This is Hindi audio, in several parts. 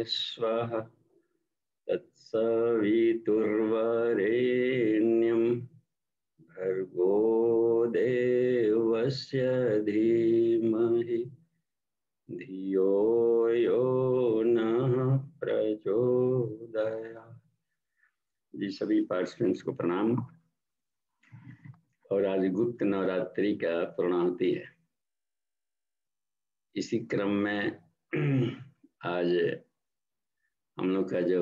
स्वाहा तत्सवितुर्वरेण्यं भर्गो देवस्य धीमहि धियो यो नः प्रचोदयात्। जी सभी पार्टिसिपेंट्स को प्रणाम। और आज गुप्त नवरात्रि का पूर्णाहुति है। इसी क्रम में आज हम लोग का जो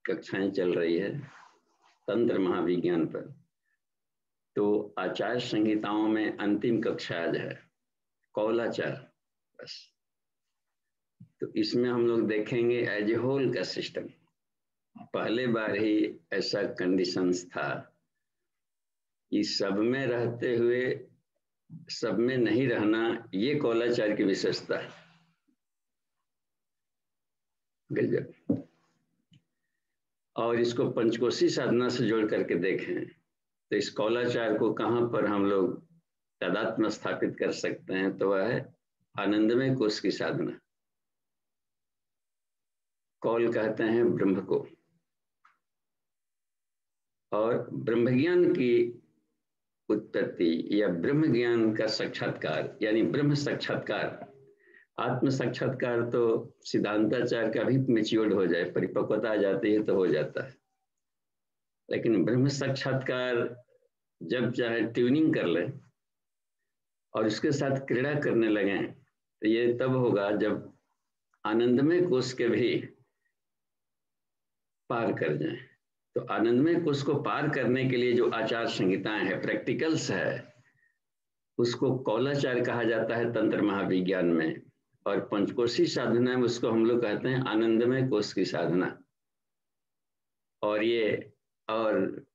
कक्षाएं चल रही है तंत्र महाविज्ञान पर, तो आचार्य संहिताओं में अंतिम कक्षा आज है कौलाचार। बस तो इसमें हम लोग देखेंगे एज ए होल का सिस्टम। पहले बार ही ऐसा कंडीशंस था कि सब में रहते हुए सब में नहीं रहना, ये कौलाचार की विशेषता है। गजब। और इसको पंचकोशी साधना से जोड़ करके देखें तो इस कौलाचार को कहाँ पर हम लोग तादात्म्य स्थापित कर सकते हैं, तो वह है आनंदमय कोश की साधना। कौल कहते हैं ब्रह्म को, और ब्रह्म ज्ञान की उत्पत्ति या ब्रह्म ज्ञान का साक्षात्कार यानी ब्रह्म साक्षात्कार। आत्म साक्षात्कार तो सिद्धांताचार का भी मैच्योर्ड हो जाए, परिपक्वता आ जाती है तो हो जाता है, लेकिन ब्रह्म साक्षात्कार जब चाहे ट्यूनिंग कर ले और उसके साथ क्रीड़ा करने लगे तो ये तब होगा जब आनंदमय कोश के भी पार कर जाएं। तो आनंदमय कोश को पार करने के लिए जो आचार संहिताएं हैं, प्रैक्टिकल्स है, उसको कौलाचार कहा जाता है तंत्र महाविज्ञान में। और पंचकोशी साधना में उसको हम लोग कहते हैं आनंदमय कोश की साधना। और ये और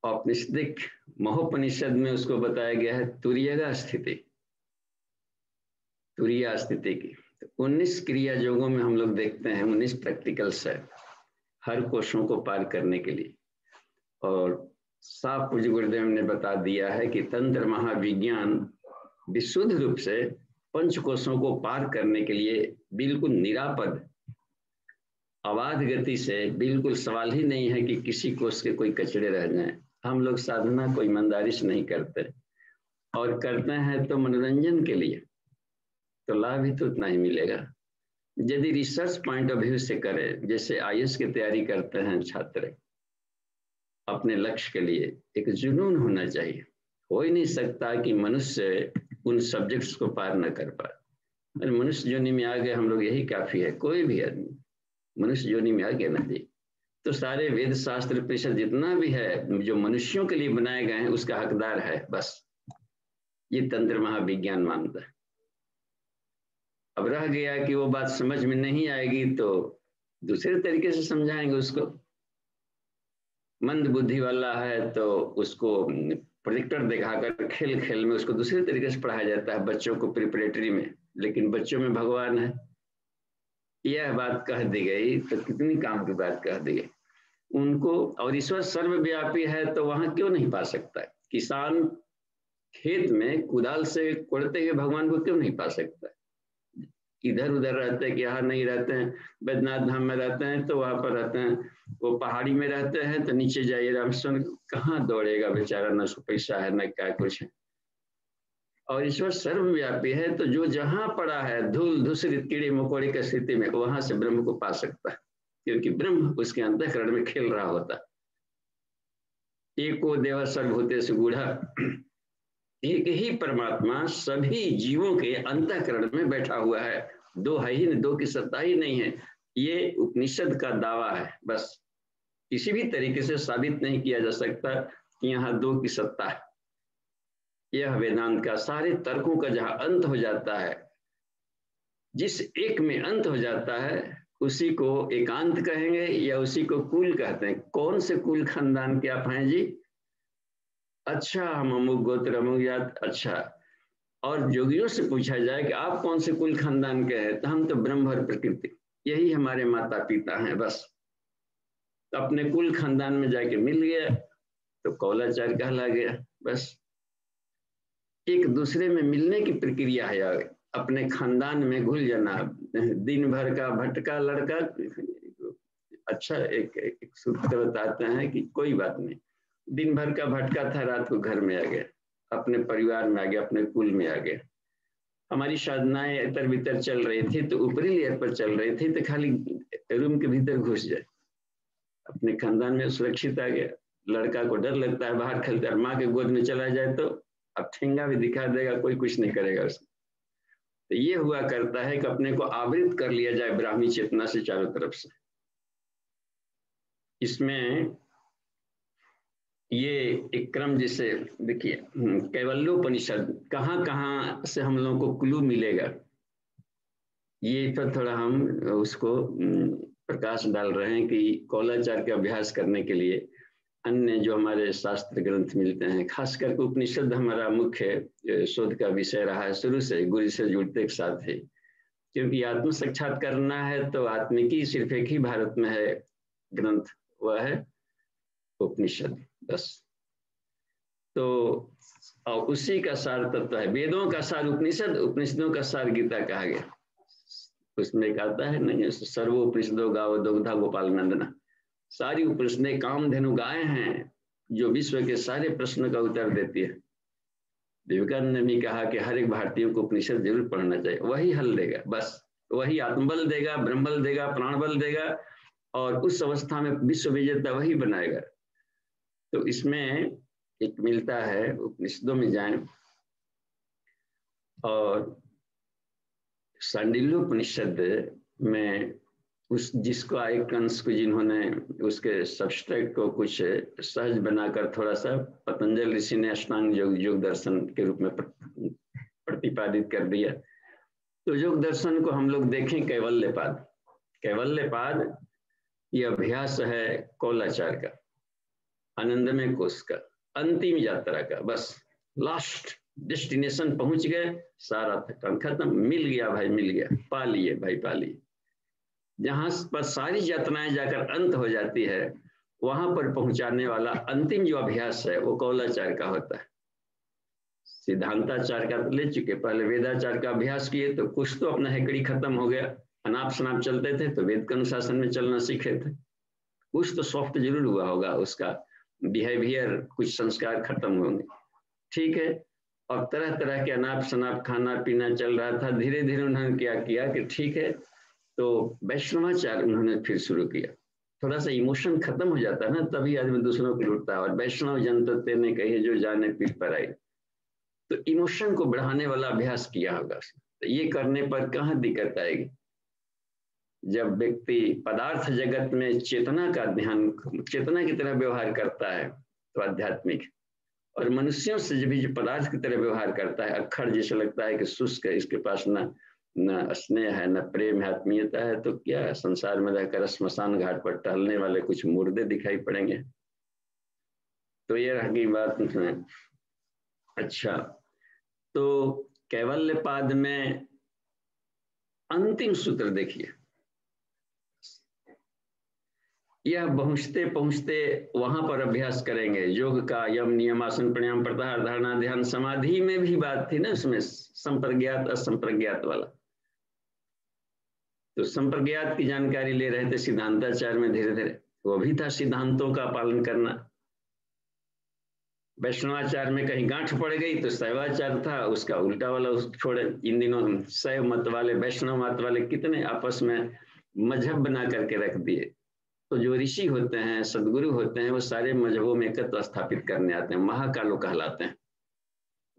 औपनिषदिक महोपनिषद में उसको बताया गया है तुरीयगा स्थिति, तुरीया स्थिति की। तो 19 क्रिया योगों में हम लोग देखते हैं 19 प्रैक्टिकल्स है हर कोशों को पार करने के लिए। और साफ पूज्य गुरुदेव ने बता दिया है कि तंत्र महाविज्ञान विशुद्ध रूप से पंच कोशों को पार करने के लिए बिल्कुल निरापद अबाध गति से, बिल्कुल सवाल ही नहीं है कि किसी कोश के कोई कचड़े रह जाएं। हम लोग साधना कोई ईमानदारी से नहीं करते, और करते हैं तो मनोरंजन के लिए, तो लाभ ही तो उतना ही मिलेगा। यदि रिसर्च पॉइंट ऑफ व्यू से करें, जैसे IAS की तैयारी करते हैं छात्र, अपने लक्ष्य के लिए एक जुनून होना चाहिए। हो ही नहीं सकता कि मनुष्य उन सब्जेक्ट्स को पार न कर पाए। मनुष्य योनि में आ गए हम लोग, यही काफी है। कोई भी आदमी मनुष्य योनि में आ गया ना जी, तो सारे वेद शास्त्र परिषद जितना भी है जो मनुष्यों के लिए बनाए गए हैं उसका हकदार है। बस ये तंत्र महाविज्ञान मानता है। अब रह गया कि वो बात समझ में नहीं आएगी तो दूसरे तरीके से समझाएंगे उसको। मंद बुद्धि वाला है तो उसको प्रोजेक्टर दिखाकर खेल खेल में उसको दूसरे तरीके से पढ़ाया जाता है बच्चों को प्रिपरेटरी में। लेकिन बच्चों में भगवान है, यह बात कह दी गई तो कितनी काम की बात कह दी गई उनको। और ईश्वर सर्वव्यापी है तो वहां क्यों नहीं पा सकता है? किसान खेत में कुदाल से कोड़ते हुए भगवान को क्यों नहीं पा सकता है? इधर उधर रहते हैं कि यहाँ नहीं रहते हैं, बैद्यनाथ धाम में रहते हैं तो वहां पर रहते हैं, वो पहाड़ी में रहते हैं तो नीचे जाइए रामचंद्र, कहाँ दौड़ेगा बेचारा, न उसको पैसा है न क्या कुछ है। और ईश्वर सर्वव्यापी है तो जो जहां पड़ा है धूल धूसरित कीड़े मकोड़े की स्थिति में, वहां से ब्रह्म को पा सकता है, क्योंकि ब्रह्म उसके अंतःकरण में खेल रहा होता। एको देव सर्वभूतेषु गूढ़ा, एक ही परमात्मा सभी जीवों के अंतःकरण में बैठा हुआ है। दो है ही, दो की सत्ता ही नहीं है। ये उपनिषद का दावा है। बस किसी भी तरीके से साबित नहीं किया जा सकता कि यहाँ दो की सत्ता है। यह वेदांत का सारे तर्कों का जहां अंत हो जाता है, जिस एक में अंत हो जाता है उसी को एकांत कहेंगे या उसी को कुल कहते हैं। कौन से कुल खानदान के आप हैं जी? अच्छा, हम अमुक गोत्र अमुक जात। अच्छा, और योगियों से पूछा जाए कि आप कौन से कुल खानदान के हैं, तो हम तो ब्रह्म और प्रकृति, यही हमारे माता पिता हैं। बस तो अपने कुल खानदान में जाके मिल गया तो कौलाचार कहला गया। बस एक दूसरे में मिलने की प्रक्रिया है, अपने खानदान में घुल जाना, दिन भर का भटका लड़का, अच्छा एक सूत्र बताते हैं कि कोई बात नहीं, दिन भर का भटका था, रात को घर में आ गया, अपने परिवार में आ गया, अपने कुल में आ गया। हमारी साधनाएं इतर भीतर चल रही थी तो ऊपरी लेयर पर चल रही थी, तो खाली रूम के भीतर घुस जाए, अपने खानदान में सुरक्षित आ गया। लड़का को डर लगता है बाहर खेलता है, माँ के गोद में चला जाए तो अब ठेंगा भी दिखा देगा, कोई कुछ नहीं करेगा उसको। तो ये हुआ करता है कि अपने को आवृत कर लिया जाए ब्राह्मी चेतना से चारों तरफ से। इसमें ये एक क्रम जिसे देखिए, कैवल्योपनिषद कहाँ कहाँ से हम लोगों को क्लू मिलेगा, ये तो थोड़ा हम उसको प्रकाश डाल रहे हैं कि कौलाचार के अभ्यास करने के लिए अन्य जो हमारे शास्त्र ग्रंथ मिलते हैं, खास करके उपनिषद हमारा मुख्य शोध का विषय रहा है शुरू से, गुरु से जुड़ते के साथ ही। क्योंकि आत्म साक्षात करना है तो आत्मिकी सिर्फ एक ही भारत में है ग्रंथ, वह है उपनिषद, बस। तो और उसी का सार तत्व है, वेदों का सार उपनिषद, उपनिषदों का सार गीता कहा गया। उसमें एक आता है नहीं, सर्वोपनिषदो गावो दुग्धा गोपाल नंदना, सारी उपनिषदें कामधेनु गाय हैं जो विश्व के सारे प्रश्न का उत्तर देती है। विवेकानंद ने भी कहा कि हर एक भारतीय को उपनिषद जरूर पढ़ना चाहिए, वही हल देगा, बस वही आत्मबल देगा, ब्रह्मबल देगा, प्राणबल देगा, और उस अवस्था में विश्व विजेता वही बनाएगा। तो इसमें एक मिलता है, उपनिषदों में जाएं और सांडिल्योपनिषद में उस जिसको एक कंस को जिन्होंने उसके सब्सट्रैक्ट को कुछ सहज बनाकर थोड़ा सा पतंजलि ऋषि ने अष्टांग योग दर्शन के रूप में प्रतिपादित कर दिया। तो योग दर्शन को हम लोग देखें कैवल्यपाद, कैवल्यपाद ये अभ्यास है कौलाचार का, आनंदमय कोश का, अंतिम यात्रा का, बस लास्ट डेस्टिनेशन पहुंच गए, सारा थकान खत्म, मिल गया भाई, मिल गया, पा लिए भाई, पा लिए। जहां पर सारी यातनाएं जाकर अंत हो जाती है, वहां पर पहुंचाने वाला अंतिम जो अभ्यास है वो कौलाचार का होता है। सिद्धांताचार का तो ले चुके, पहले वेदाचार का अभ्यास किए तो कुछ तो अपना हेकड़ी खत्म हो गया, अनाप शनाप चलते थे तो वेद के अनुशासन में चलना सीखे थे, कुछ तो सॉफ्ट जरूर हुआ होगा, उसका बिहेवियर, कुछ संस्कार खत्म होंगे, ठीक है। और तरह तरह के अनाप शनाप खाना पीना चल रहा था, धीरे धीरे उन्होंने क्या किया कि ठीक है, तो वैष्णवाचार उन्होंने फिर शुरू किया। थोड़ा सा इमोशन खत्म हो जाता है ना, तभी आदमी दूसरों को लूटता है। और वैष्णव जन तो तेने कहे जो जाने पीठ पर आई, तो इमोशन को बढ़ाने वाला अभ्यास किया होगा। तो ये करने पर कहाँ दिक्कत आएगी, जब व्यक्ति पदार्थ जगत में चेतना का ध्यान, चेतना की तरह व्यवहार करता है तो आध्यात्मिक, और मनुष्यों से जब भी पदार्थ की तरह व्यवहार करता है, अक्खर जैसे लगता है कि शुष्क है, इसके पास न स्नेह है, न प्रेम है, आत्मीयता है, तो क्या संसार में रहकर स्मशान घाट पर टहलने वाले कुछ मुर्दे दिखाई पड़ेंगे। तो ये रही बात उसमें। अच्छा, तो कैवल्यपाद में अंतिम सूत्र देखिए, यह पहुंचते पहुंचते वहां पर अभ्यास करेंगे योग का, यम नियम आसन प्राणायाम प्रत्याहार धारणा ध्यान समाधि में भी बात थी ना उसमें, संप्रज्ञात असंप्रज्ञात वाला। तो संप्रज्ञात की जानकारी ले रहे थे सिद्धांताचार में, धीरे धीरे वो भी था सिद्धांतों का पालन करना। वैष्णवाचार में कहीं गांठ पड़ गई तो शैवाचार था, उसका उल्टा वाला छोड़े। इन दिनों शैव मत वाले, वैष्णव मत वाले कितने आपस में मजहब बना करके रख दिए। तो जो ऋषि होते हैं, सदगुरु होते हैं, वो सारे मजहबों में एकत्व स्थापित करने आते हैं, महाकालो कहलाते हैं।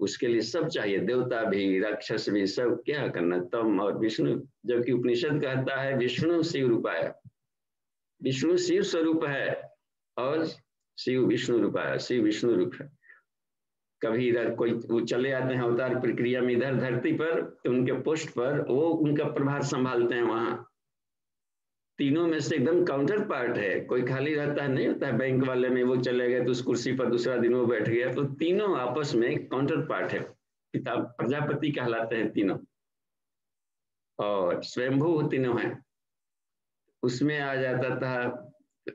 उसके लिए सब चाहिए, देवता भी, राक्षस भी, सब क्या करना, तम और विष्णु। जबकि उपनिषद कहता है विष्णु शिव रूपाय, विष्णु शिव स्वरूप है और शिव विष्णु रूपाय, शिव विष्णु रूप है। कभी इधर कोई चले आते हैं अवतार प्रक्रिया में इधर धरती पर, तो उनके पोस्ट पर वो उनका प्रभार संभालते हैं। वहां तीनों में से एकदम काउंटर पार्ट है, कोई खाली रहता है नहीं होता है। बैंक वाले में वो चले गए तो उस कुर्सी पर दूसरा दिन वो बैठ गया, तो तीनों आपस में काउंटर पार्ट है। पिता प्रजापति कहलाते हैं तीनों, और स्वयंभू तीनों हैं। उसमें आ जाता था,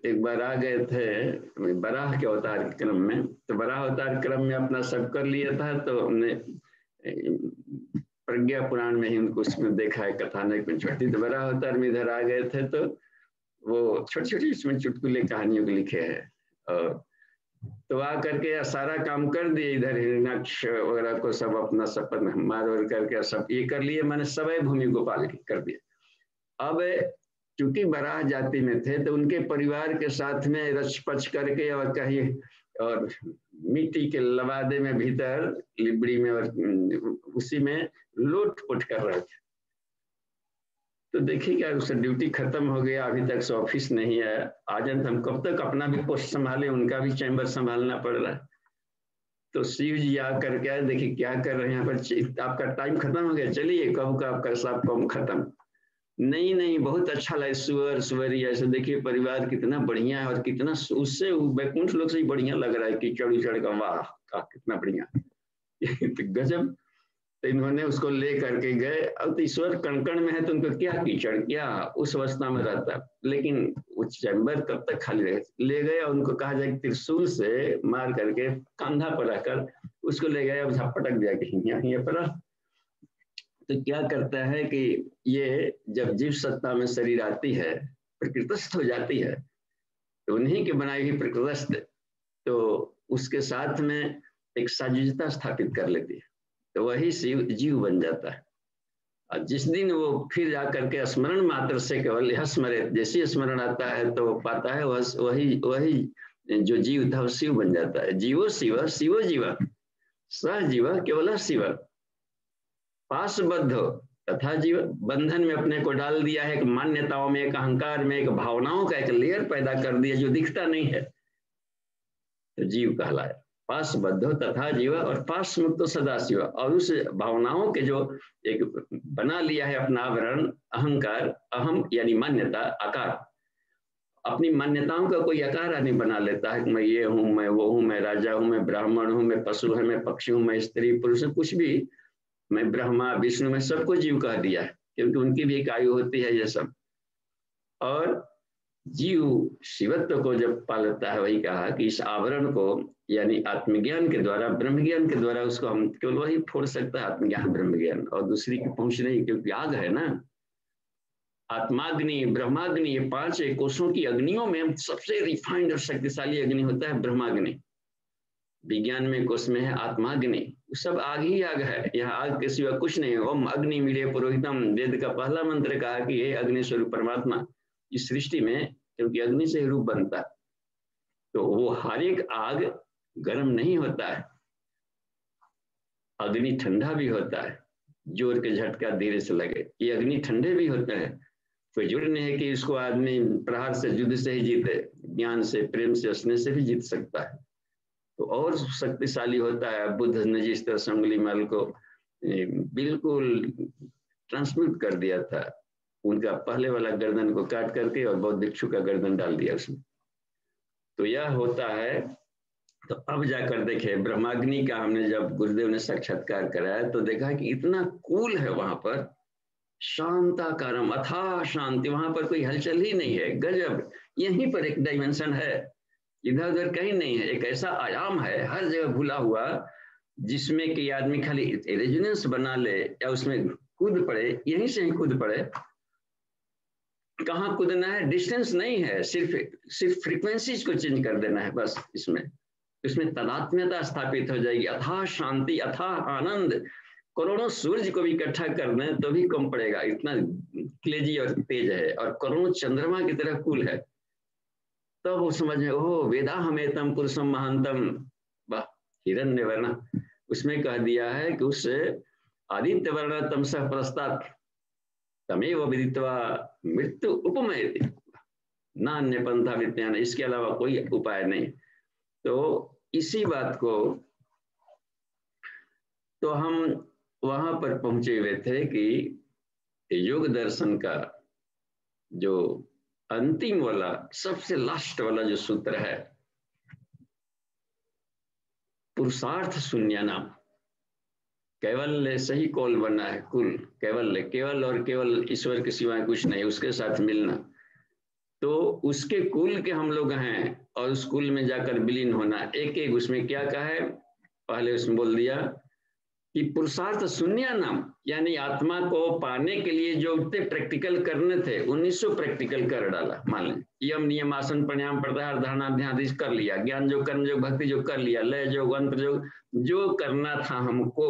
एक बार आ गए थे बराह के अवतार के क्रम में, तो बराह अवतार क्रम में अपना सब कर लिया था, तो हमने प्रज्ञा पुराण में ही उनको उसमें देखा है कथानक में। छोटी तो बड़ा अवतार में इधर आ गए थे तो वो छोटी छोटी इसमें चुटकुले कहानियों को लिखे हैं। और तो आ करके सारा काम कर दिए, इधर हिरण्याक्ष वगैरह को सब अपना सपन मार वार करके सब ये कर लिए, मैंने सवै भूमि गोपाल कर दिया। अब चूंकि बराह जाति में थे तो उनके परिवार के साथ में रच पच करके और कहीं और मिट्टी के लवादे में भीतर लिबड़ी में और उसी में लोट पोट कर रहे थे। तो देखिएगा उससे ड्यूटी खत्म हो गया, अभी तक से ऑफिस नहीं है। आज हम कब तक अपना भी पोस्ट संभाले, उनका भी चैम्बर संभालना पड़ रहा है। तो शिव जी आकर के देखिए क्या कर रहे हैं यहाँ पर, आपका टाइम खत्म हो गया, चलिए कब का आपका सब काम खत्म। नहीं नहीं, बहुत अच्छा लगा, सुअर सुअरी ऐसे देखिए परिवार कितना बढ़िया है और कितना उससे वैकुंठ लोग से ही बढ़िया लग रहा है कि चढ़ चढ़ का, वाह का कितना बढ़िया तो गजब। तो इन्होंने उसको ले करके गए। अब ईश्वर कणकण में है तो उनको क्या कीचड़, क्या उस अवस्था में रहता, लेकिन वो चैम्बर कब तक खाली रहे। ले गए और उनको कहा जाए त्रिशूल से मार करके कंधा पर रखकर उसको ले गए, अब झपटक दिया कि यहाँ पर। तो क्या करता है कि ये जब जीव सत्ता में शरीर आती है, प्रकृतस्थ हो जाती है, तो उन्हीं की बनाई हुई प्रकृतस्थ तो उसके साथ में एक साजुजता स्थापित कर लेती है, तो वही जीव बन जाता है। और जिस दिन वो फिर जाकर के स्मरण मात्र से केवल यह स्मरण, जैसे स्मरण आता है तो वो पाता है वही वही जो जीव था वो शिव बन जाता है। जीवो शिव शिवो जीव सह जीव केवल शिव पाशबद्ध तथा जीव। बंधन में अपने को डाल दिया है, एक मान्यताओं में, एक अहंकार में, एक भावनाओं का एक लेयर पैदा कर दिया जो दिखता नहीं है, तो जीव कहलाया। पाशबद्ध तथा जीव और पाश मुक्त सदाशिव, और उस भावनाओं के जो एक बना लिया है अपना आवरण अहंकार, अहम यानी मान्यता, आकार, अपनी मान्यताओं का कोई आकार आदमी बना लेता है कि मैं ये हूँ, मैं वो हूँ, मैं राजा हूँ, मैं ब्राह्मण हूँ, मैं पशु है, मैं पक्षी हूँ, मैं स्त्री पुरुष, कुछ भी, मैं ब्रह्मा विष्णु में सबको जीव कह दिया है, क्योंकि उनकी भी एक आयु होती है ये सब। और जीव शिवत्व को जब पा लेता है, वही कहा कि इस आवरण को यानी आत्मज्ञान के द्वारा, ब्रह्म ज्ञान के द्वारा उसको हम केवल वही फोड़ सकता है, आत्मज्ञान ब्रह्म ज्ञान, और दूसरी की पहुंच नहीं, क्योंकि आग है ना, आत्माग्नि ब्रह्माग्नि, ये 5 कोषों की अग्नियों में सबसे रिफाइंड और शक्तिशाली अग्नि होता है ब्रह्माग्नि। विज्ञान में कोष में है आत्माग्नि, सब आग ही आग है, यहाँ आग के सिवा कुछ नहीं। ओम अग्नि मीडे पुरोहितम, वेद का पहला मंत्र कहा कि ये अग्नि स्वरूप परमात्मा इस सृष्टि में, क्योंकि अग्नि से रूप बनता है, तो वो हर एक आग गर्म नहीं होता है, अग्नि ठंडा भी होता है, जोर के झटका धीरे से लगे, ये अग्नि ठंडे भी होते हैं। कोई जरूरी नहीं है कि इसको आदमी प्रहार से, युद्ध से ही जीते, ज्ञान से, प्रेम से, हंसने से भी जीत सकता है, तो और शक्तिशाली होता है। बुद्ध ने जिस तरह से अंगुलीमाल को बिल्कुल ट्रांसम्यूट कर दिया था, उनका पहले वाला गर्दन को काट करके और बौद्ध भिक्षु का गर्दन डाल दिया उसमें, तो यह होता है। तो अब जाकर देखे ब्रह्माग्नि का हमने जब गुरुदेव ने साक्षात्कार कराया तो देखा कि इतना कूल है वहां पर, शांताकारम अथाह शांति, वहां पर कोई हलचल ही नहीं है, गजब। यहीं पर एक डायमेंशन है, इधर उधर कहीं नहीं है, एक ऐसा आयाम है हर जगह भूला हुआ, जिसमें कि आदमी खाली रेजोनेंस बना ले या उसमें कूद पड़े, यहीं से ही कूद पड़े। कहाँ कूदना है, डिस्टेंस नहीं है, सिर्फ फ्रीक्वेंसीज को चेंज कर देना है बस। इसमें तदात्म्यता स्थापित हो जाएगी, अथाह शांति, अथाह आनंद। करोड़ों सूर्य को भी इकट्ठा करना है तो भी कम पड़ेगा, इतना क्लेजी और तेज है, और करोड़ों चंद्रमा की तरह कूल है। तो वो समझ में, ओह वेदा हमेतम पुरुषम महानतम, वाह हिरण्य वर्ण, उसमें कह दिया है कि उस आदित्य वर्ण तमसः प्रस्तात् तमेव विदित्वा मृत्यु उपमयति नान्य पंथा विज्ञान, इसके अलावा कोई उपाय नहीं। तो इसी बात को तो हम वहां पर पहुंचे हुए थे कि योग दर्शन का जो अंतिम वाला, सबसे लास्ट वाला जो सूत्र है, पुरुषार्थ शून्य नाम, कैवल्य सही कौल बनना है, कुल कैवल्य, केवल और केवल ईश्वर के सिवाय कुछ नहीं, उसके साथ मिलना। तो उसके कुल के हम लोग हैं, और उस कुल में जाकर विलीन होना। एक एक उसमें क्या कहा है, पहले उसमें बोल दिया कि पुरुषार्थ शून्य नाम, यानी आत्मा को पाने के लिए जो उतने प्रैक्टिकल करने थे 1900 प्रैक्टिकल कर डाला। मान लें यम नियम आसन प्राणायाम प्रत्याहार धारणा ध्यान कर लिया, ज्ञान जो कर्म जो भक्ति जो कर लिया, लय जो मंत्र जो करना था हमको,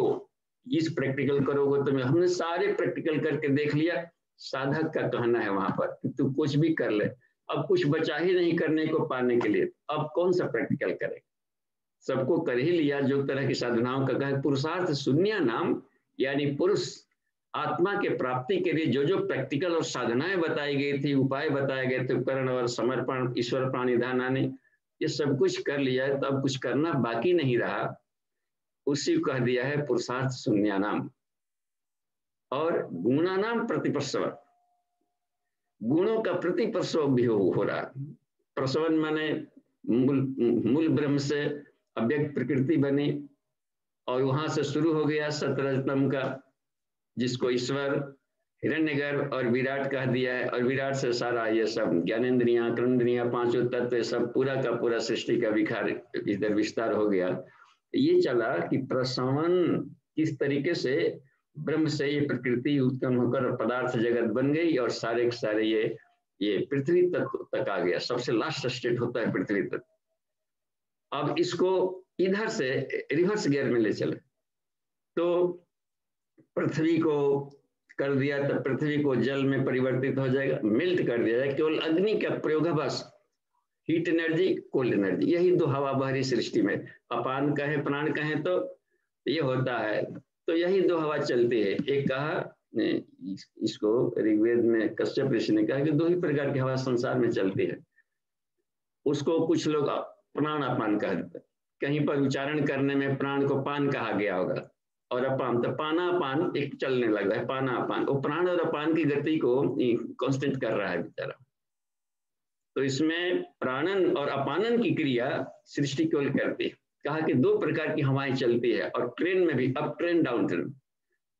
इस प्रैक्टिकल करोगे तो हमने सारे प्रैक्टिकल करके देख लिया। साधक का कहना है वहां पर तू कुछ भी कर ले, अब कुछ बचा ही नहीं करने को पाने के लिए, अब कौन सा प्रैक्टिकल करे, सबको कर ही लिया जो तरह की साधनाओं का कहे। पुरुषार्थ शून्य नाम, यानी पुरुष आत्मा के प्राप्ति के लिए जो जो प्रैक्टिकल और साधनाएं बताई गई थी, उपाय बताए गए थे, उपकरण और समर्पण ईश्वर प्राणिधान आने, ये सब कुछ कर लिया है, तो अब कुछ करना बाकी नहीं रहा, उसी को कह दिया है पुरुषार्थ शून्य नाम। और गुणानाम प्रतिप्रसव, गुणों का प्रतिप्रसव भी हो रहा। प्रसवन माने मूल ब्रह्म से अव्यक्त प्रकृति बनी और वहां से शुरू हो गया सतरजतम का, जिसको ईश्वर हिरण्यगर्भ और विराट कह दिया है। और विराट से सारा ये सब ज्ञानेन्द्रियां कर्मेंद्रियां पांचों तत्व सब पूरा का पूरा सृष्टि का विखार इधर विस्तार हो गया। ये चला कि प्रसवन किस तरीके से ब्रह्म से ये प्रकृति उत्पन्न होकर पदार्थ जगत बन गई और सारे के सारे ये पृथ्वी तक आ गया। सबसे लास्ट स्टेट होता है पृथ्वी तक। अब इसको इधर से रिवर्स गियर में ले चले तो पृथ्वी को कर दिया, तो पृथ्वी को जल में परिवर्तित हो जाएगा, मेल्ट कर दिया जाएगा, केवल अग्नि का प्रयोग है बस, हीट एनर्जी कोल्ड एनर्जी, यही दो हवा बाहरी सृष्टि में, अपान कहें प्राण कहें तो ये होता है। तो यही दो हवा चलती है। एक कहा इसको ऋग्वेद में कश्यप ऋषि ने कहा कि दो ही प्रकार की हवा संसार में चलती है, उसको कुछ लोग प्राण अपान कह देते, कहीं पर उच्चारण करने में प्राण को पान कहा गया होगा और अपान, तो पानापान एक चलने लगा है, पाना अपान, वो प्राण और अपान की गति को कांस्टेंट कर रहा है बेचारा। तो इसमें प्राणन और अपानन की क्रिया सृष्टि केवल करती है। कहा कि दो प्रकार की हवाएं चलती है और ट्रेन में भी अप ट्रेन डाउन ट्रेन।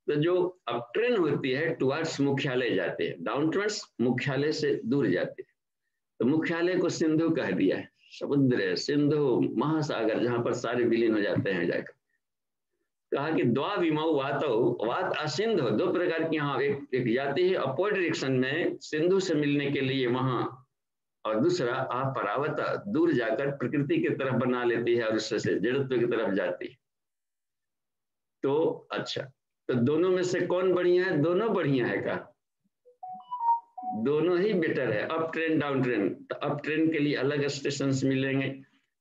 तो जो अप ट्रेन होती है टुवर्ड्स मुख्यालय जाते हैं, डाउन ट्रेन मुख्यालय से दूर जाते हैं। तो मुख्यालय को सिंधु कह दिया है, समुद्र सिंधु महासागर जहां पर सारे विलीन हो जाते हैं जाकर। कहा कि द्वा विमौ वातो वात असिंधु, दो प्रकार की यहाँ एक जाती है अपवर्ड डायरेक्शन में सिंधु से मिलने के लिए वहां, और दूसरा अपरावत दूर जाकर प्रकृति की तरफ बना लेती है और उससे जड़त्व की तरफ जाती है। तो अच्छा, तो दोनों में से कौन बढ़िया है? दोनों बढ़िया है का, दोनों ही बेटर है, अप ट्रेन डाउन ट्रेन। तो अप ट्रेन के लिए अलग स्टेशन मिलेंगे,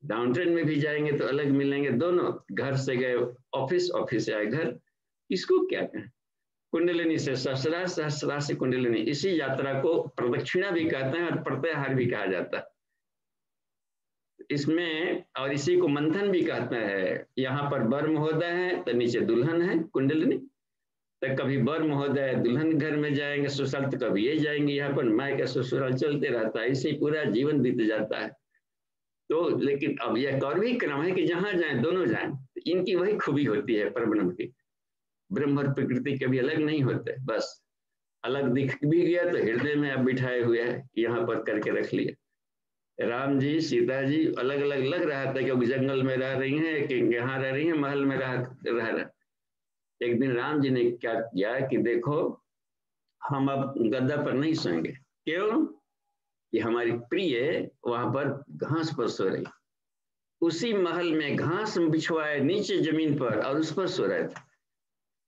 डाउन ट्रेन में भी जाएंगे तो अलग मिलेंगे। दोनों घर से गए ऑफिस, ऑफिस से आए घर, इसको क्या कहें? कुंडलिनी से सहस्रार, सहस्रार से कुंडलिनी, इसी यात्रा को प्रदक्षिणा भी कहते हैं और प्रत्याहार भी कहा जाता है इसमें, और इसी को मंथन भी कहते हैं। यहाँ पर वर महोदय है तो नीचे दुल्हन है कुंडलिनी, तो कभी वर महोदय दुल्हन घर में जाएंगे ससुराल, तो कभी ये जाएंगे, यहाँ पर मायका ससुराल चलते रहता है, इसी पूरा जीवन बीत जाता है। तो लेकिन अब यह और भी क्रम है कि जहां जाएं दोनों जाएं, इनकी वही खूबी होती है परब्रह्म की। ब्रह्म और प्रकृति कभी अलग नहीं होते, बस अलग दिख भी गया तो हृदय में अब बिठाए हुए है, यहाँ पर करके रख लिया। राम जी सीता जी अलग अलग लग रहा था, क्योंकि जंगल में रह रही हैं कि यहाँ रह रही हैं, महल में रह रहा। एक दिन राम जी ने क्या किया कि देखो हम अब गद्दा पर नहीं सोएंगे, क्यों कि हमारी प्रिय वहां पर घास पर सो रही, उसी महल में घास बिछवाए नीचे जमीन पर और उस पर सो रहे थे।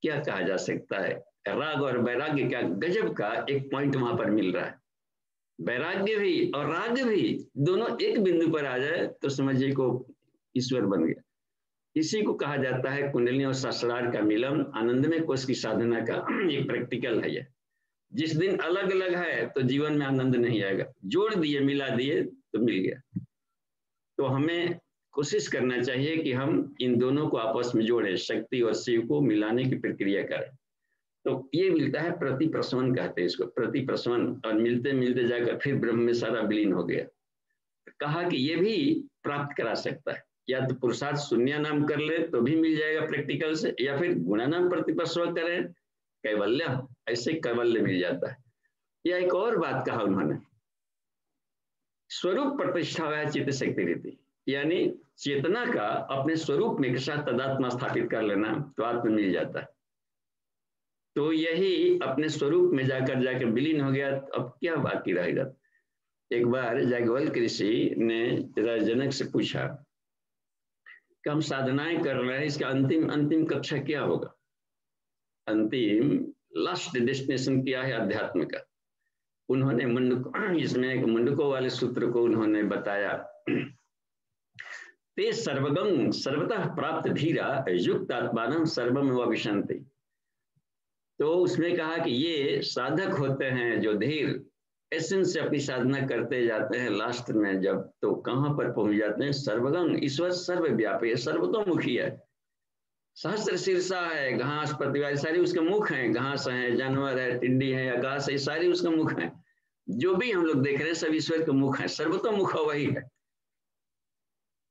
क्या कहा जा सकता है? राग और वैराग्य का गजब का एक पॉइंट वहां पर मिल रहा है। वैराग्य भी और राग भी दोनों एक बिंदु पर आ जाए तो समझिए को ईश्वर बन गया। इसी को कहा जाता है कुंडलिनी और सहस्रार का मिलन, आनंदमय कोश की साधना का एक प्रैक्टिकल है। ये जिस दिन अलग अलग है तो जीवन में आनंद नहीं आएगा, जोड़ दिए मिला दिए तो मिल गया। तो हमें कोशिश करना चाहिए कि हम इन दोनों को आपस में जोड़ें, शक्ति और शिव को मिलाने की प्रक्रिया करें। तो ये मिलता है प्रतिप्रसवन कहते हैं इसको, प्रतिप्रसवन, और मिलते मिलते जाकर फिर ब्रह्म में सारा विलीन हो गया। कहा कि ये भी प्राप्त करा सकता है, या तो पुरुषार्थ शून्य नाम कर ले तो भी मिल जाएगा प्रैक्टिकल से, या फिर गुणा नाम प्रतिप्रसव करें, कैवल्य, ऐसे कैवल्य मिल जाता है। या एक और बात कहा उन्होंने, स्वरूप प्रतिष्ठा है चित्त शक्ति रीति, यानी चेतना का अपने स्वरूप में के साथ तदात्मा स्थापित कर लेना, तो आत्मा मिल जाता है। तो यही अपने स्वरूप में जाकर विलीन हो गया, अब क्या बाकी रहेगा। एक बार याज्ञवल्क्य ऋषि ने जनक से पूछा कि हम साधनाएं कर रहे हैं, इसका अंतिम कक्षा क्या होगा, अंतिम लास्ट डेस्टिनेशन क्या है अध्यात्म का। उन्होंने इसमें एक मुंडकों वाले सूत्र को उन्होंने बताया, ते सर्वगं सर्वतः प्राप्त धीरा युक्त आत्मानं सर्वम विशन्ति। तो उसमें कहा कि ये साधक होते हैं जो धीर एसेंस से अपनी साधना करते जाते हैं, लास्ट में जब तो कहाँ पर पहुंच जाते हैं, सर्वगं ईश्वर सर्वव्यापी है, सर्वतोमुखी है, सहस्त्र शीर्षा है, घास पत्ती सारी उसके मुख हैं, घास है, जानवर है, टिड्डी है, आकाश है, सारी उसके मुख हैं, जो भी हम लोग देख रहे हैं सब ईश्वर के मुख हैं, सर्वतोमुख वही है।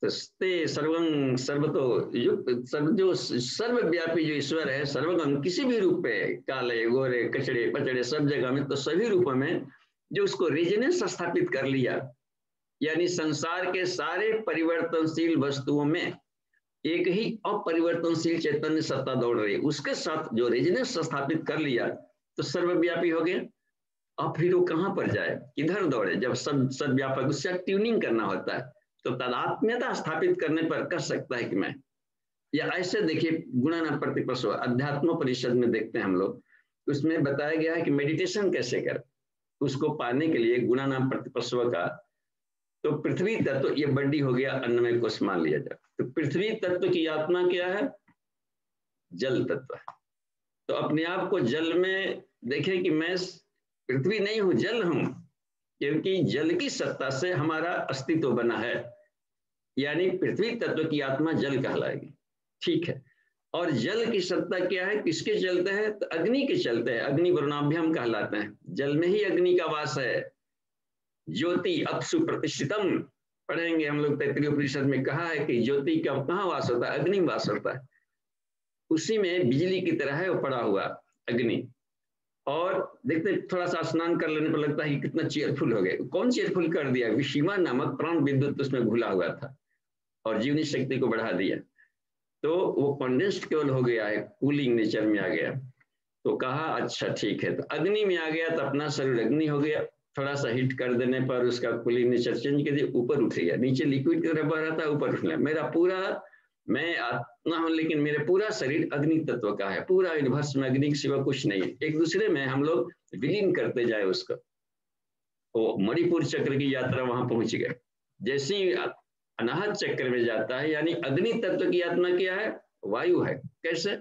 तो सर्वं सर्वतो युक्त जो सर्वव्यापी जो ईश्वर है, सर्वगं किसी भी रूप पे, काले गोरे कचड़े पचड़े सब जगह में, तो सभी रूपों में जो उसको रेजिनेंस स्थापित कर लिया, यानी संसार के सारे परिवर्तनशील वस्तुओं में एक ही अपरिवर्तनशील चैतन्य सत्ता दौड़ रही है, उसके साथ जो रेजिनेंस स्थापित कर लिया तो सर्वव्यापी हो गया। अब फिर वो कहाँ पर जाए, किधर दौड़े, जब सब व्यापक, उससे ट्यूनिंग करना होता है, तो तदात्म्यता स्थापित करने पर कर सकता है कि मैं, या ऐसे देखिए गुणानाम प्रतिपस्व अध्यात्म परिषद में देखते हैं हम लोग, उसमें बताया गया है कि मेडिटेशन कैसे करें, उसको पाने के लिए गुणानाम प्रतिपस्व का, तो पृथ्वी तत्व ये बड्डी हो गया, अन्नमय कोश मान लिया जाए, तो पृथ्वी तत्व की आत्मा क्या है, जल तत्व है। तो अपने आप को जल में देखे कि मैं पृथ्वी नहीं हूं, जल हूं, क्योंकि जल की सत्ता से हमारा अस्तित्व बना है, यानी पृथ्वी तत्व की आत्मा जल कहलाएगी, ठीक है। और जल की सत्ता क्या है, किसके चलते है, तो अग्नि के चलते है, अग्नि वर्णाभ्याम कहलाते हैं, जल में ही अग्नि का वास है। ज्योति अपसु प्रतिष्ठितम पढ़ेंगे हम लोग, तैत्तिरीय उपनिषद में कहा है कि ज्योति का कहाँ वास होता है, अग्नि वास होता है, उसी में बिजली की तरह है वो पड़ा हुआ अग्नि। और देखते थोड़ा सा स्नान कर लेने पर लगता है कि कितना चेयरफुल हो गए, कौन चेयरफुल कर दिया, विषिमा नामक प्राण विद्युत उसमें घुला हुआ था और जीवनी शक्ति को बढ़ा दिया, तो वो कंडेंस्ड केवल हो गया है, कूलिंग नेचर में आ गया। तो कहा अच्छा ठीक है, तो अग्नि में आ गया, तो अपना शरीर अग्नि हो गया, थोड़ा सा हिट कर देने पर उसका कूलिंग नेचर चेंज कर दिया, ऊपर उठ गया, नीचे लिक्विड की तरह बह रहा था, ऊपर उठ गया, मेरा पूरा, मैं आत्मा हूं लेकिन मेरे पूरा शरीर अग्नि तत्व का है, पूरा यूनिवर्स में अग्नि के सिवा कुछ नहीं है, एक दूसरे में हम लोग विलीन करते जाए उसको। तो मणिपुर चक्र की यात्रा वहां पहुंच गए, जैसे ही अनाहत चक्र में जाता है, यानी अग्नि तत्व की आत्मा क्या है, वायु है। कैसे,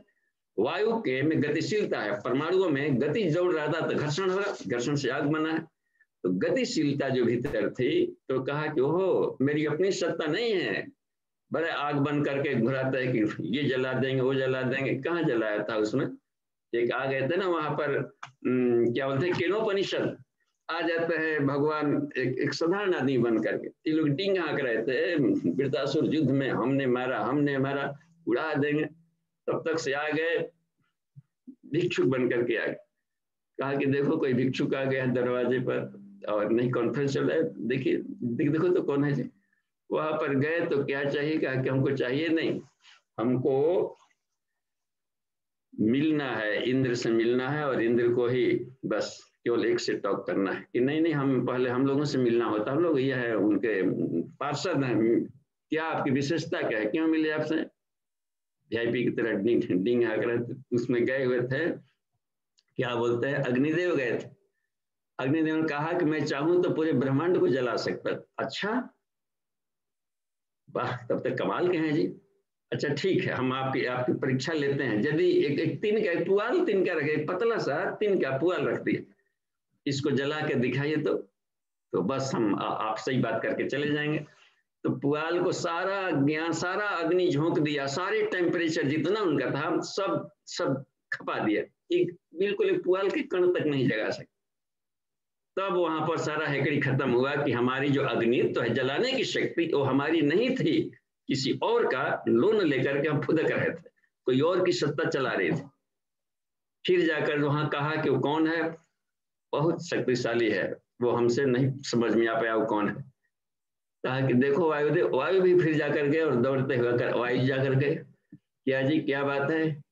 वायु के में गतिशीलता है, परमाणुओं में गति जोड़ रहा था तो घर्षण होगा, घर्षण से आग बना है, तो गतिशीलता जो भीतर थी, तो कहा कि ओहो मेरी अपनी सत्ता नहीं है, बड़े आग बन करके घुराता है कि ये जला देंगे वो जला देंगे, कहाँ जलाया था उसमें, एक आ गए थे ना वहां पर क्या बोलते हैं, केनोपनिषद आ जाते हैं भगवान एक साधारण आदमी बन करके, ये लोग डिंग हाँक रहे थे वृतासुर युद्ध में, हमने मारा उड़ा देंगे, तब तक से आ गए भिक्षुक बन करके आ गए, कहा कि देखो कोई भिक्षुक आ गया है दरवाजे पर, और नहीं कॉन्फ्रेंस चल रहा है, देखिए देखो तो कौन है जी, वहां पर गए तो क्या चाहिए, कहा कि हमको चाहिए नहीं, हमको मिलना है, इंद्र से मिलना है, और इंद्र को ही बस केवल एक से टॉक करना है, कि नहीं हम पहले हम लोगों से मिलना होता, हम लोग ये है उनके पार्षद हैं, क्या आपकी विशेषता क्या है, क्यों मिले आपसे, वीआईपी की तरह डिंग हाँक रहे थे। उसमें गए हुए थे, क्या बोलते हैं, अग्निदेव गए थे, अग्निदेव ने कहा कि मैं चाहूं तो पूरे ब्रह्मांड को जला सकता। अच्छा वाह, तब तक कमाल के हैं जी, अच्छा ठीक है हम आपकी परीक्षा लेते हैं, यदि एक तिन का पुआल तिनका रखे, पतला सा तिनका पुआल रख दिए, इसको जला के दिखाइए तो बस हम आप सही बात करके चले जाएंगे। तो पुआल को सारा ज्ञान, सारा अग्नि झोंक दिया, सारे टेम्परेचर जितना उनका था सब खपा दिया, एक बिल्कुल एक पुआल के कण तक नहीं जगा सकते। तब वहां पर सारा हैकड़ी खत्म हुआ कि हमारी जो अग्नि तो है जलाने की शक्ति वो हमारी नहीं थी, किसी और का लोन लेकर के हम फुदक रहे थे, कोई और की सत्ता चला रहे थे। फिर जाकर वहां कहा कि वो कौन है, बहुत शक्तिशाली है, वो हमसे नहीं समझ में आ पाया वो कौन है। कहा कि देखो वायुदेव, वायु भी फिर जाकर गए और दौड़ते हुए वायु जाकर गए, क्या जी क्या बात है,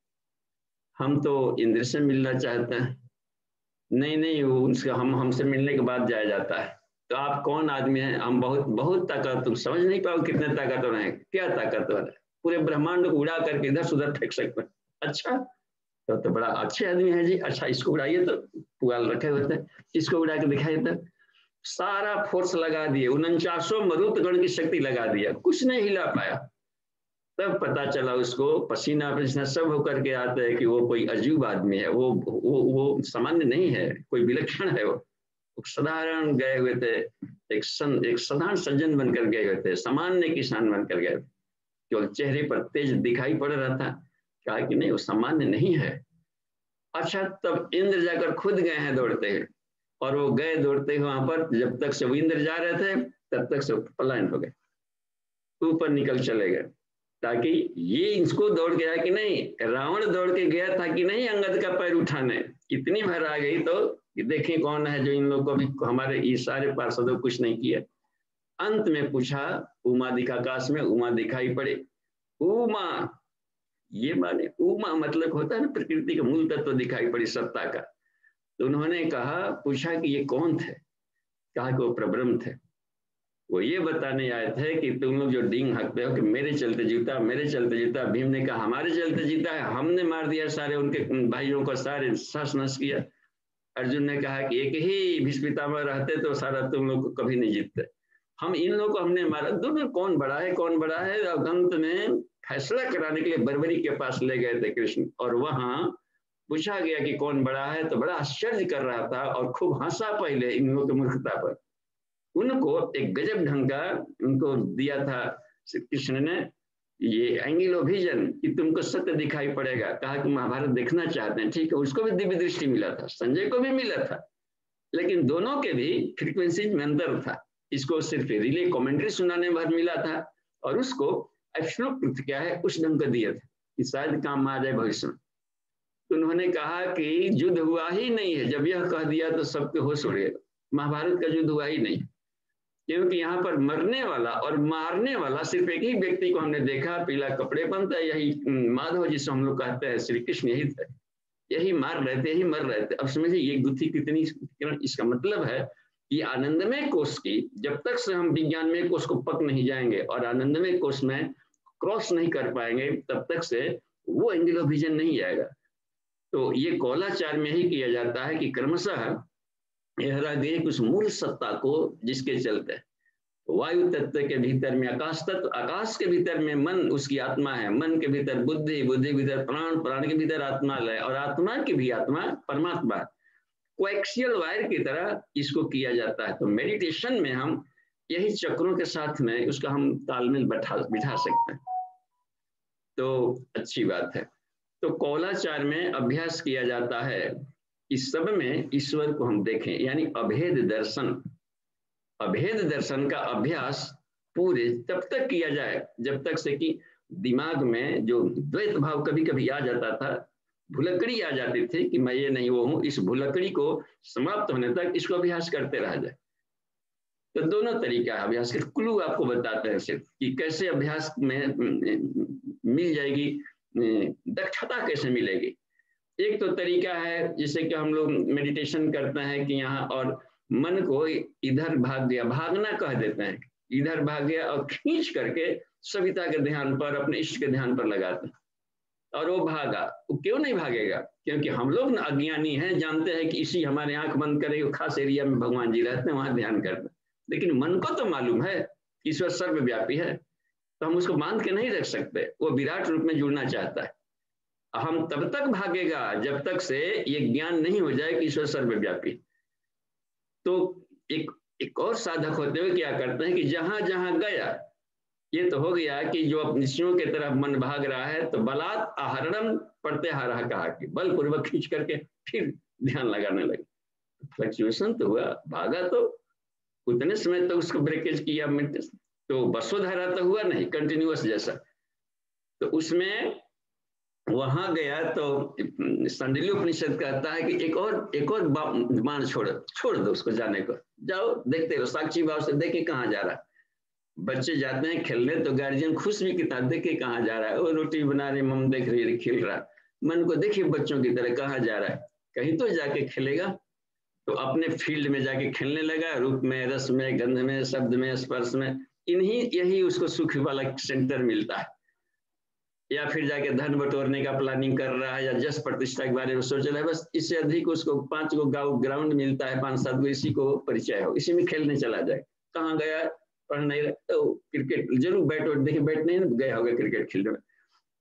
हम तो इंद्र से मिलना चाहते हैं। नहीं नहीं, वो उसका हम हमसे मिलने के बाद जाया जाता है। तो आप कौन आदमी हैं? हम बहुत बहुत ताकत, तुम समझ नहीं पाओ कितने ताकतवर हैं। क्या ताकतवर है? पूरे ब्रह्मांड को उड़ा करके इधर से उधर फेंक सकते हैं। अच्छा, तो बड़ा अच्छे आदमी है जी। अच्छा, इसको उड़ाइए, तो पुआल रखे हुए थे, इसको उड़ा के दिखाइए। तो सारा फोर्स लगा दिए, 49 मरुत गण की शक्ति लगा दिया, कुछ नहीं हिला पाया। तब पता चला उसको, पसीना पसीना सब होकर के आता है कि वो कोई अजीब आदमी है, वो सामान्य नहीं है, कोई विलक्षण है। वो साधारण गए हुए थे, एक साधारण सज्जन बनकर गए हुए थे, सामान्य किसान बनकर गए, केवल चेहरे पर तेज दिखाई पड़ रहा था। कहा कि नहीं, वो सामान्य नहीं है। अच्छा, तब इंद्र जाकर खुद गए हैं दौड़ते हुए, और वो गए दौड़ते हुए वहां पर, जब तक से वो इंद्र जा रहे थे तब तक से पलायन हो गए, ऊपर निकल चले गए, ताकि ये इसको दौड़ गया कि नहीं, रावण दौड़ के गया था कि नहीं अंगद का पैर उठाने, इतनी भर आ गई तो देखें कौन है जो इन लोगों को भी, हमारे ये सारे पार्षदों कुछ नहीं किया। अंत में पूछा, उमा दिखाकाश में उमा दिखाई पड़े, उमा, ये माने उमा मतलब होता है ना प्रकृति का मूल तत्व दिखाई पड़ी, सत्ता का। तो उन्होंने कहा, पूछा कि ये कौन थे? कहा कि वो प्रब्रह्म थे। वो ये बताने आए थे कि तुम लोग जो डींग हकते हो कि मेरे चलते जीता, मेरे चलते जीता। भीम ने कहा हमारे चलते जीता है, हमने मार दिया सारे उनके भाइयों को, सारे सस नस किया। अर्जुन ने कहा कि एक ही भीष्म पितामह रहते तो सारा तुम लोग को कभी नहीं जीतते, हम इन लोगों को हमने मारा। दोनों कौन बड़ा है कौन बड़ा है, अंत में फैसला कराने के लिए बर्बरी के पास ले गए थे कृष्ण, और वहां पूछा गया कि कौन बड़ा है, तो बड़ा आश्चर्य कर रहा था और खूब हंसा पहले इन लोगों की मूर्खता पर। उनको एक गजब ढंग का उनको दिया था श्री कृष्ण ने, ये एंगिलो विजन, कि तुमको सत्य दिखाई पड़ेगा। कहा कि महाभारत देखना चाहते हैं, ठीक है, उसको भी दिव्य दृष्टि मिला था, संजय को भी मिला था, लेकिन दोनों के भी फ्रीक्वेंसी में अंतर था। इसको सिर्फ रिले कमेंट्री सुनाने भर मिला था, और उसको एब्सोल्यूट ट्रुथ क्या है उस ढंग का दिया था कि शायद काम आ जाए भविष्य में। तो उन्होंने कहा कि युद्ध हुआ ही नहीं है, जब यह कह दिया तो सबके होश उड़ गए। महाभारत का युद्ध हुआ ही नहीं, क्योंकि यहाँ पर मरने वाला और मारने वाला सिर्फ एक ही व्यक्ति को हमने देखा, पीला कपड़े पहनता है, यही माधव जिसे हम लोग कहते हैं, श्री कृष्ण यही थे, यही मार रहे थे, यही मर रहे थे। अब समझिए ये गुत्थी कितनी, इसका मतलब है कि आनंदमय कोश की, जब तक से हम विज्ञानमय कोश को पक नहीं जाएंगे और आनंदमय कोश में क्रॉस नहीं कर पाएंगे, तब तक से वो एंगल ऑफ विजन नहीं आएगा। तो ये कौलाचार में ही किया जाता है कि क्रमशः यह रह गई उस मूल सत्ता को, जिसके चलते वायु तत्व के भीतर में आकाश तत्व, आकाश के भीतर में मन उसकी आत्मा है, मन के भीतर बुद्धि, बुद्धि के भीतर प्राण, प्राण के भीतर आत्मा है, और आत्मा की भी आत्मा परमात्मा। कोएक्सियल वायर की तरह इसको किया जाता है। तो मेडिटेशन में हम यही चक्रों के साथ में उसका हम तालमेल बिठा सकते हैं, तो अच्छी बात है। तो कौलाचार में अभ्यास किया जाता है, इस सब में ईश्वर को हम देखें, यानी अभेद दर्शन। अभेद दर्शन का अभ्यास पूरे तब तक किया जाए जब तक से कि दिमाग में जो द्वैत भाव कभी कभी आ जाता था, भुलकड़ी आ जाती थी कि मैं ये नहीं वो हूं, इस भुलकड़ी को समाप्त होने तक इसको अभ्यास करते रहा जाए। तो दोनों तरीका है अभ्यास के, क्लू आपको बताते हैं सिर्फ कि कैसे अभ्यास में मिल जाएगी, दक्षता कैसे मिलेगी। एक तो तरीका है जिससे कि हम लोग मेडिटेशन करते हैं कि यहाँ और मन को इधर भाग गया, भागना कह देते हैं, इधर भाग गया और खींच करके सविता के ध्यान पर, अपने इष्ट के ध्यान पर लगाते हैं, और वो भागा। वो क्यों नहीं भागेगा? क्योंकि हम लोग ना अज्ञानी हैं, जानते हैं कि इसी हमारे आंख बंद करे खास एरिया में भगवान जी रहते हैं, वहां ध्यान करते हैं, लेकिन मन को तो मालूम है ईश्वर सर्वव्यापी है, तो हम उसको बांध के नहीं रख सकते, वो विराट रूप में जुड़ना चाहता है। हम तब तक भागेगा जब तक से ये ज्ञान नहीं हो जाए कि ईश्वर सर्वव्यापी। तो एक और साधक होते हुए क्या करते हैं कि जहां जहां गया, ये तो हो गया कि जो अपनियों की तरफ मन भाग रहा है, तो बलात् आहरणम प्रत्याहारः कहा कि बलपूर्वक खींच करके फिर ध्यान लगाने लगे। फ्लक्चुएशन तो हुआ, भागा तो उतने समय तो उसको ब्रेकेज किया, तो वसुधारा तो हुआ नहीं कंटिन्यूअस जैसा। तो उसमें वहां गया तो सांडिल्य उपनिषद कहता है कि एक और बाण छोड़ दो उसको जाने को, जाओ देखते रहो, साक्षी भाव से देखे कहाँ जा रहा। बच्चे जाते हैं खेलने तो गार्जियन खुश भी कितना, देखे कहाँ जा रहा है, वो रोटी बना रही मम देख रही है खेल रहा, मन को देखिए बच्चों की तरह कहाँ जा रहा है, कहीं तो जाके खेलेगा। तो अपने फील्ड में जाके खेलने लगा, रूप में, रस में, गंध में, शब्द में, स्पर्श में, यही उसको सुख वाला सेंटर मिलता है। या फिर जाके धन बटोरने का प्लानिंग कर रहा है, या जस प्रतिष्ठा के बारे में सोच रहा है, बस इससे अधिक उसको 5 को ग्राउंड मिलता है, 5-7 को, इसी को परिचय हो, इसी में खेलने चला जाए। कहाँ गया, पढ़ नहीं रहा तो क्रिकेट जरूर, बैट देखिए, बैट नहीं गया होगा क्रिकेट खेलने में।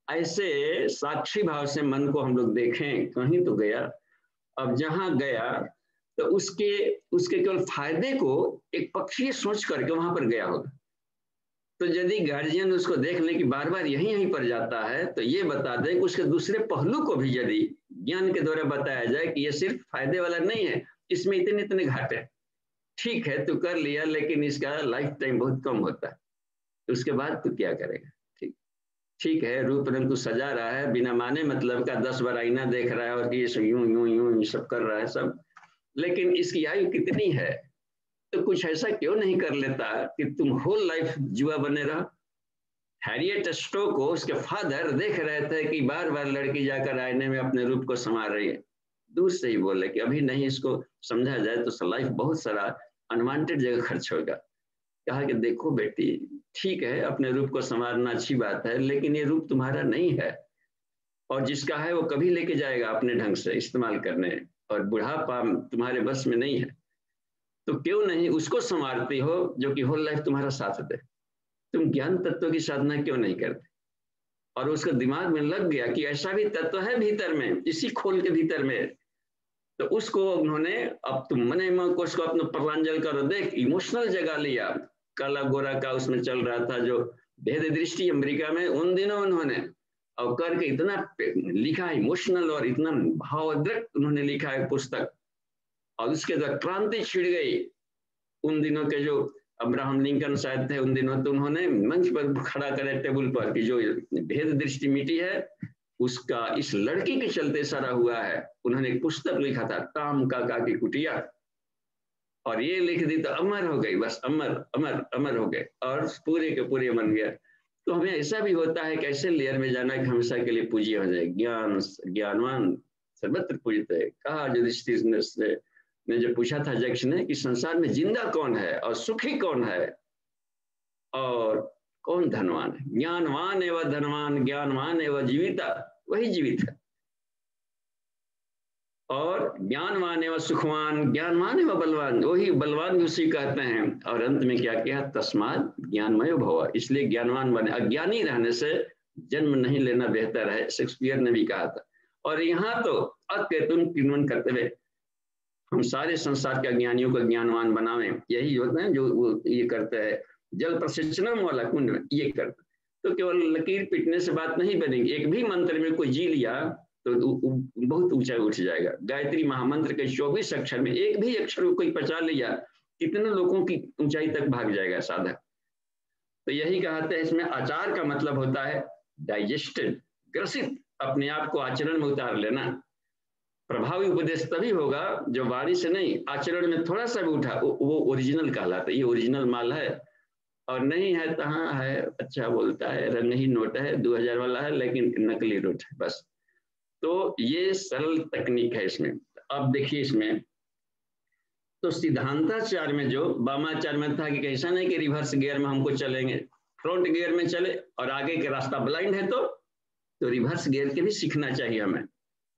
ऐसे साक्षी भाव से मन को हम लोग देखें, कहीं तो गया। अब जहां गया तो उसके केवल फायदे को एक पक्षीय सोच करके वहां पर गया होगा। तो यदि गार्जियन उसको देख ले कि बार बार यहीं पर जाता है, तो ये बता दे कि उसके दूसरे पहलू को भी यदि ज्ञान के द्वारा बताया जाए कि ये सिर्फ फायदे वाला नहीं है, इसमें इतने इतने घाटे, ठीक है तू कर लिया, लेकिन इसका लाइफ टाइम बहुत कम होता है, तो उसके बाद तू क्या करेगा। ठीक है, रूप रंग तू सजा रहा है, बिना माने मतलब का 10 बार आईना देख रहा है, और ये सब यूं यूं यूं सब कर रहा है सब, लेकिन इसकी आयु कितनी है, तो कुछ ऐसा क्यों नहीं कर लेता कि तुम होल लाइफ जुआ बने रहो। हैरियट स्टो को उसके फादर देख रहे थे कि बार बार लड़की जाकर आईने में अपने रूप को संवार रही है, दूर से ही बोले कि अभी नहीं इसको समझा जाए तो लाइफ बहुत सारा अनवांटेड जगह खर्च होगा। कहा कि देखो बेटी, ठीक है अपने रूप को संवारना अच्छी बात है, लेकिन ये रूप तुम्हारा नहीं है, और जिसका है वो कभी लेके जाएगा अपने ढंग से इस्तेमाल करने, और बुढ़ापा तुम्हारे बस में नहीं है, तो क्यों नहीं उसको संवारती हो जो कि होल लाइफ तुम्हारा साथ दे। तुम ज्ञान तत्व की साधना क्यों नहीं करते। और उसके दिमाग में लग गया कि ऐसा भी तत्व है भीतर में, इसी खोल के भीतर में, तो उसको उन्होंने, अब तुम मने मन को उसको अपना प्रलांजल करो, देख इमोशनल जगह लिया। काला गोरा का उसमें चल रहा था जो भेद दृष्टि अमेरिका में, उन दिनों उन्होंने और करके इतना लिखा इमोशनल, और इतना भावोद्रक उन्होंने लिखा है पुस्तक, और उसके बाद क्रांति छिड़ गई। उन दिनों के जो अब्राहम लिंकन शायद थे उन दिनों, तो उन्होंने मंच पर खड़ा करे टेबल पर कि जो भेद दृष्टि मिटी है उसका इस लड़की के चलते सारा हुआ है। उन्होंने एक पुस्तक लिखा था, काम काका की कुटिया, और ये लिख दी तो अमर हो गई, बस अमर अमर अमर हो गए, और पूरे के पूरे बन गया। तो हमें ऐसा भी होता है कि ऐसे लेयर में जाना कि हमेशा के लिए पूज्य हो जाए। ज्ञानवान सर्वत्र पूजित है। कहा युधिष्ठिर ने जो पूछा था यक्ष ने कि संसार में जिंदा कौन है और सुखी कौन है और कौन धनवान है। ज्ञानवान एवं धनवान, ज्ञानवान एवं जीविता, वही जीवित है, और ज्ञानवान एवं सुखवान, ज्ञानवान एवं बलवान, वही बलवान भी उसी कहते हैं। और अंत में क्या किया, तस्मात् ज्ञानमय भव, इसलिए ज्ञानवान बने। अज्ञानी रहने से जन्म नहीं लेना बेहतर है, शेक्सपियर ने भी कहा था। और यहाँ तो अकेतुन किन्वन करते हुए हम सारे संसार के अज्ञानियों को ज्ञानवान बनावें, यही होता है जो वो ये करते हैं। जल प्रशिक्षणम वाला कुंड में ये करते, तो केवल लकीर पीटने से बात नहीं बनेगी। एक भी मंत्र में कोई जी लिया तो बहुत ऊंचा उठ जाएगा। गायत्री महामंत्र के 24 अक्षर में एक भी अक्षर को कोई पचा लिया, कितने लोगों की ऊंचाई तक भाग जाएगा साधक। तो यही कहते हैं, इसमें आचार का मतलब होता है डाइजेस्टेड, ग्रसित, अपने आप को आचरण में उतार लेना। प्रभावी उपदेश तभी होगा जो वाणी से नहीं, आचरण में थोड़ा सा भी उठा, वो ओरिजिनल कहलाता है। ये ओरिजिनल माल है, और नहीं है तो हाँ है, अच्छा बोलता है, रंग ही नोट है, 2000 वाला है, लेकिन नकली नोट है बस। तो ये सरल तकनीक है इसमें। अब देखिए इसमें तो सिद्धांताचार्य में जो वामाचार्य में था कि ऐसा नहीं कि रिवर्स गियर में हमको चलेंगे, फ्रंट गियर में चले और आगे के रास्ता ब्लाइंड है तो रिवर्स गियर के भी सीखना चाहिए हमें,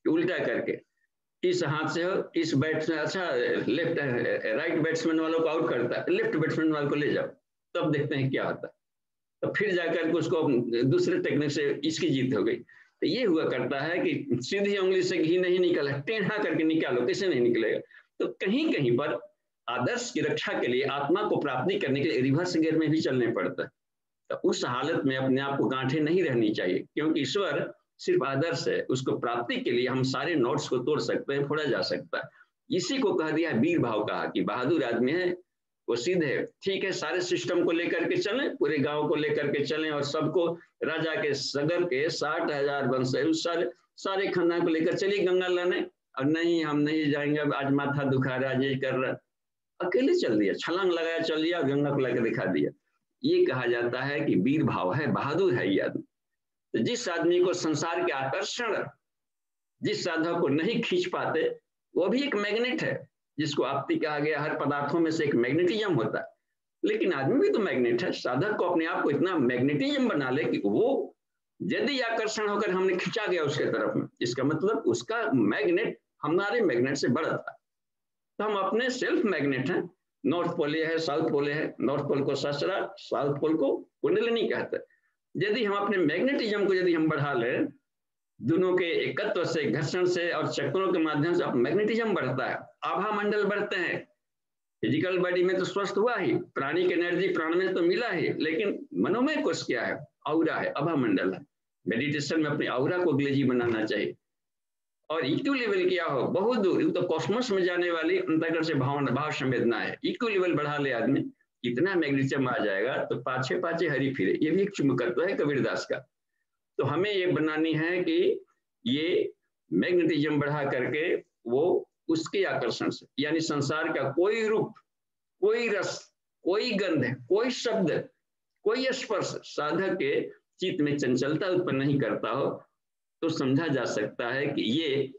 उल्टा करके इस हाथ से हो, इस बैट्समैन, अच्छा लेफ्ट राइट बैट्समैन वालों को आउट करता है, लेफ्ट बैट्समैन वालों को ले जाओ, तब देखते हैं क्या होता है। तो फिर जाकर के उसको दूसरे टेक्निक से इसकी जीत हो गई। तो ये हुआ करता है कि सीधी उंगली से घी नहीं निकला, टेढ़ा करके निकालो, कैसे नहीं निकलेगा। तो कहीं कहीं पर आदर्श की रक्षा के लिए, आत्मा को प्राप्ति करने के लिए रिवर्स गियर में भी चलने पड़ता है। तो उस हालत में अपने आप को गांठे नहीं रहनी चाहिए, क्योंकि ईश्वर सिर्फ आदर्श है, उसको प्राप्ति के लिए हम सारे नोट्स को तोड़ सकते हैं, फोड़ा जा सकता है। इसी को कह दिया वीर भाव, कहा कि बहादुर आदमी है वो सीधे, ठीक है, सारे सिस्टम को लेकर के चलें, पूरे गांव को लेकर के चलें, और सबको राजा के सगर के 60,000 वंश सारे खानदान को लेकर चलिए गंगा लाने, और नहीं हम नहीं जाएंगे, आज माथा दुखा रहा, ये कर रहा, अकेले चल दिया, छलांग लगाया चल दिया, गंगा को लाकर दिखा दिया। ये कहा जाता है कि वीर भाव है, बहादुर है ये आदमी। तो जिस आदमी को संसार के आकर्षण, जिस साधक को नहीं खींच पाते, वो भी एक मैग्नेट है, जिसको आपती कहा गया। हर पदार्थों में से एक मैग्नेटिज्म होता है, लेकिन आदमी भी तो मैग्नेट है। साधक को अपने आप को इतना मैग्नेटिज्म बना ले कि वो यदि आकर्षण होकर हमने खींचा गया उसके तरफ में, इसका मतलब उसका मैग्नेट हमारे मैग्नेट से बड़ा था। तो हम अपने सेल्फ मैग्नेट हैं। नॉर्थ पोल है, साउथ पोल है। नॉर्थ पोल को सहस्रा, साउथ पोल को कुंडलिनी कहते हैं। यदि हम अपने मैग्नेटिज्म को यदि हम बढ़ा लें, दोनों के एकत्व से, घर्षण से और चक्रों के माध्यम से मैग्नेटिज्म बढ़ता है, आभा मंडल बढ़ते हैं। फिजिकल बॉडी में तो स्वस्थ हुआ ही, प्राणिक एनर्जी प्राण में तो मिला ही, लेकिन मनोमय कोश क्या है? औरा है, आभा मंडल है। मेडिटेशन में अपने औरा को ग्लेजी बनाना चाहिए। और इक्यू लेवल क्या हो, बहुत दूर, तो कॉस्मोस में जाने वाली अंतर्गत से भावना, भाव संवेदना है। इक्यू लेवल बढ़ा ले आदमी, कितना मैग्नेटिज्म आ जाएगा तो पाछे पाछे हरी फिरे। ये भी एक चुंबकत्व है कबीरदास का। तो हमें ये बनानी है कि ये मैग्नेटिज्म बढ़ा करके वो उसके आकर्षण से, यानी संसार का कोई रूप, कोई रस, कोई गंध, कोई शब्द, कोई स्पर्श साधक के चित्त में चंचलता उत्पन्न नहीं करता हो, तो समझा जा सकता है कि ये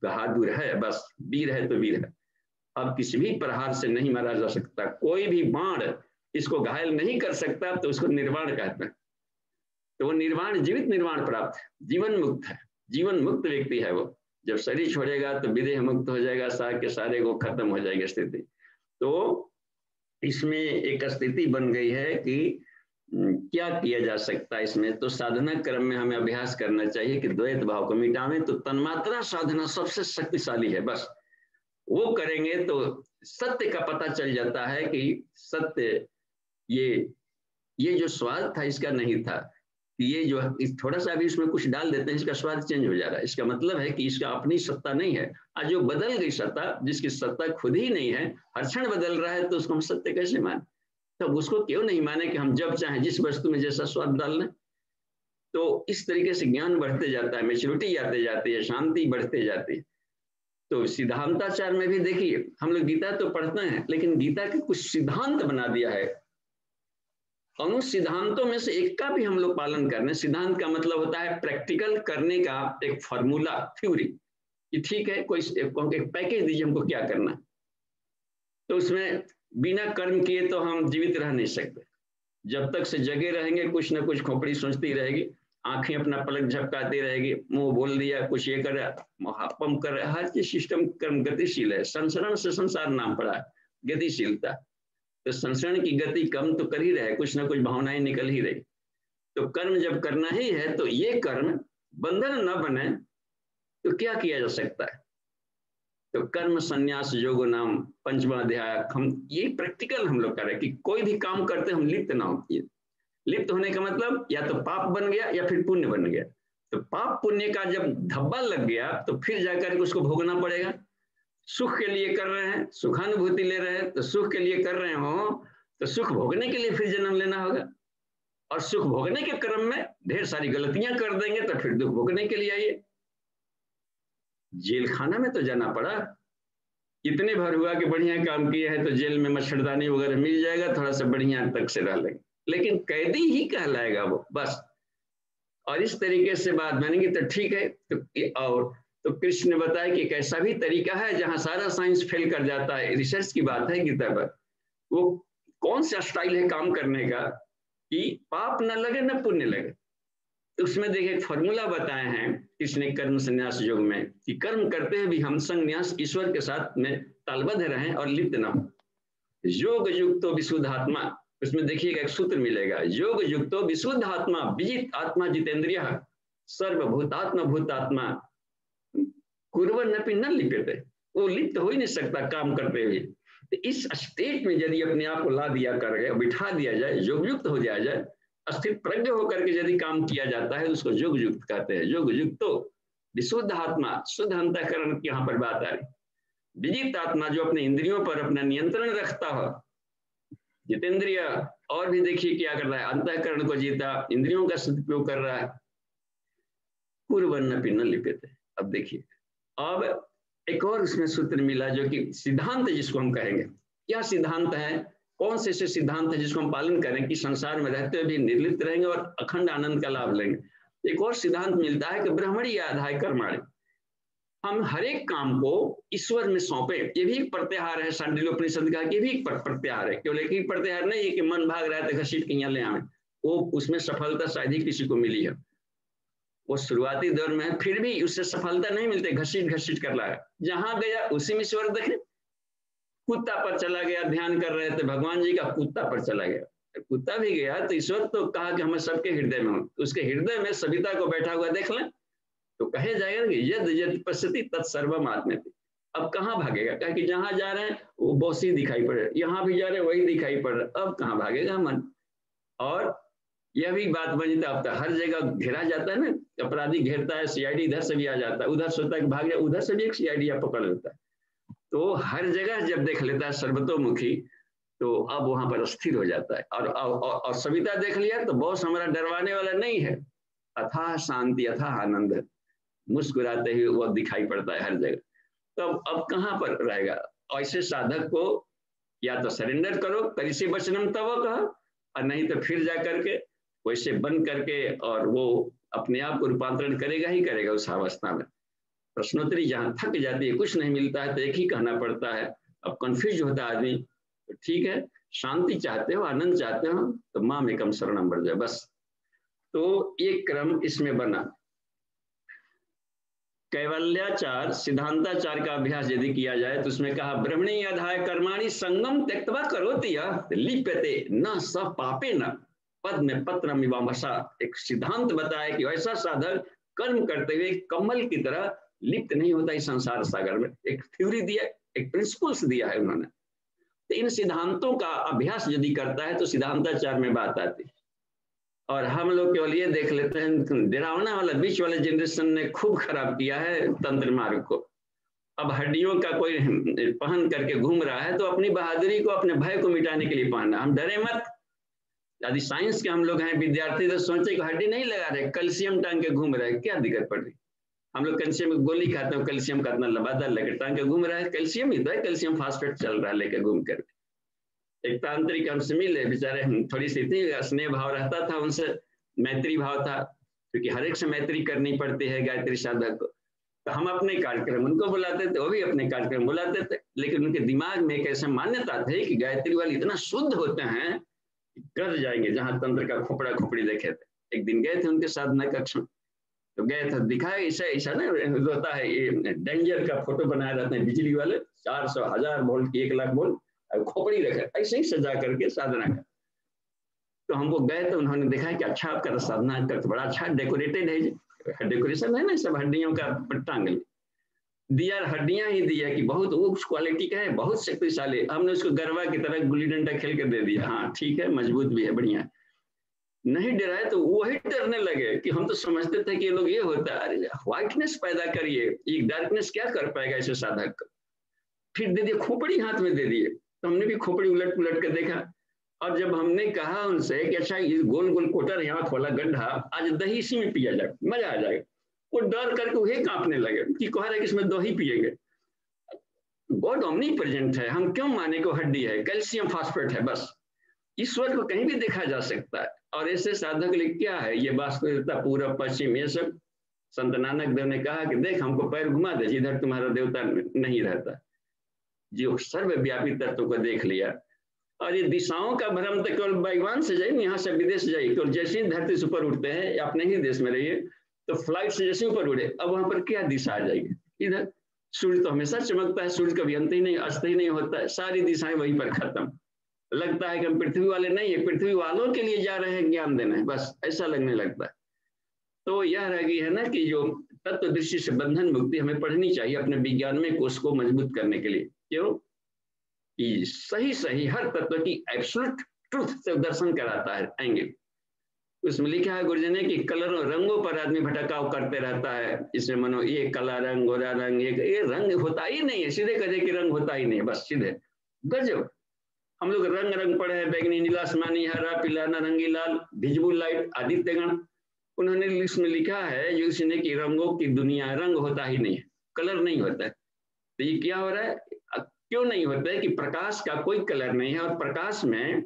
बहादुर है, बस वीर है तो वीर है। अब किसी भी प्रहार से नहीं मारा जा सकता, कोई भी बाण इसको घायल नहीं कर सकता, तो उसको निर्वाण कहते हैं। तो वो निर्वाण, जीवित निर्वाण प्राप्त है, जीवन मुक्त है, जीवन मुक्त व्यक्ति है वो। जब शरीर छोड़ेगा तो विदेह मुक्त हो जाएगा, सारे के सारे को खत्म हो जाएगी स्थिति। तो इसमें एक स्थिति बन गई है कि क्या किया जा सकता है इसमें। तो साधना क्रम में हमें अभ्यास करना चाहिए कि द्वैत भाव को मिटावें। तो तन्मात्रा साधना सबसे शक्तिशाली है। बस वो करेंगे तो सत्य का पता चल जाता है कि सत्य ये जो स्वाद था इसका नहीं था, ये जो थोड़ा सा भी इसमें कुछ डाल देते हैं, इसका स्वाद चेंज हो जा रहा है। इसका मतलब है कि इसका अपनी सत्ता नहीं है। आज जो बदल गई सत्ता, जिसकी सत्ता खुद ही नहीं है, हर क्षण बदल रहा है, तो उसको हम सत्य कैसे माने? तो उसको क्यों नहीं माने कि हम जब चाहें जिस वस्तु में जैसा स्वाद डाल लें। तो इस तरीके से ज्ञान बढ़ते जाता है, मैच्योरिटी आते जाती है, शांति बढ़ते जाती है। तो सिद्धांताचार में भी देखिए, हम लोग गीता तो पढ़ते हैं, लेकिन गीता के कुछ सिद्धांत बना दिया है। उन सिद्धांतों में से एक का भी हम लोग पालन करने। सिद्धांत का मतलब होता है प्रैक्टिकल करने का एक फॉर्मूला, थ्योरी, कि ठीक है कोई एक पैकेज दीजिए हमको क्या करना है। तो उसमें बिना कर्म किए तो हम जीवित रह नहीं सकते। जब तक से जगे रहेंगे, कुछ ना कुछ खोपड़ी सोचती रहेगी, आंखें अपना पलक झपकाती रहेगी, मुंह बोल दिया, कुछ ये कर रहा, पंप कर रहा, हर चीज सिस्टम कर्म गतिशील है। संसरण से संसार नाम पड़ा है, गतिशीलता। तो संसरण की गति कम तो कर ही रहे, कुछ ना कुछ भावनाएं निकल ही रही। तो कर्म जब करना ही है, तो ये कर्म बंधन न बने तो क्या किया जा सकता है? तो कर्म संन्यास योग नाम पंचमा अध्याय, हम ये प्रैक्टिकल हम लोग कर रहे हैं कि कोई भी काम करते हम लिप्त ना हो। लिप्त होने का मतलब या तो पाप बन गया या फिर पुण्य बन गया। तो पाप पुण्य का जब धब्बा लग गया तो फिर जाकर उसको भोगना पड़ेगा। सुख के लिए कर रहे हैं, सुखानुभूति ले रहे हैं, तो सुख के लिए कर रहे हो तो सुख भोगने के लिए फिर जन्म लेना होगा। और सुख भोगने के क्रम में ढेर सारी गलतियां कर देंगे तो फिर दुख भोगने के लिए आइए। जेल खाना में तो जाना पड़ा, इतने भर हुआ कि बढ़िया काम किए हैं तो जेल में मच्छरदानी वगैरह मिल जाएगा, थोड़ा सा बढ़िया तक से रह लेंगे, लेकिन कैदी ही कहलाएगा वो, बस। और इस तरीके से बात बनेगी तो ठीक है। तो कृष्ण ने बताया कि एक ऐसा भी तरीका है जहां सारा साइंस फेल कर जाता है, रिसर्च की बात है गीता पर। वो कौन सा स्टाइल है काम करने का कि पाप न लगे न पुण्य लगे। तो उसमें देखिए एक फॉर्मूला बताए हैं कृष्ण कर्म संन्यास योग में कि कर्म करते हुए भी हम संन्यास ईश्वर के साथ में तालबद्ध रहें और लिप्त न हो। योग युक्तो विशुद्ध आत्मा, उसमें देखिएगा एक सूत्र मिलेगा, योग युक्तो विशुद्ध आत्मा विजित आत्मा जितेंद्रिय सर्वभूतात्मा भूतात्मा कुर्वन्नपि न लिप्यते। वो लिप्त हो ही नहीं सकता काम करते हुए। तो इस स्टेट में यदि अपने आप को ला दिया कर बिठा दिया जाए, योग युक्त हो जाया जाए, अस्थित प्रज्ञ होकर के यदि काम किया जाता है, उसको योग युक्त कहते हैं। योग युक्तो विशुद्ध आत्मा, शुद्ध अंतःकरण की यहाँ पर बात आ रही। विजित आत्मा जो अपने इंद्रियों पर अपना नियंत्रण रखता हो, जितेंद्रिय, और भी देखिए क्या कर रहा है, अंतःकरण को जीता, इंद्रियों का सदुपयोग कर रहा है। कुर्वन्नपि न लिप्यते। अब देखिए, अब एक और उसमें सूत्र मिला जो कि सिद्धांत जिसको हम कहेंगे। क्या सिद्धांत है कौन से ऐसे सिद्धांत है जिसको हम पालन करें कि संसार में रहते हुए भी निर्लिप्त रहेंगे और अखंड आनंद का लाभ लेंगे। एक और सिद्धांत मिलता है कि ब्रह्मणी आधाय कर्माणि, हम हर एक काम को ईश्वर में सौंपे। ये भी एक प्रत्याहार है, शांडिल्योपनिषद का, ये भी एक प्रत्याहार है। केवल एक ही प्रत्याहार नहीं है कि मन भाग रहा है तो घसीट के यहाँ ले आवे, वो उसमें सफलता शायद ही किसी को मिली है। वो शुरुआती दौर में फिर भी उससे सफलता नहीं मिलती, घसीट घसीट कर लाया, जहां गया उसी में ईश्वर देखे। कुत्ता पर चला गया, ध्यान कर रहे थे भगवान जी का, कुत्ता पर चला गया, कुत्ता भी गया तो ईश्वर तो कहा कि हमें सबके हृदय में हो, उसके हृदय में सविता को बैठा हुआ देख लें तो कहे जाएगा कि यद यद पश्यति तत्सर्वम आत्मेति। अब कहाँ भागेगा, कहा कि जहां जा रहे हैं वो बॉसी दिखाई पड़ रहा है, यहाँ भी जा रहे हैं वही दिखाई पड़ रहा है, अब कहाँ भागेगा मन। और यह भी बात बनी था, अब तो हर जगह घेरा जाता है ना, अपराधी घेरता है, सीआईडी इधर से भी आ जाता है, उधर सोचता है कि भाग जाए, उधर से भी एक सीआईडी पकड़ लेता है। तो हर जगह जब देख लेता है सर्वतोमुखी, तो अब वहां पर स्थिर हो जाता है। और सविता देख लिया तो बॉस हमारा डरवाने वाला नहीं है, अथाह शांति अथाह आनंद, मुस्कुराते ही वो दिखाई पड़ता है हर जगह। तो अब कहाँ पर रहेगा। ऐसे साधक को या तो सरेंडर करो, करिष्ये वचनम तव कहा, और नहीं तो फिर जा करके वैसे बन करके और वो अपने आप को रूपांतरण करेगा ही करेगा उस अवस्था में। प्रश्नोत्तरी जहाँ थक जाती है, कुछ नहीं मिलता है तो एक ही कहना पड़ता है, अब कंफ्यूज होता है आदमी, तो ठीक है, शांति चाहते हो, आनंद चाहते हो तो माम एकम शरणम व्रज, बस। तो एक क्रम इसमें बना। कैवल्याचार सिद्धांताचार का अभ्यास यदि किया जाए तो उसमें कहा ब्रह्मणी अधाय कर्माणि संगम त्यक्त्वा करोति लिप्यते न स पापे न पद में पत्रम इवामसा। एक सिद्धांत बताया कि ऐसा साधक कर्म करते हुए कमल की तरह लिप्त नहीं होता इस संसार सागर में। एक थ्योरी दिया, एक प्रिंसिपल्स दिया है उन्होंने। तो इन सिद्धांतों का अभ्यास यदि करता है तो सिद्धांताचार में बात आती है। और हम लोग केवल ये देख लेते हैं, डरावना वाला बीच वाले जनरेशन ने खूब खराब किया है तंत्र मार्ग को। अब हड्डियों का कोई पहन करके घूम रहा है तो अपनी बहादुरी को, अपने भय को मिटाने के लिए पहनना। हम डरे मत। यदि साइंस के हम लोग हैं विद्यार्थी तो सोचे कि हड्डी नहीं लगा रहे, कैल्शियम टांग के घूम रहे, क्या दिक्कत पड़ रही। हम लोग कैल्शियम की गोली खाते हैं, कैल्शियम का इतना लबादा लेकर टांग के घूम रहा है, कैल्शियम ही तो है, कैल्शियम फास्फेट चल रहा है लेकर घूम कर। एक तांत्रिक हमसे मिले बेचारे, थोड़ी सी इतनी स्नेह भाव रहता था उनसे, मैत्री भाव था, क्योंकि हर एक से मैत्री करनी पड़ती है गायत्री साधक को। तो हम अपने कार्यक्रम उनको बुलाते थे, वो भी अपने कार्यक्रम बुलाते थे, लेकिन उनके दिमाग में एक ऐसा मान्यता थी कि गायत्री वाले इतना शुद्ध होते हैं कर जाएंगे जहां तंत्र का खोपड़ा खोपड़ी देखे थे। एक दिन गए थे उनके साधना कक्ष में, तो गए थे, दिखाया ऐसा ऐसा ना होता है, ये डेंजर का फोटो बनाया रहते हैं बिजली वाले, 400 1000 वोल्ट की 1 लाख वोल्ट, खोपड़ी रखे ऐसे ही सजा करके साधना कर। तो हमको गए तो उन्होंने देखा कि अच्छा आपका साधना कर बड़ा अच्छा डेकोरेटेड है, डेकोरेशन है ना सब हड्डियों का टांगल दिया, हड्डियां ही दिया कि बहुत उच्च क्वालिटी का है, बहुत शक्तिशाली। हमने उसको गरबा की तरह गुल्ली डंडा खेल के दे दिया, हाँ ठीक है, मजबूत भी है, बढ़िया। नहीं डराए तो वही डरने लगे कि हम तो समझते थे कि ये लोग ये होता है, अरे व्हाइटनेस पैदा करिए, ये डार्कनेस क्या कर पाएगा ऐसे साधक। फिर दे दिए, खोपड़ी हाथ में दे दिए, तो हमने भी खोपड़ी उलट पुलट कर देखा। और जब हमने कहा उनसे कि अच्छा ये गोल गोल कोटर यहाँ खोला गड्ढा, आज दही इसी में पिया जाए, मजा आ जाएगा, वो डर करके वही कांपने लगे कि कह रहे कि इसमें दही पिएंगे। गॉड ओमनी प्रेजेंट है, हम क्यों माने को हड्डी है, कैल्शियम फास्फेट है, बस। ईश्वर को कहीं भी देखा जा सकता है। और ऐसे साधक लिए क्या है, ये वास्तविकता पूर्व पश्चिम ये सब। संत नानक देव ने कहा कि देख हमको पैर घुमा दे जिधर तुम्हारा देवता नहीं रहता, जो सर्वव्यापी तत्व को देख लिया। और ये दिशाओं का भ्रम तो केवल बागवान से जाइए, यहाँ से विदेश जाइए, केवल जैसे ही धरती से ऊपर उठते हैं या अपने ही देश में रहिए तो फ्लाइट से जैसे ऊपर उड़े, अब वहां पर क्या दिशा आ जाएगी। इधर सूर्य तो हमेशा चमकता है, सूर्य कभी अंत ही नहीं अस्त ही नहीं होता है, सारी दिशाएं वहीं पर खत्म। लगता है कि हम पृथ्वी वाले नहीं है, पृथ्वी वालों के लिए जा रहे हैं ज्ञान देने, बस ऐसा लगने लगता है। तो यह रह गई है ना कि जो तत्व दृष्टि से बंधन मुक्ति हमें पढ़नी चाहिए अपने विज्ञान में कोष को मजबूत करने के लिए। क्यों कि सही सही हर तत्व की एब्सोल्यूट ट्रुथ से दर्शन कराता है एंगल। उसमें लिखा है गुरुजी ने कि कलरों रंगों पर आदमी भटकाव करते रहता है, इसमें मनो ये काला रंग गोरा रंग, ये रंग होता ही नहीं है, सीधे कहे कि रंग होता ही नहीं है, बस सीधे गजब। हम लोग रंग रंग पढ़े हैं, बैगनी नीला आसमानी हरा पीला नारंगी लाल विजिबल लाइट आदित्य गण। उन्होंने इसमें लिखा है यूसी ने कि रंगों की दुनिया, रंग होता ही नहीं है, कलर नहीं होता है। तो ये क्या हो रहा है, क्यों नहीं होता है कि प्रकाश का कोई कलर नहीं है, और प्रकाश में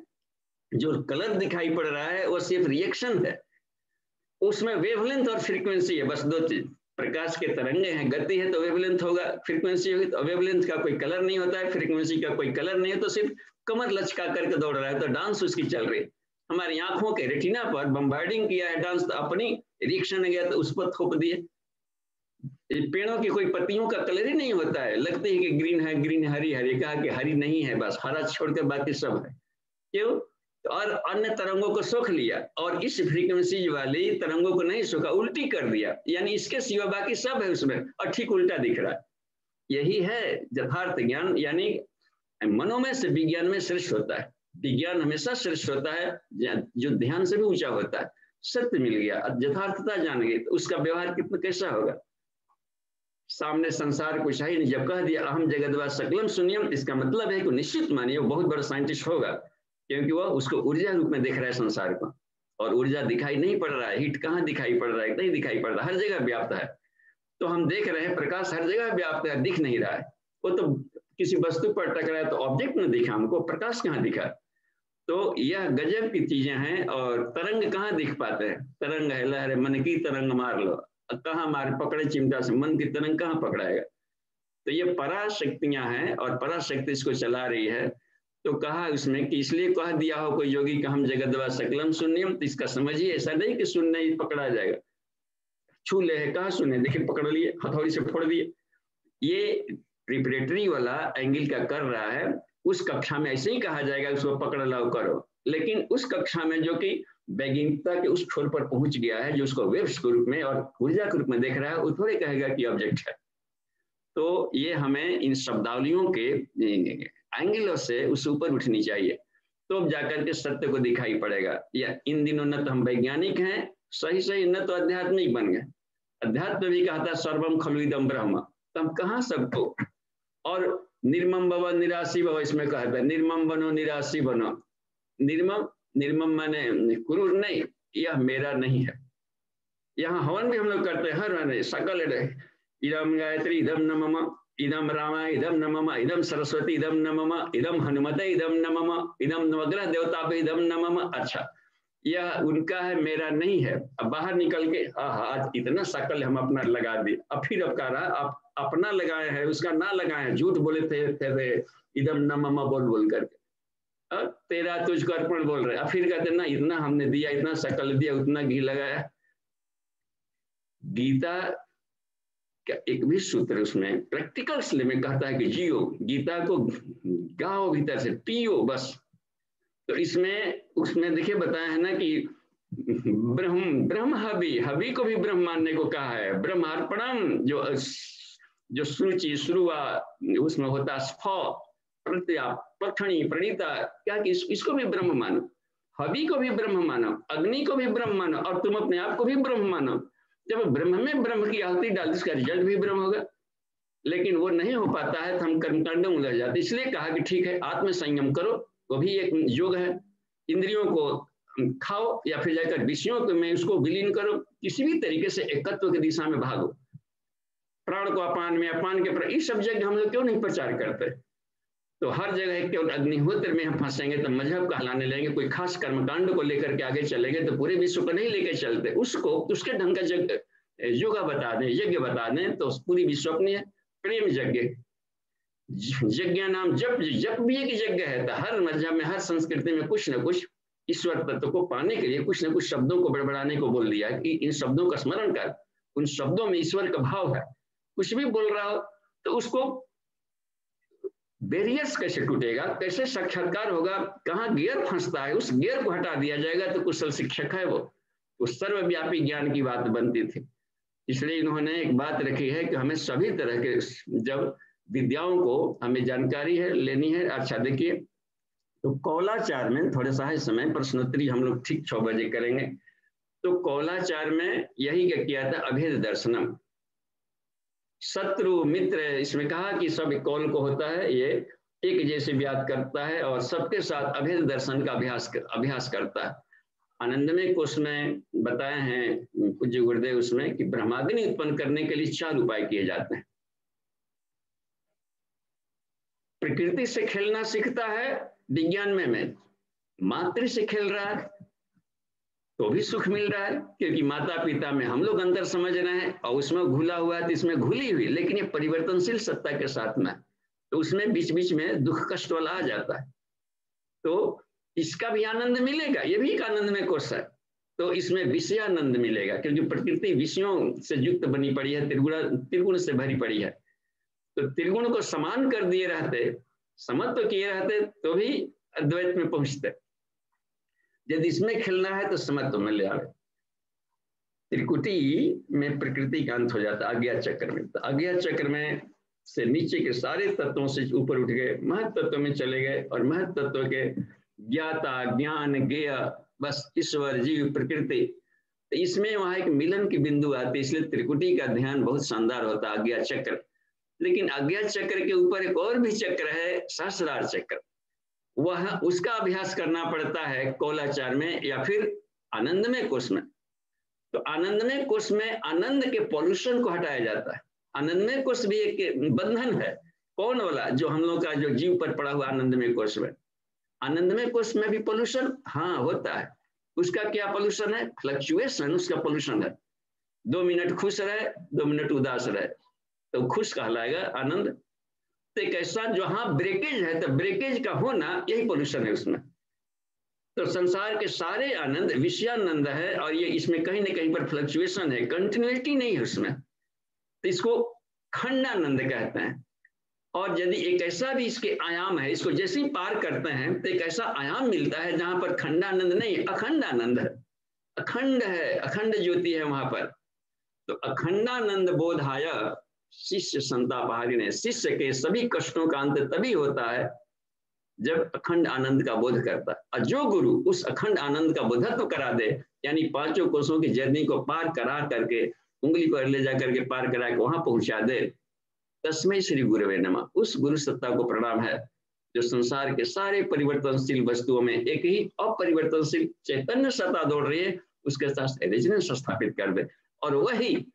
जो कलर दिखाई पड़ रहा है वो सिर्फ रिएक्शन है, उसमें वेवलेंथ और फ्रीक्वेंसी है, बस दो चीज। प्रकाश के तरंगे हैं, गति है तो वेवलेंथ होगा, फ्रीक्वेंसी होगी तो वेवलेंथ का कोई कलर नहीं होता है, फ्रीक्वेंसी का कोई कलर नहीं है, तो सिर्फ कमर लचका करके दौड़ रहा है, तो डांस उसकी चल रही है। हमारी आंखों के रेटिना पर बम्बार्डिंग किया है डांस, तो अपनी रिएक्शन गया तो उस पर थोप दिए। पेड़ों की कोई पत्तियों का कलर ही नहीं होता है, लगते ही कि ग्रीन है, ग्रीन हरी, हरी कहा कि हरी नहीं है, बस हरा छोड़कर बाकी सब है। क्यों? और अन्य तरंगों को सोख लिया और इस फ्रीक्वेंसी वाली तरंगों को नहीं सोखा, उल्टी कर दिया, यानी इसके सिवा बाकी सब है उसमें, और ठीक उल्टा दिख रहा है। यही है यथार्थ ज्ञान, यानी मनोमय से विज्ञान में श्रेष्ठ होता है। विज्ञान हमेशा श्रेष्ठ होता है, जो ध्यान से भी ऊंचा होता है। सत्य मिल गया, यथार्थता जान गई, तो उसका व्यवहार कितना कैसा होगा। सामने संसार कुछ है नहीं, जब कह दिया अहम जगद्वा सकलम शून्यम, इसका मतलब है कि निश्चित मानिए वो बहुत बड़ा साइंटिस्ट होगा, क्योंकि वह उसको ऊर्जा रूप में देख रहा है संसार को, और ऊर्जा दिखाई नहीं पड़ रहा है, हीट कहाँ दिखाई पड़ रहा है, नहीं दिखाई पड़ रहा, हर जगह व्याप्त है। तो हम देख रहे हैं प्रकाश हर जगह व्याप्त है, दिख नहीं रहा है। वो तो किसी वस्तु पर टकराया तो ऑब्जेक्ट में दिखा, हमको प्रकाश कहाँ दिखा। तो यह गजब की चीजें हैं। और तरंग कहाँ दिख पाते हैं, तरंग है, लहर है, मन की तरंग मार लो, कहाँ मार पकड़े चिमटा से, मन की तरंग कहाँ पकड़ाएगा। तो ये पराशक्तियां हैं, और पराशक्ति इसको चला रही है। तो कहा उसमें कि इसलिए कह दिया हो कोई योगी का हम जगद्वा सकलम शून्यम, तो इसका समझिए ऐसा नहीं कि शून्य ही पकड़ा जाएगा, छू ले है, कहाँ शून्य, देखिए पकड़ लिए, हथौड़ी से फोड़ दिए। ये प्रिपरेटरी वाला एंगल का कर रहा है, उस कक्षा में ऐसे ही कहा जाएगा उसको पकड़ लाओ करो, लेकिन उस कक्षा में जो कि वैज्ञानिकता के उस छोर पर पहुंच गया है, जो उसको वेव्स के रूप में और ऊर्जा के रूप में देख रहा है, वो थोड़े कहेगा कि ऑब्जेक्ट है। तो ये हमें इन शब्दावलियों के एंगलों से उस ऊपर उठनी चाहिए, तो अब जाकर के सत्य को दिखाई पड़ेगा। या इन दिनों न तो हम वैज्ञानिक हैं सही सही, न तो आध्यात्मिक बन गए। अध्यात्म भी कहता सर्वम खलु इदम ब्रह्म, तो हम कहाँ सबको। और निर्मम भव निराशी भव, इसमें कहता है निर्मम बनो निराशी बनो। निर्मम, निर्मम माने क्रूर नहीं, यह मेरा नहीं है। यहाँ हवन भी हम लोग करते हैं, हर माने सकल इदम गायत्री इदम नमम, इदम रामा इदम नमम, इदम सरस्वती इदम नमम, इदम हनुमते इदम नमम, इदम नवग्रह देवता पे इदम नमम। अच्छा, यह उनका है, मेरा नहीं है। अब बाहर निकल के आज इतना सकल हम अपना लगा दिए, अब फिर अब कह रहा आप अपना लगाए हैं, उसका ना लगाए हैं, झूठ बोले थे इदम नमम बोल बोल करके, तेरा तुझको अर्पण बोल रहे, अब फिर कहते ना इतना हमने दिया, इतना सकल दिया, उतना घी लगाया। गीता का एक भी सूत्र उसमें प्रैक्टिकल्स में कहता है कि जियो, गीता को गाओ, भीतर से पियो बस। तो इसमें उसमें देखिए बताया है ना कि ब्रह्म ब्रह्म हवि, हवि को भी ब्रह्म मानने को कहा है। ब्रह्मार्पणम, जो सुरुचि शुरुआ उसमें होता स्फ प्रत्या प्रथणी प्रणीता, क्या कि इसको भी ब्रह्म मानो, हवि को भी ब्रह्म मानो, अग्नि को भी ब्रह्म मानो, और तुम अपने आप को भी ब्रह्म मानो। जब ब्रह्म में ब्रह्म की आहुति डाल, इसका रिजल्ट भी ब्रह्म होगा। लेकिन वो नहीं हो पाता है तो हम कर्मकांडों में लग जाते। इसलिए कहा कि ठीक है आत्म संयम करो, वो भी एक योग है। इंद्रियों को खाओ या फिर जाकर विषयों में उसको विलीन करो, किसी भी तरीके से एकत्व की दिशा में भागो। प्राण को अपान में, अपान के इस सब जगह हम लोग क्यों नहीं प्रचार करते। तो हर जगह केवल अग्निहोत्र में हम फंसेंगे तो मजहब कहलाने लगेंगे, कोई खास कर्मकांड को लेकर के आगे चलेंगे तो पूरे विश्व को नहीं लेकर चलते, उसको उसके ढंग का योगा बता दें, यज्ञ बता दें, तो पूरी विश्व अपनी है। प्रेम यज्ञ, यज्ञ नाम जप, जप भी एक यज्ञ है। तो हर मजहब में, हर संस्कृति में कुछ न कुछ ईश्वर तत्व को पाने के लिए कुछ न कुछ शब्दों को बड़बड़ाने को बोल दिया कि इन शब्दों का स्मरण कर, उन शब्दों में ईश्वर का भाव है। कुछ भी बोल रहा हो तो उसको बैरियर्स कैसे टूटेगा, कैसे साक्षात्कार होगा, कहाँ गियर फंसता है, उस गियर को हटा दिया जाएगा तो कुशल शिक्षक है वो। उस सर्वव्यापी ज्ञान की बात बनती थी। इसलिए इन्होंने एक बात रखी है कि हमें सभी तरह के जब विद्याओं को हमें जानकारी है लेनी है। अच्छा देखिए, तो कौलाचार में थोड़ा सा है समय, प्रश्नोत्तरी हम लोग ठीक 6 बजे करेंगे। तो कौलाचार में यही किया था, अभेद दर्शनम, शत्रु मित्र, इसमें कहा कि सब कौल को होता है, ये एक जैसे व्याप्त करता है और सबके साथ अभेद दर्शन का अभ्यास करता है। आनंदमय कोश में बताए हैं पूज्य गुरुदेव उसमें कि ब्रह्माग्नि उत्पन्न करने के लिए 4 उपाय किए जाते हैं। प्रकृति से खेलना सीखता है विज्ञान में मातृ से खेल रहा है तो भी सुख मिल रहा है, क्योंकि माता पिता में हम लोग अंतर समझ रहे हैं और उसमें घुला हुआ है तो इसमें घुली हुई, लेकिन ये परिवर्तनशील सत्ता के साथ में तो उसमें बीच बीच में दुख कष्ट वाला आ जाता है, तो इसका भी आनंद मिलेगा, ये भी एक आनंदमय कोष है। तो इसमें विषयानंद मिलेगा, क्योंकि प्रकृति विषयों से युक्त बनी पड़ी है, त्रिगुण से भरी पड़ी है। तो त्रिगुण को समान कर दिए रहते, समत्व किए रहते तो भी अद्वैत में पहुंचते। यदि इसमें खेलना है तो समत्व में ले आवे। त्रिकुटी में प्रकृति का अंत हो जाता है अज्ञात चक्र में। तो अज्ञात चक्र में से नीचे के सारे तत्वों से ऊपर उठ गए, महत तत्व में चले गए, और महत तत्व के ज्ञाता ज्ञान ज्ञेय बस ईश्वर जीव प्रकृति, तो इसमें वहां एक मिलन की बिंदु आती है। इसलिए त्रिकुटी का ध्यान बहुत शानदार होता है, अज्ञात चक्र। लेकिन अज्ञात चक्र के ऊपर एक और भी चक्र है, सहस्रार चक्र, वह उसका अभ्यास करना पड़ता है कौलाचार में या फिर आनंदमय कोष में। तो आनंदमय कोष में आनंद के पॉल्यूशन को हटाया जाता है। आनंदमय कोष भी एक बंधन है, कौन वाला, जो हम लोग का जो जीव पर पड़ा हुआ आनंदमय कोष में। आनंदमय कोष में भी पोल्यूशन हाँ होता है। उसका क्या पोल्यूशन है? फ्लक्चुएशन उसका पोल्यूशन है। 2 मिनट खुश रहे, 2 मिनट उदास रहे, तो खुश कहलाएगा आनंद। तो एक ऐसा जहां ब्रेकेज है, तो ब्रेकेज का होना यही पोल्यूशन है उसमें। तो संसार के सारे आनंद विषयानंद है, और ये इसमें कहीं ना कहीं पर फ्लक्चुएशन है, कंटिन्यूटी नहीं है उसमें। तो इसको खंडानंद कहते हैं। और यदि एक ऐसा भी इसके आयाम है, इसको जैसे ही पार करते हैं तो एक ऐसा आयाम मिलता है जहां पर खंडानंद नहीं, अखंड आनंद है, अखंड है, अखंड ज्योति है वहां पर। तो अखंडानंद बोधाय शिष्य संतापहारी ने, शिष्य के सभी कष्टों का अंत तभी होता है जब अखंड आनंद का बोध करता है। और जो गुरु उस अखंड आनंद का बोधत्व करा दे, यानी 5 कोसों की जर्नी को पार करा करके, उंगली पर ले जा करके पार करा के वहां पहुंचा दे, तस्मै श्री गुरुवे नमः, उस गुरु सत्ता को प्रणाम है जो संसार के सारे परिवर्तनशील वस्तुओं में एक ही अपरिवर्तनशील चैतन्य सत्ता दौड़ रही है, उसके साथ रेजोनेंस स्थापित कर दे। और वही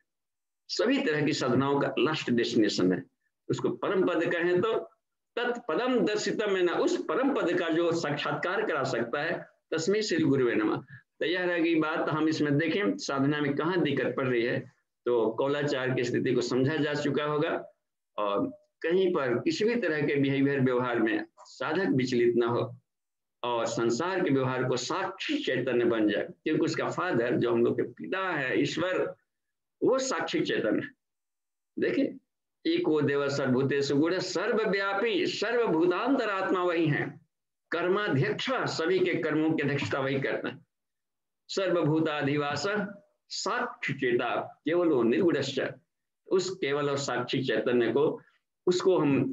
सभी तरह की साधनाओं का लास्ट डेस्टिनेशन है। उसको परम पद कहें तो तत्पदम दर्शितम है ना, उस परम पद का जो साक्षात्कार करा सकता है, तस्मै श्री गुरुवे नमः। तो यह रहेगी बात। हम इसमें देखें साधना में कहाँ दिक्कत पड़ रही है, तो कौलाचार की स्थिति को समझा जा चुका होगा, और कहीं पर किसी भी तरह के बिहेवियर व्यवहार में साधक विचलित ना हो और संसार के व्यवहार को साक्षी चैतन्य बन जाए, क्योंकि उसका फादर जो हम लोग के पिता है ईश्वर, वो साक्षी चैतन्य है। देखिए, एको देव सर्वभूतेषु गुण, सर्वव्यापी सर्वभूतांतरात्मा वही है, कर्माध्यक्ष सभी के कर्मों की अध्यक्षता वही करते हैं, सर्वभूताधिवास साक्षी चेता केवल निर्गुणश्च, उस केवल और साक्षी चैतन्य को, उसको हम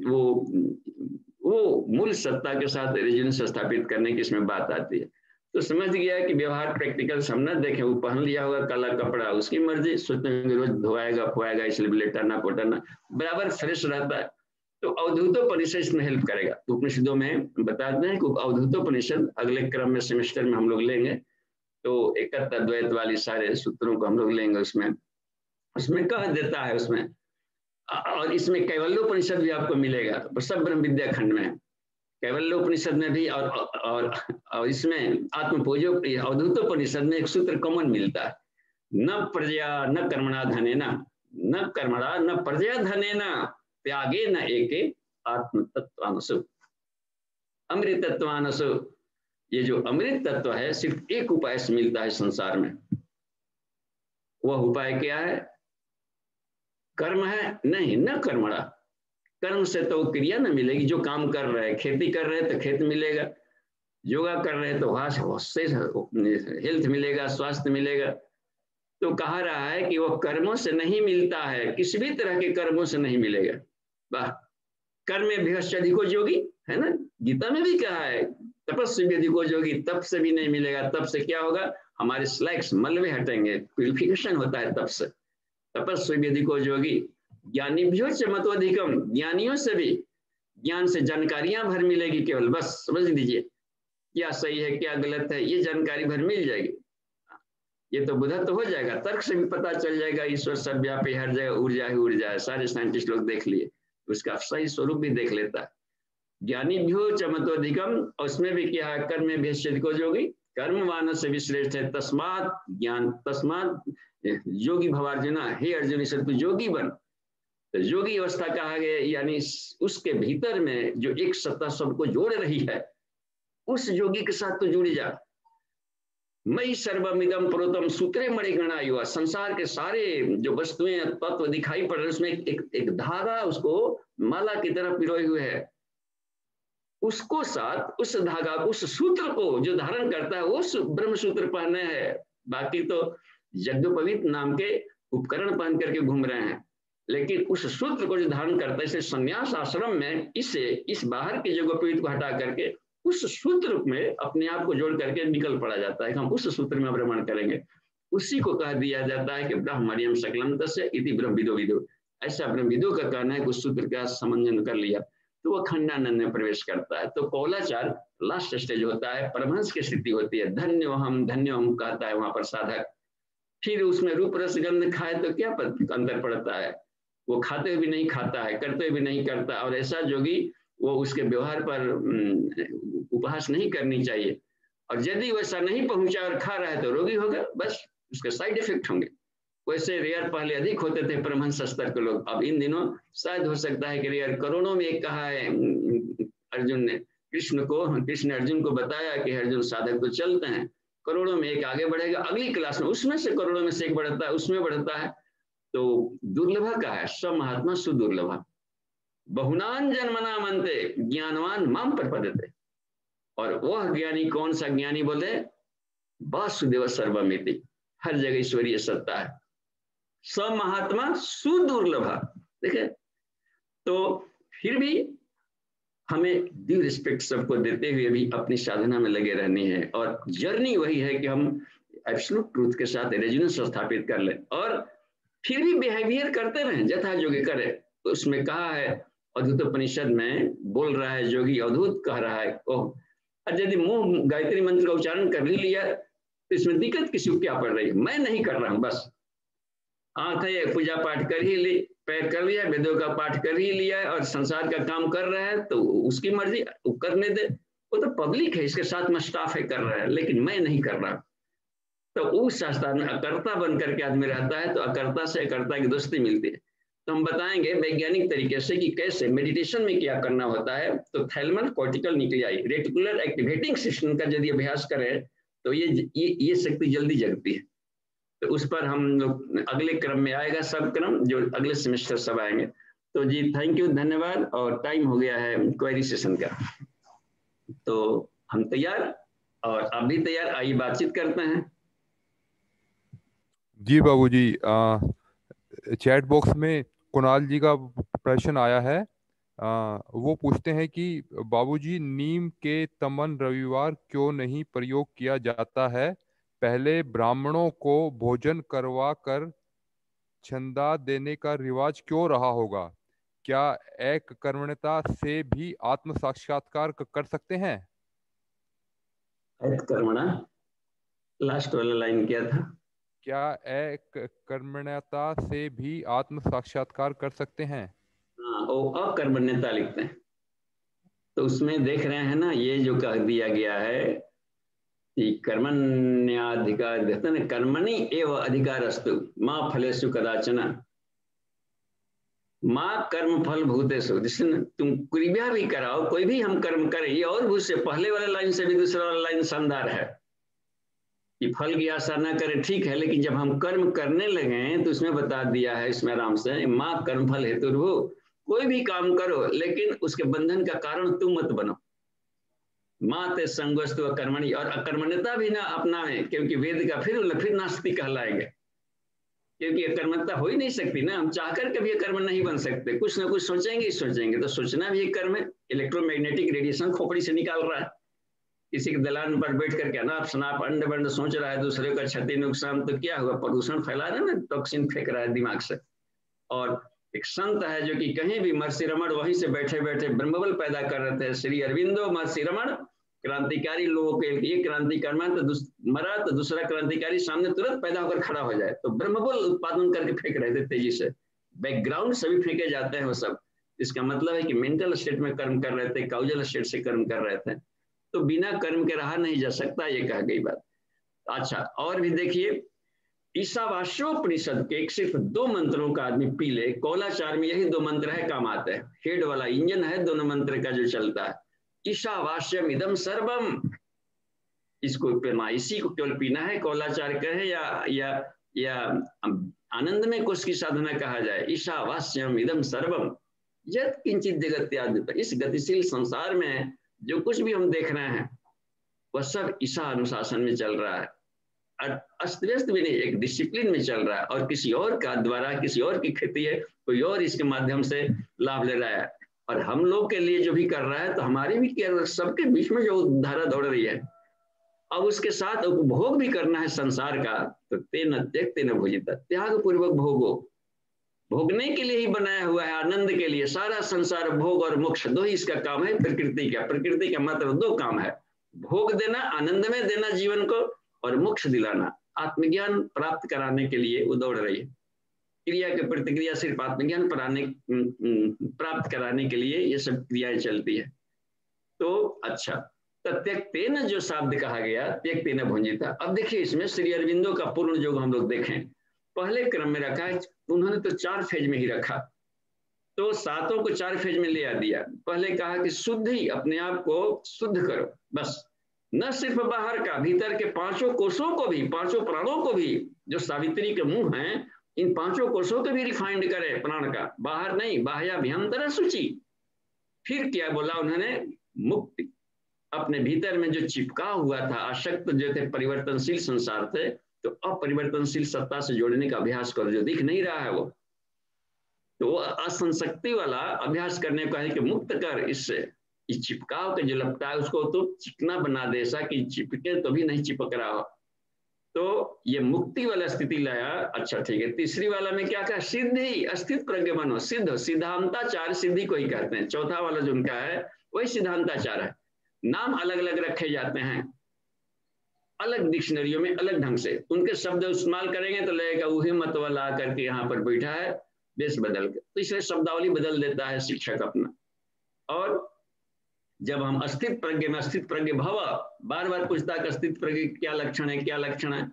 वो मूल सत्ता के साथ रेजोनेंस स्थापित करने की इसमें बात आती है। तो समझ गया कि व्यवहार प्रैक्टिकल हम ना देखें, वो पहन लिया होगा काला कपड़ा, उसकी मर्जी, सोचते हैं रोज धोएगा फुआएगा, इसलिए लेटना पोटना बराबर फ्रेश रहता है। तो अवधूतोपनिषद इसमें हेल्प करेगा। उपनिषदों में बताते हैं कि अवधूतोपनिषद अगले क्रम में सेमेस्टर में हम लोग लेंगे, तो एकत्र द्वैत वाली सारे सूत्रों को हम लोग लेंगे। उसमें कह देता है उसमें, और इसमें कैवल्योपनिषद भी आपको मिलेगा, सब ब्रह्म विद्या खंड में, कैवल्योपनिषद में भी, और इसमें आत्मपूजो अवधूतोपनिषद में एक सूत्र कॉमन मिलता है, न प्रजया न कर्मणा धनेना, न कर्मणा न प्रजया धनेना त्यागे न एके आत्मतत्वानसु, अमृत तत्वानसु। ये जो अमृत तत्व है सिर्फ एक उपाय से मिलता है संसार में। वह उपाय क्या है? कर्म है? नहीं, न कर्मणा, कर्म से तो क्रिया न मिलेगी। जो काम कर रहे हैं, खेती कर रहे हैं तो खेत मिलेगा, योगा कर रहे हैं तो वहां से हेल्थ मिलेगा, स्वास्थ्य मिलेगा। तो कहा रहा है कि वह कर्मों से नहीं मिलता है, किसी भी तरह के कर्मों से नहीं मिलेगा। वाह, कर्म में भ्रष्ट अधिको योगी है ना, गीता में भी कहा है तपस्वी भी अधिको योगी, तप से भी नहीं मिलेगा। तप से क्या होगा? हमारे स्लैक्स मलबे हटेंगे, प्यूरिफिकेशन होता है तप से। तपस्वी भी अधिको योगी, ज्ञानीभ्यो च मतोधिकम, ज्ञानियों से भी, ज्ञान से जानकारियां भर मिलेगी केवल, बस समझ लीजिए क्या सही है क्या गलत है, ये जानकारी भर मिल जाएगी। ये तो बुधा तो हो जाएगा, तर्क से भी पता चल जाएगा, ईश्वर सर्वव्यापी हर जगह, ऊर्जा ही ऊर्जा है, सारे साइंटिस्ट लोग देख लिए, उसका सही स्वरूप भी देख लेता है। ज्ञानीभ्यो च मतोधिकम, और उसमें भी क्या है, कर्म में को जोगी, कर्मवान से विश्रेष्ठ है, तस्मात ज्ञान, तस्मात योगी भवार्जुना, हे अर्जुन इस तू योगी बन। तो योगी अवस्था कहा गया, यानी उसके भीतर में जो एक सत्ता सबको जोड़ रही है, उस योगी के साथ तो जुड़ जा। मई सर्वमिदम प्रोतम सूत्रे मणि गणा युवा, संसार के सारे जो वस्तुएं तत्व दिखाई पड़ रहे उसमें एक धागा उसको माला की तरह पिरोए हुए है, उसको साथ उस धागा, उस सूत्र को जो धारण करता है वो ब्रह्म सूत्र पहने है। बाकी तो यज्ञोपवीत नाम के उपकरण पहन करके घूम रहे हैं, लेकिन उस सूत्र को जो धारण करता है, इसे संन्यास आश्रम में इस बाहर के यज्ञोपवीत को हटा करके उस सूत्र में अपने आप को जोड़ करके निकल पड़ा जाता है कि हम उस सूत्र में भ्रमण करेंगे। उसी को कह दिया जाता है कि ब्रह्मण्यम सकलम तस्य इति ब्रह्मविदो विदो। ऐसा ब्रह्मविदो का कहना है कि उस सूत्र का समन्वय कर लिया तो वह खंडानंद में प्रवेश करता है। तो कौलाचार लास्ट स्टेज होता है, परमहंस की स्थिति होती है, धन्य हम कहता है वहां पर साधक। फिर उसमें रूप रस गंध खाए तो क्या अंतर पड़ता है, वो खाते हुए भी नहीं खाता है, करते हुए भी नहीं करता। और ऐसा जोगी वो उसके व्यवहार पर उपहास नहीं करनी चाहिए, और यदि वैसा नहीं पहुंचा और खा रहा है तो रोगी होगा, बस उसके साइड इफेक्ट होंगे। वैसे रेयर पहले अधिक होते थे परमहंस स्तर के लोग, अब इन दिनों शायद हो सकता है कि रेयर करोड़ों में एक कहा है अर्जुन ने कृष्ण को, कृष्ण अर्जुन को बताया कि अर्जुन साधक तो चलते हैं, करोड़ों में एक आगे बढ़ेगा, अगली क्लास में उसमें से करोड़ों में से एक बढ़ता है, उसमें बढ़ता है। तो दुर्लभ का है, सब महात्मा सुदुर्लभ, बहुनान जन्मना मनते ज्ञानवान माम प्रपद्यते। और वह ज्ञानी कौन सा ज्ञानी बोले, वासुदेव सर्वमिति, हर जगह ईश्वरीय सत्ता है, सब महात्मा सुदुर्लभ। देखे, तो फिर भी हमें ड्यू रिस्पेक्ट सबको देते हुए भी अपनी साधना में लगे रहनी है, और जर्नी वही है कि हम एब्सोल्यूट ट्रूथ के साथ रेजोनेंस स्थापित कर लें, और फिर भी बिहेवियर करते रहें जथा योगी करे। तो उसमें कहा है अद्भुत उपनिषद में बोल रहा है योगी, अद्भुत कह रहा है, ओह, और यदि मुंह गायत्री मंत्र का उच्चारण कर ही लिया तो इसमें दिक्कत किसी को क्या पड़ रही है, मैं नहीं कर रहा हूं, बस आंख है पूजा पाठ कर ही ली, पैर कर लिया, वेदों का पाठ कर ही लिया और संसार का काम कर रहा है, तो उसकी मर्जी वो करने दे, वो तो पब्लिक है, इसके साथ में स्टाफ है कर रहा है, लेकिन मैं नहीं कर रहा। तो उस शास्त्र में अकर्ता बन करके आदमी रहता है, तो अकर्ता से अकर्ता की दोस्ती मिलती है। तो हम बताएंगे वैज्ञानिक तरीके से कि कैसे मेडिटेशन में क्या करना होता है। तो thalamus cortical nuclei reticular activating system का यदि अभ्यास करें तो ये शक्ति जल्दी जगती है। तो उस पर हम लोग अगले क्रम में आएगा, सब क्रम जो अगले सेमेस्टर सब आएंगे। तो जी थैंक यू, धन्यवाद। और टाइम हो गया है क्वेरी सेशन का, तो हम तैयार और आप भी तैयार, आइए बातचीत करते हैं। जी बाबूजी, चैट बॉक्स में कुणाल जी का प्रश्न आया है। वो पूछते हैं कि बाबूजी, नीम के तमन रविवार क्यों नहीं प्रयोग किया जाता है? पहले ब्राह्मणों को भोजन करवा कर चंदा देने का रिवाज क्यों रहा होगा? क्या एक कर्मण्यता से भी आत्म साक्षात्कार कर सकते हैं? कर्मणा लास्ट वाला लाइन क्या था? क्या एक कर्मण्यता से भी आत्म साक्षात्कार कर सकते हैं? हाँ, वो अकर्मण्यता लिखते हैं। तो उसमें देख रहे हैं ना, ये जो कह दिया गया है कि कर्मण्याधिकार, कर्मणि एवं अधिकारस्तु मां फलेषु कदाचन मां कर्म फल भूतेषु। जिससे तुम क्रिया भी कराओ, कोई भी हम कर्म करें, ये और भी उससे पहले वाले लाइन से भी दूसरा वाला लाइन शानदार है कि फल की आशा न करें, ठीक है, लेकिन जब हम कर्म करने लगे तो उसमें बता दिया है इसमें आराम से, मां कर्म फल हेतु, कोई भी काम करो लेकिन उसके बंधन का कारण तुम मत बनो। माते संगोस्तु अकर्मणि, और अकर्मण्यता भी ना अपनावे, क्योंकि वेद का फिर नास्तिक कहलाएंगे, क्योंकि अकर्मण्यता हो ही नहीं सकती ना। हम चाहकर कभी अकर्म नहीं बन सकते, कुछ ना कुछ सोचेंगे ही सोचेंगे। तो सोचना भी एक कर्म है। इलेक्ट्रोमैग्नेटिक रेडिएशन खोपड़ी से निकाल रहा है, किसी के दलान पर बैठ करके अनाप शनाप अंड बंड सोच रहा है, दूसरे का क्षति नुकसान, तो क्या हुआ? प्रदूषण फैला रहा है ना, टॉक्सिन फेंक रहा है दिमाग से। और एक संत है जो कि कहीं भी, महर्षि रमण वहीं से बैठे बैठे ब्रह्मबल पैदा कर रहे थे। श्री अरविंदो महर्षि रमण क्रांतिकारी लोगों के लिए, क्रांति करना तो मरा तो दूसरा क्रांतिकारी सामने तुरंत पैदा होकर खड़ा हो जाए, तो ब्रह्मबल उत्पादन करके फेंक रहे थे तेजी से। बैकग्राउंड सभी फेंके जाते हैं वो सब, इसका मतलब है कि मेंटल स्टेट में कर्म कर रहे थे, काउजल स्टेट से कर्म कर रहे थे, तो बिना कर्म के रहा नहीं जा सकता, ये कहा गई बात। अच्छा, और भी देखिए, ईशावास्योपनिषद के एक सिर्फ 2 मंत्रों का आदमी पी ले, कौलाचार में यही 2 मंत्र है, काम आते हैं, हेड वाला इंजन है दोनों मंत्र का जो चलता है, ईशावास्यम इदम सर्वम, इसको पीना, इसी को केवल पीना है, कौलाचार कहे या आनंद में कोश की साधना कहा जाए, ईशावास्यम इदम सर्वम यत् किंचित जगत्याद्भुत, इस गतिशील संसार में जो कुछ भी हम देख रहे हैं वह सब ईशा अनुशासन में चल रहा है, अस्त व्यस्त भी नहीं, एक डिसिप्लिन में चल रहा है, और किसी और का द्वारा किसी और की खेती है, कोई और इसके माध्यम से लाभ ले रहा है, और हम लोग के लिए जो भी कर रहा है तो हमारी भी सबके बीच में जो धारा दौड़ रही है, अब उसके साथ उपभोग भी करना है संसार का, तो तेन त्यक्ते न भोजिता, त्याग पूर्वक भोगो, भोगने के लिए ही बनाया हुआ है, आनंद के लिए, सारा संसार भोग और मोक्ष 2 ही इसका काम है, प्रकृति का मात्र 2 काम है, भोग देना, आनंद में देना जीवन को, और मोक्ष दिलाना, आत्मज्ञान प्राप्त कराने के लिए वो दौड़ रही है। क्रिया के प्रतिक्रिया सिर्फ आत्मज्ञान प्राप्त कराने के लिए ये सब क्रियाएं चलती है। तो अच्छा, तो त्यक्तेन जो शब्द कहा गया, त्यक्तेन भुंजिता, अब देखिए इसमें श्री अरविंदो का पूर्ण योग हम लोग देखें, पहले क्रम में रखा है, उन्होंने तो 4 फेज में ही रखा, तो 7 को 4 फेज में ले आ दिया। पहले कहा कि शुद्ध ही, अपने आप को शुद्ध करो, बस, न सिर्फ बाहर का, भीतर के 5 कोषों को भी, 5 प्राणों को भी, जो सावित्री के मुंह हैं, इन 5 कोषों को भी रिफाइंड करे प्राण का, बाहर नहीं, बाह्याभ्यंतर शुचि। फिर क्या बोला उन्होंने, मुक्ति, अपने भीतर में जो चिपका हुआ था, आसक्त जो थे, परिवर्तनशील संसार थे, तो अपरिवर्तनशील सत्ता से जोड़ने का अभ्यास करो, जो दिख नहीं रहा है वो, तो वो असंशक्ति वाला अभ्यास करने को है कि मुक्त कर, इससे इस चिपकाव के जो लपटा है उसको तो चिकना बना दे, ऐसा कि चिपके तो भी नहीं चिपक रहा हो, तो ये मुक्ति वाला स्थिति लाया। अच्छा ठीक है, तीसरी वाला में क्या कहा, सिद्धि, अस्तित्व प्रज्ञ बनो, सिद्ध, सिद्धांताचार सिद्धि को ही कहते हैं, चौथा वाला जो उनका है वही सिद्धांताचार है। नाम अलग अलग रखे जाते हैं, अलग डिक्शनरियों में अलग ढंग से उनके शब्द इस्तेमाल करेंगे तो लगेगा वही मत वाला करके यहाँ पर बैठा है, देश बदल के, तो इसलिए शब्दावली बदल देता है शिक्षक अपना। और जब हम अस्तित्व प्रज्ञ में, अस्तित्व प्रज्ञ भव, बार बार पूछता है अस्तित्व प्रज्ञ क्या लक्षण है, क्या लक्षण है,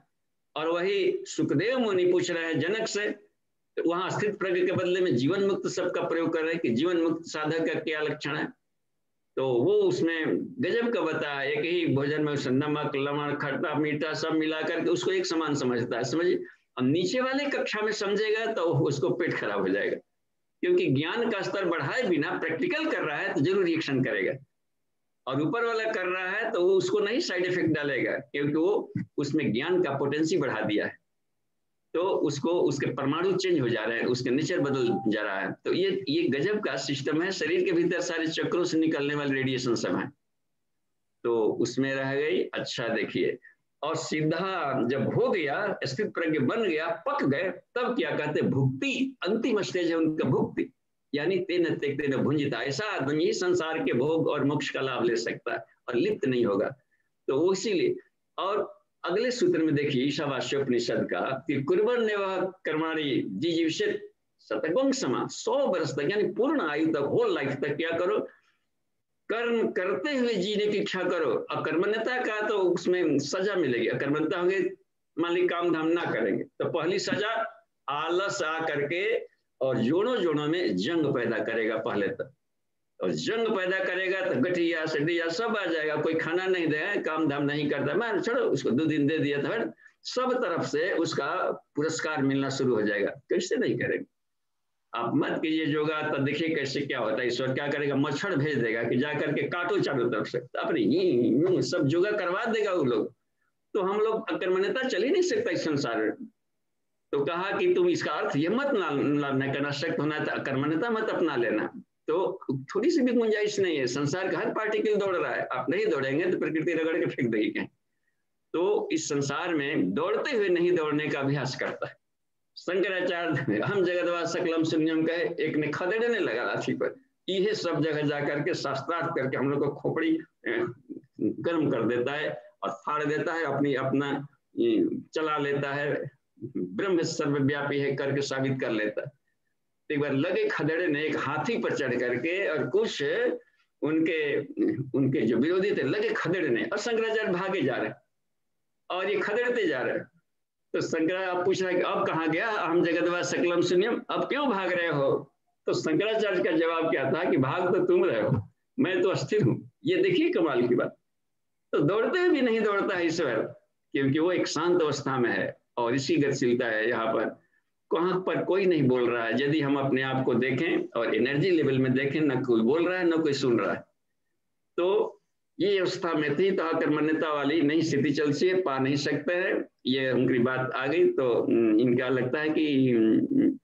और वही सुखदेव मुनि पूछ रहे हैं जनक से, तो वहां अस्तित्व प्रज्ञ के बदले में जीवन मुक्त शब्द का प्रयोग कर रहे हैं कि जीवन मुक्त साधक का क्या लक्षण है, तो वो उसमें गजब का बताया, एक ही भोजन में नमक, लवण, खट्टा, मीठा सब मिला करके उसको एक समान समझता है, समझिए। अब नीचे वाले कक्षा में समझेगा तो उसको पेट खराब हो जाएगा, क्योंकि ज्ञान का स्तर बढ़ाए बिना प्रैक्टिकल कर रहा है तो जरूर रिएक्शन करेगा, और ऊपर वाला कर रहा है तो वो उसको नहीं साइड इफेक्ट डालेगा, क्योंकि वो उसमें ज्ञान का पोटेंसी बढ़ा दिया है, तो उसको उसके परमाणु चेंज हो जा रहे हैं, उसके नेचर बदल जा रहा है। तो ये गजब का सिस्टम है, शरीर के भीतर सारे चक्रों से निकलने वाले रेडिएशन सब है, तो उसमें रह गई। अच्छा देखिए, और सीधा जब हो गया, स्थित प्रज्ञ बन गया, पक गए, तब क्या कहते, भुक्ति, अंतिम स्टेज है उनका भुक्ति, यानी तेन त्यक्तेन भुंजिता, ऐसा आदमी ही संसार के भोग और मोक्ष का लाभ ले सकता है और लिप्त नहीं होगा। तो वो इसीलिए, और अगले सूत्र में देखिए ईशावास्योपनिषद का, कि कुर्वन्नेवः कर्माणि जिजीविषेत् शतकों समा, 100 वर्ष तक, यानी पूर्ण आयु तक, होल लाइफ तक क्या करो, कर्म करते हुए जीने की इच्छा करो। अकर्मण्यता का तो उसमें सजा मिलेगी, अकर्मण्यता होंगे, मान ली काम धाम ना करेंगे तो पहली सजा आलस आ करके और जोड़ों जोड़ों में जंग पैदा करेगा पहले तक, और जंग पैदा करेगा तो गठिया सटिया सब आ जाएगा, कोई खाना नहीं दे, काम धाम नहीं करता, मैं छोड़ो उसको 2 दिन दे दिया था, सब तरफ से उसका पुरस्कार मिलना शुरू हो जाएगा, कैसे नहीं करेंगे। आप मत कीजिए योगा, तो देखिए कैसे क्या होता है, ईश्वर क्या करेगा, मच्छर भेज देगा कि जा करके काटो चारों तरफ से, अपनी सब योगा करवा देगा वो लोग, तो हम लोग अकर्मण्यता चल ही नहीं सकता इस संसार में। तो कहा कि तुम इसका अर्थ ये मत ना करना, शक्त होना तो अकर्मण्यता मत अपना लेना, तो थोड़ी सी भी गुंजाइश नहीं है, संसार का हर पार्टिकल दौड़ रहा है, आप नहीं दौड़ेंगे तो प्रकृति रगड़ के फेंक देगी कहीं। तो इस संसार में दौड़ते हुए नहीं दौड़ने का अभ्यास करता है। शंकराचार्य हम जगतवा सकलम शून्यम कहे, एक ने खदेड़ने लगा लाठी पर, ये सब जगह जा करके शास्त्रार्थ करके हम लोग को खोपड़ी गर्म कर देता है और फाड़ देता है, अपना चला लेता है, ब्रह्म सर्वव्यापी है करके साबित कर लेता है। एक बार लगे खदेड़े ने एक हाथी पर चढ़ करके, और कुछ उनके उनके जो विरोधी थे लगे खदेड़े ने, और शंकराचार्य भागे जा रहे और ये खदेड़ते जा रहे। तो शंकराचार्य पूछ रहा है कि अब कहाँ गया हम जगतवा सकलम शून्यम, अब क्यों भाग रहे हो? तो शंकराचार्य का जवाब क्या था कि भाग तो तुम रहे हो, मैं तो अस्थिर हूँ। ये देखिए कमाल की बात। तो दौड़ते हुए भी नहीं दौड़ता है ईश्वर, क्योंकि वो एक शांत अवस्था में है और इसी गतिशीलता है। यहाँ पर कहाँ पर कोई नहीं बोल रहा है। यदि हम अपने आप को देखें और एनर्जी लेवल में देखें, न कोई बोल रहा है न कोई सुन रहा है। तो ये अवस्था में थी तो आकर्मण्यता वाली नहीं स्थिति चलती है, पा नहीं सकते हैं। ये उनकी बात आ गई तो इनका लगता है कि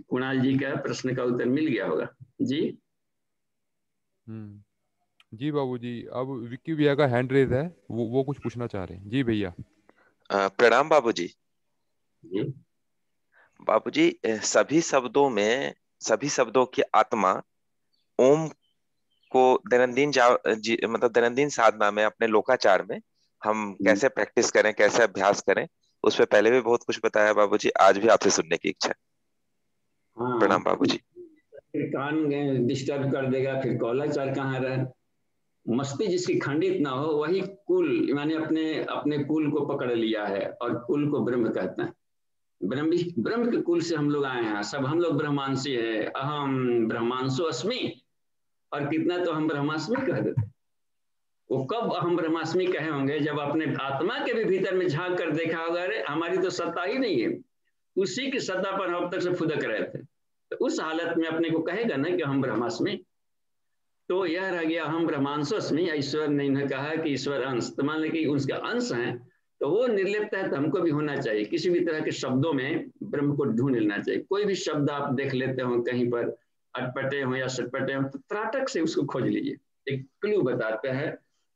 कुणाल जी का प्रश्न का उत्तर मिल गया होगा जी। जी बाबूजी, अब विक्की भैया का हैंड रेज है, वो कुछ पूछना चाह रहे हैं। जी भैया। प्रणाम बाबूजी। जी बाबूजी, सभी शब्दों की आत्मा ओम को मतलब दैनंदिन साधना में, अपने लोकाचार में हम कैसे प्रैक्टिस करें, कैसे अभ्यास करें, उस पर पहले भी बहुत कुछ बताया बाबूजी, आज भी आपसे सुनने की इच्छा है। हाँ, प्रणाम बाबूजी। फिर कान डिस्टर्ब कर देगा, फिर कौलाचार कहाँ रहे। मस्ती जिसकी खंडित ना हो वही कुल, माने अपने अपने कुल को पकड़ लिया है, और कुल को ब्रह्म कहते हैं। ब्रह्म के कुल से हम लोग आए हैं, सब हम लोग ब्रह्मांशी है। अहम ब्रह्मांशो अस्मि, और कितना तो हम ब्रह्मास्मि कह देते। वो कब हम ब्रह्मास्मि कहे होंगे? जब अपने आत्मा के भी भीतर में झांक कर देखा होगा, अरे हमारी तो सत्ता ही नहीं है, उसी की सत्ता पर हम अब तक से फुदक रहे थे। तो उस हालत में अपने को कहेगा ना कि हम ब्रह्मास्मि। तो यह रह गया हम ब्रह्मांशोस्मि। ईश्वर ने इन्हें कहा कि ईश्वर अंश, तो मान लें कि उसके अंश हैं, तो वो निर्लिप्त है, तो हमको भी होना चाहिए। किसी भी तरह के शब्दों में ब्रह्म को ढूंढ लेना चाहिए। कोई भी शब्द आप देख लेते हो कहीं पर, अटपटे हो या सटपटे हो, तो त्राटक से उसको खोज लीजिए। एक क्लू बताते हैं,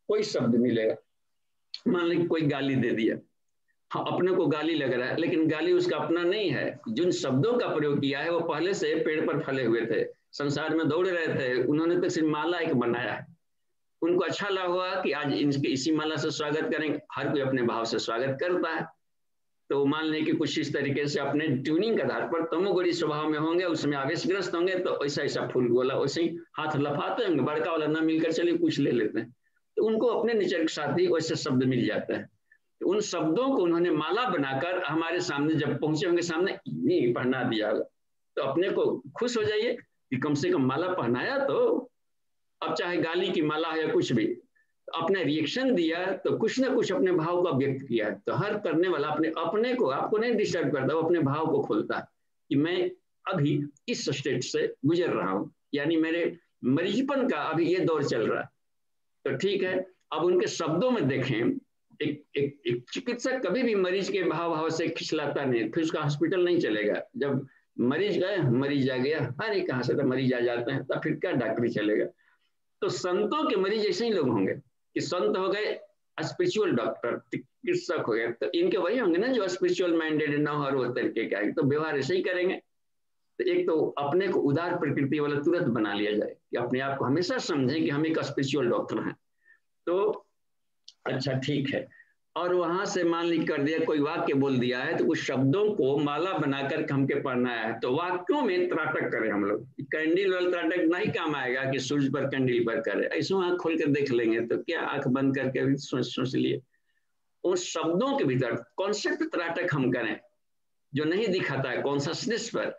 कोई शब्द मिलेगा। मान लें कोई गाली दे दिया, हाँ अपने को गाली लग रहा है, लेकिन गाली उसका अपना नहीं है। जिन शब्दों का प्रयोग किया है वो पहले से पेड़ पर फले हुए थे, संसार में दौड़ रहे थे, उन्होंने तो सिर्फ माला एक बनाया है। उनको अच्छा लगा हुआ कि आज इनके इसी माला से स्वागत करेंगे। हर कोई अपने भाव से स्वागत करता है। तो मान लें कि कुछ इस तरीके से अपने ट्यूनिंग के आधार पर तमोगुणी स्वभाव में होंगे, उसमें आवेशग्रस्त होंगे, तो ऐसा ऐसा फूल गोला वैसे ही हाथ लफाते होंगे, बड़का वाला ना मिलकर चलिए कुछ ले लेते हैं, तो उनको अपने नेचर के साथ ही वैसे शब्द मिल जाता है। उन शब्दों को उन्होंने माला बनाकर हमारे सामने जब पहुंचे होंगे सामने, नहीं पहना दिया होगा, तो अपने को खुश हो जाइए कि कम से कम माला पहनाया। तो अब चाहे गाली की माला है या कुछ भी, तो अपने रिएक्शन दिया, तो कुछ ना कुछ अपने भाव को व्यक्त किया है। तो हर करने वाला अपने अपने को, आपको नहीं डिस्टर्ब करता, वो अपने भाव को खोलता है कि मैं अभी इस स्टेट से गुजर रहा हूँ, यानी मेरे मरीजपन का अभी ये दौर चल रहा है। तो ठीक है, अब उनके शब्दों में देखें। एक चिकित्सक कभी भी मरीज के भाव से खिचलाता नहीं, फिर उसका हॉस्पिटल नहीं चलेगा। जब मरीज गए, मरीज आ गया, अरे कहाँ से तो मरीज आ जाते हैं, तब फिर क्या डॉक्टरी चलेगा। तो संतों के मरीज ऐसे ही लोग होंगे कि संत हो गए स्पिरिचुअल डॉक्टर, चिकित्सक हो गए, तो इनके वही होंगे ना जो स्पिरिचुअल माइंडेड ना हर वो तरीके का है, तो व्यवहार ऐसे ही करेंगे। तो एक तो अपने को उदार प्रकृति वाला तुरंत बना लिया जाए कि अपने आप को हमेशा समझें कि हम एक स्पिरिचुअल डॉक्टर हैं। तो अच्छा ठीक है, और वहां से मान ली कर दिया, कोई वाक्य बोल दिया है, तो कुछ शब्दों को माला बनाकर हमके पढ़ना है। तो वाक्यों में त्राटक करें हम लोग। कैंडल वाला त्राटक नहीं काम आएगा कि सूर्य पर कैंडल पर करे, ऐसे आंख खोल कर देख लेंगे तो क्या, आंख बंद करके भी सोच लिए। उस शब्दों के भीतर कॉन्सेप्ट त्राटक हम करें जो नहीं दिखाता है कॉन्शसनेस पर।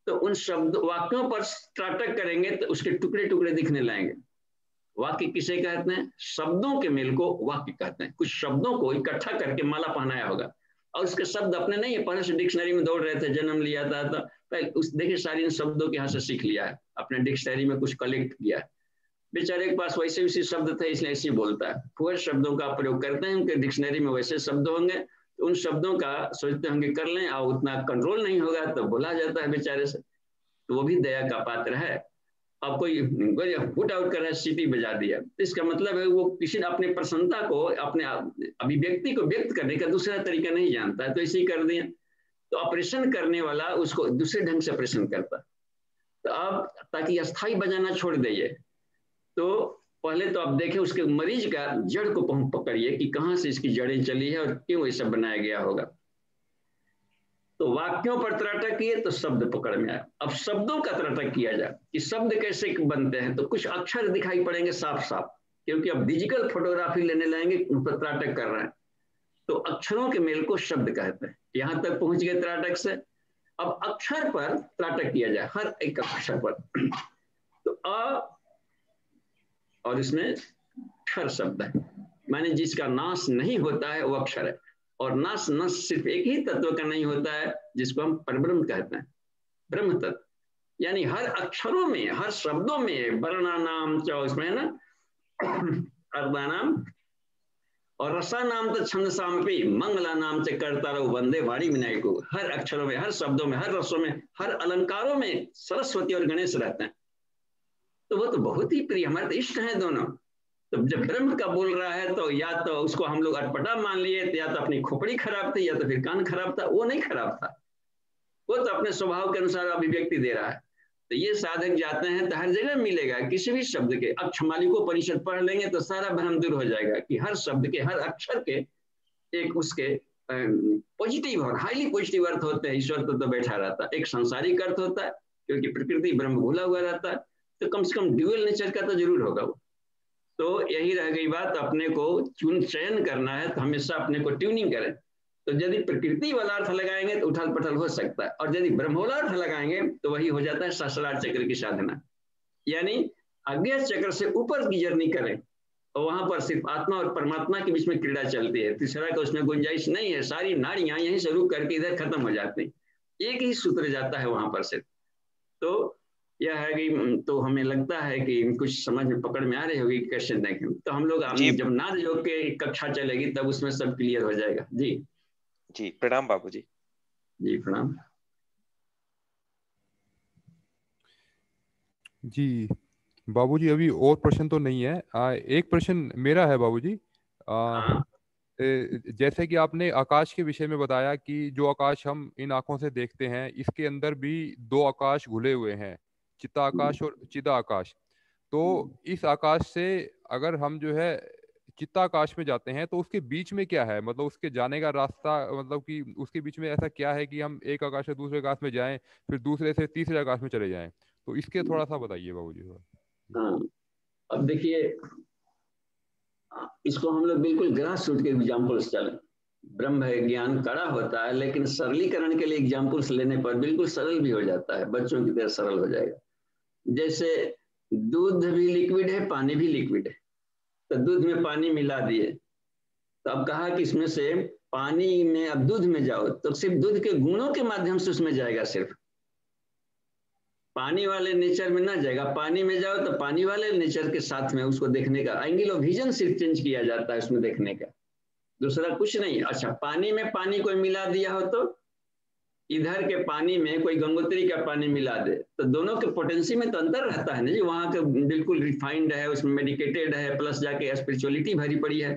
तो उन शब्द वाक्यों पर त्राटक करेंगे तो उसके टुकड़े टुकड़े दिखने लगेंगे। वाक्य किसे कहते हैं? शब्दों के मेल को वाक्य कहते हैं। कुछ शब्दों को इकट्ठा करके माला पहनाया होगा, और उसके शब्द अपने नहीं है, पहले से डिक्शनरी में दौड़ रहे थे, जन्म लिया था तो पहले उस देखिए सारी इन शब्दों के यहाँ से सीख लिया है, अपने डिक्शनरी में कुछ कलेक्ट किया है। बेचारे के पास वैसे उसी शब्द थे इसलिए ऐसे बोलता है। फुहर शब्दों का प्रयोग करते हैं, उनके डिक्शनरी में वैसे शब्द होंगे, तो उन शब्दों का सोचते होंगे कर लें, और उतना कंट्रोल नहीं होगा तो बोला जाता है बेचारे से। तो वो भी दया का पात्र है। अब कोई फुट आउट कर रहा है, सीटी बजा दिया, तो इसका मतलब है वो किसी ने अपने प्रसन्नता को, अपने अभिव्यक्ति को व्यक्त करने का दूसरा तरीका नहीं जानता है, तो इसे ही कर दिया। तो ऑपरेशन करने वाला उसको दूसरे ढंग से ऑपरेशन करता। तो अब ताकि अस्थाई बजाना छोड़ दीजिए, तो पहले तो आप देखें उसके मरीज का जड़ को पकड़िए कि कहाँ से इसकी जड़ें चली है और क्यों ऐसा बनाया गया होगा। तो वाक्यों पर त्राटक किए तो शब्द पकड़ में आया। अब शब्दों का त्राटक किया जाए कि शब्द कैसे बनते हैं, तो कुछ अक्षर दिखाई पड़ेंगे साफ साफ, क्योंकि अब डिजिटल फोटोग्राफी लेने लाएंगे, उन पर त्राटक कर रहे हैं। तो अक्षरों के मेल को शब्द कहते हैं। यहां तक पहुंच गए त्राटक से। अब अक्षर पर त्राटक किया जाए, हर एक अक्षर पर। तो अ और इसमें क्षर शब्द है, माने जिसका नाश नहीं होता है वो अक्षर है। और नाश नश सिर्फ एक ही तत्व का नहीं होता है, जिसको हम परब्रह्म कहते हैं, ब्रह्म तत्व। यानी हर अक्षरों में, हर शब्दों में, वर्णानाम च इसमें है ना, अर्धानाम और रसानाम तो छंदसामपि मंगलानाम च कर्तारौ वंदे वाणी विनायको। हर अक्षरों में, हर शब्दों में, हर रसों में, हर अलंकारों में सरस्वती और गणेश रहते हैं। तो वो तो बहुत ही प्रिय, हमारे तो इष्ट हैं दोनों। तो जब ब्रह्म का बोल रहा है तो या तो उसको हम लोग अटपटा मान लिए, तो या तो अपनी खोपड़ी खराब थी, या तो फिर कान खराब था। वो नहीं खराब था, वो तो अपने स्वभाव के अनुसार अभिव्यक्ति दे रहा है। तो ये साधक जाते हैं तो हर जगह मिलेगा, किसी भी शब्द के। अक्षमालिको परिषद पढ़ लेंगे तो सारा भ्रम दूर हो जाएगा कि हर शब्द के, हर अक्षर के एक उसके पॉजिटिव और हाईली पॉजिटिव अर्थ होते हैं। ईश्वर तो बैठा रहता है, एक संसारिक अर्थ होता है, क्योंकि प्रकृति ब्रह्म भूला हुआ रहता है, तो कम से कम ड्यूअल नेचर का तो जरूर होगा वो। तो यही रह गई बात, अपने को चयन करना है, तो हमेशा अपने को ट्यूनिंग करें। तो यदि प्रकृति वाला अर्थ लगाएंगे तो उठल पठल हो सकता है, और यदि ब्रह्मोला अर्थ लगाएंगे तो वही हो जाता है सहस्रार चक्र की साधना। यानी अज्ञा चक्र से ऊपर की जर्नी करें, और वहां पर सिर्फ आत्मा और परमात्मा के बीच में क्रीड़ा चलती है। तीसरा का उसमें गुंजाइश नहीं है, सारी नाड़ियां यहीं से रुक करके इधर खत्म हो जाती, एक ही सूत्र जाता है वहां पर से। तो यह है कि तो हमें लगता है कि कुछ समझ में पकड़ में आ रही होगी कैसे देखें। तो हम लोग जब नाद योग के कक्षा चलेगी तब उसमें सब क्लियर हो जाएगा। जी जी, प्रणाम बाबूजी। जी प्रणाम। जी बाबूजी, अभी और प्रश्न तो नहीं है। एक प्रश्न मेरा है बाबूजी। जैसे कि आपने आकाश के विषय में बताया कि जो आकाश हम इन आंखों से देखते हैं, इसके अंदर भी दो आकाश घुले हुए हैं, चित्ताकाश और चिदाकाश। तो इस आकाश से अगर हम जो है चित्ताकाश में जाते हैं तो उसके बीच में क्या है, मतलब उसके जाने का रास्ता, मतलब कि उसके बीच में ऐसा क्या है कि हम एक आकाश से दूसरे आकाश में जाएं, फिर दूसरे से तीसरे आकाश में चले जाएं। तो इसके थोड़ा सा बताइए बाबूजी। हाँ, अब देखिए, इसको हम लोग बिल्कुल ग्रास रूट के एग्जाम्पल से चलें। ब्रह्म है, ज्ञान कड़ा होता है, लेकिन सरलीकरण के लिए एग्जाम्पल्स लेने पर बिल्कुल सरल भी हो जाता है, बच्चों की तरह सरल हो जाएगा। जैसे दूध भी लिक्विड है, पानी भी लिक्विड है। तो दूध में पानी मिला दिए, तो अब कहा कि इसमें से पानी में अब दूध में जाओ, तो सिर्फ दूध के गुणों के माध्यम से उसमें जाएगा, सिर्फ पानी वाले नेचर में ना जाएगा। पानी में जाओ तो पानी वाले नेचर के साथ में उसको देखने का एंगल ऑफ विजन सिर्फ चेंज किया जाता है उसमें देखने का, दूसरा कुछ नहीं। अच्छा, पानी में पानी कोई मिला दिया हो, तो इधर के पानी में कोई गंगोत्री का पानी मिला दे, तो दोनों के पोटेंसी में तो अंतर रहता है ना जी। वहां के बिल्कुल रिफाइंड है, उसमें मेडिकेटेड है, प्लस जाके स्पिरिचुअलिटी भरी पड़ी है।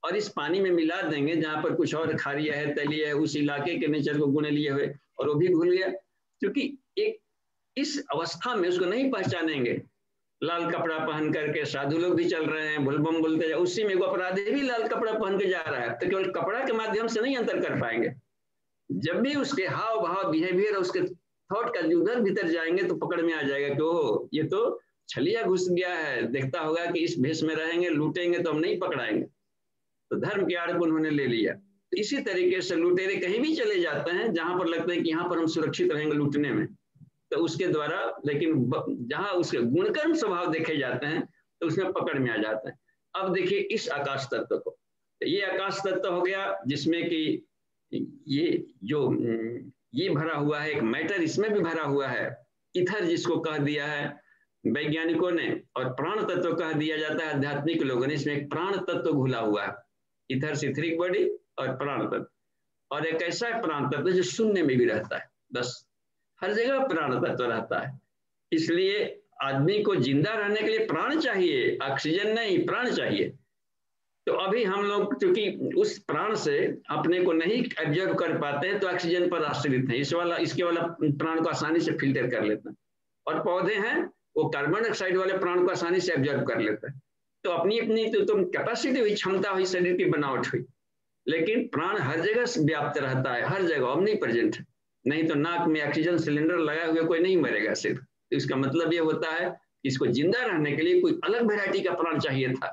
और इस पानी में मिला देंगे जहां पर कुछ और खारिया है, तलिया है, उस इलाके के नेचर को गुण लिए हुए, और वो भी भूल गया। क्योंकि एक इस अवस्था में उसको नहीं पहचानेंगे। लाल कपड़ा पहन करके साधु लोग भी चल रहे हैं, बुलबम बोलते जाए, उसी में वो अपराधी भी लाल कपड़ा पहन के जा रहा है, तो केवल कपड़ा के माध्यम से नहीं अंतर कर पाएंगे। जब भी उसके हाव भाव, बिहेवियर, उसके थॉट का उधर भीतर जाएंगे तो पकड़ में आ जाएगा कि ओ ये तो छलिया घुस गया है, देखता होगा कि इस भेष में रहेंगे, लूटेंगे तो हम नहीं पकड़ाएंगे, तो धर्म के आड़ को उन्होंने ले लिया। तो इसी तरीके से लुटेरे कहीं भी चले जाते हैं जहां पर लगता है कि यहाँ पर हम सुरक्षित रहेंगे लूटने में, तो उसके द्वारा, लेकिन जहां उसके गुणकर्म स्वभाव देखे जाते हैं तो उसमें पकड़ में आ जाते हैं। अब देखिए इस आकाश तत्व को, ये आकाश तत्व हो गया जिसमें कि ये जो ये भरा हुआ है, एक मैटर इसमें भी भरा हुआ है, इथर जिसको कह दिया है वैज्ञानिकों ने, और प्राण तत्व कह दिया जाता है आध्यात्मिक लोगों ने। इसमें एक प्राण तत्व घुला हुआ है, इथर सिथरिक बॉडी और प्राण तत्व। और एक ऐसा प्राण तत्व जो शून्य में भी रहता है, बस हर जगह प्राण तत्व रहता है। इसलिए आदमी को जिंदा रहने के लिए प्राण चाहिए, ऑक्सीजन नहीं, प्राण चाहिए। तो अभी हम लोग चूंकि उस प्राण से अपने को नहीं एब्जॉर्ब कर पाते हैं, तो ऑक्सीजन पर आश्रित हैं। इसके वाला प्राण को आसानी से फिल्टर कर लेते हैं, और पौधे हैं वो कार्बन डाइऑक्साइड वाले प्राण को आसानी से एब्जॉर्ब कर लेते हैं। तो अपनी अपनी तो कैपेसिटी हुई, क्षमता हुई, शरीर की बनावट हुई, लेकिन प्राण हर जगह व्याप्त रहता है, हर जगह ओमनी प्रेजेंट है। नहीं तो नाक में ऑक्सीजन सिलेंडर लगाए हुए कोई नहीं मरेगा सिर्फ। तो इसका मतलब ये होता है कि इसको जिंदा रहने के लिए कोई अलग वैरायटी का प्राण चाहिए था।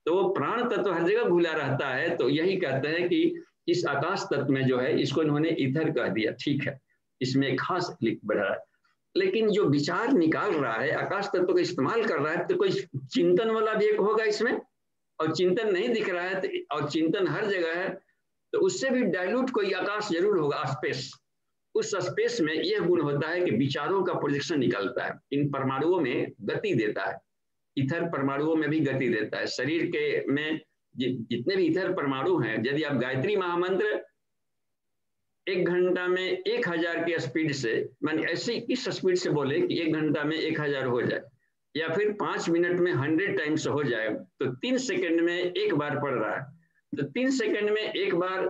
तो वो प्राण तत्व हर जगह घुला रहता है। तो यही कहते हैं कि इस आकाश तत्व में जो है, इसको इन्होंने ईथर कह दिया, ठीक है, इसमें एक खास लिख बढ़ा है। लेकिन जो विचार निकाल रहा है, आकाश तत्व का इस्तेमाल कर रहा है, तो कोई चिंतन वाला भी एक होगा इसमें, और चिंतन नहीं दिख रहा है तो, और चिंतन हर जगह है, तो उससे भी डाइल्यूट कोई आकाश जरूर होगा, स्पेस। उस स्पेस में यह गुण होता है कि विचारों का प्रोजेक्शन निकलता है, इन परमाणुओं में गति देता है। ईथर परमाणुओं में भी गति देता है। शरीर के में जितने भी ईथर परमाणु हैं, यदि आप गायत्री महामंत्र 1 घंटा में 1000 की स्पीड से, मान ऐसे इस स्पीड से बोले कि 1 घंटा में 1000 हो जाए, या फिर 5 मिनट में 100 टाइम्स हो जाए, तो 3 सेकंड में एक बार पढ़ रहा है, तो 3 सेकंड में एक बार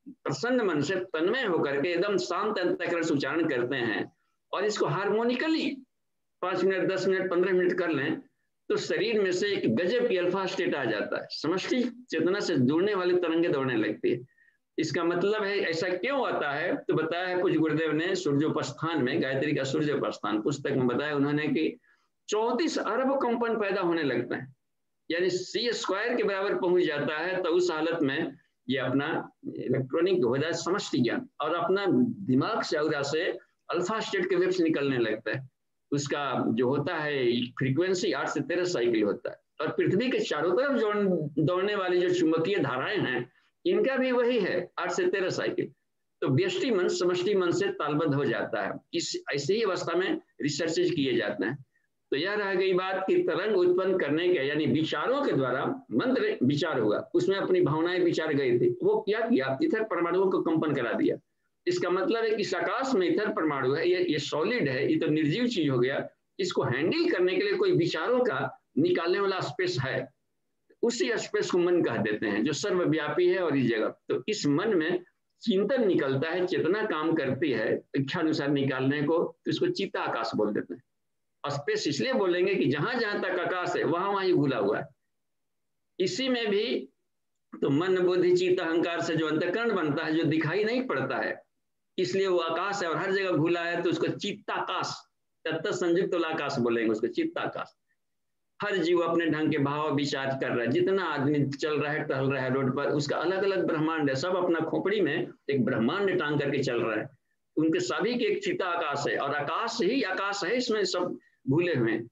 प्रसन्न मन से तन्मय होकर के एकदम शांत अंतःकरण से उच्चारण करते हैं, और इसको हार्मोनिकली 5 मिनट, 10 मिनट, 15 मिनट कर लें, तो शरीर में से एक गजब की अल्फा स्टेट आ जाता है। समष्टि चेतना से जुड़ने वाली तरंगे दौड़ने लगती है। इसका मतलब है ऐसा क्यों आता है, तो बताया है कुछ गुरुदेव ने सूर्योपस्थान में, गायत्री का सूर्योपस्थान पुस्तक में बताया उन्होंने कि 34 अरब कंपन पैदा होने लगते हैं, यानी C² के बराबर पहुंच जाता है। तो उस हालत में ये अपना इलेक्ट्रॉनिक हो जाए समष्टि ज्ञान, और अपना दिमाग से औरा से अल्फा स्टेट के वेव्स निकलने लगता है। उसका जो होता है फ्रीक्वेंसी 8 से 13 साइकिल होता है, और पृथ्वी के चारों तरफ दौड़ने वाली जो चुंबकीय धाराएं हैं, इनका भी वही है, 8 से 13 साइकिल। तो व्यष्टि मन समष्टि मन से तालबद्ध हो जाता है। इस ऐसी ही अवस्था में रिसर्चेज किए जाते हैं। तो यह रह गई बात कि तरंग उत्पन्न करने के, यानी विचारों के द्वारा मंत्र विचार हुआ, उसमें अपनी भावनाएं विचार गई थी, वो क्या किया, ईथर परमाणुओं को कंपन करा दिया। इसका मतलब है कि इस आकाश में ईथर परमाणु है, ये सॉलिड है, ये तो निर्जीव चीज हो गया। इसको हैंडल करने के लिए कोई विचारों का निकालने वाला स्पेस है, उसी स्पेस को मन कह देते हैं, जो सर्वव्यापी है और इस जगह। तो इस मन में चिंतन निकलता है, चेतना काम करती है इच्छानुसार निकालने को, तो इसको चित्त आकाश बोल देते हैं। स्पेस इसलिए बोलेंगे कि जहां जहां तक आकाश है वहां वहां ही घुला हुआ है। इसी में भी तो मन बुद्धि चित्त अहंकार से जो अंतःकरण बनता है, जो दिखाई नहीं पड़ता है, इसलिए वो आकाश है और हर जगह घुला है, तो उसको चित्ताकाश, तत्त संयुक्त आकाश बोलेंगे उसको, चित्ताकाश। हर जीव अपने ढंग के भाव विचार कर रहा है, जितना आदमी चल रहा है, टहल रहा है रोड पर, उसका अलग अलग ब्रह्मांड है, सब अपना खोपड़ी में एक ब्रह्मांड टांग करके चल रहा है। उनके सभी के एक चित्ता आकाश है, और आकाश ही आकाश है, इसमें सब भूले हुए हैं,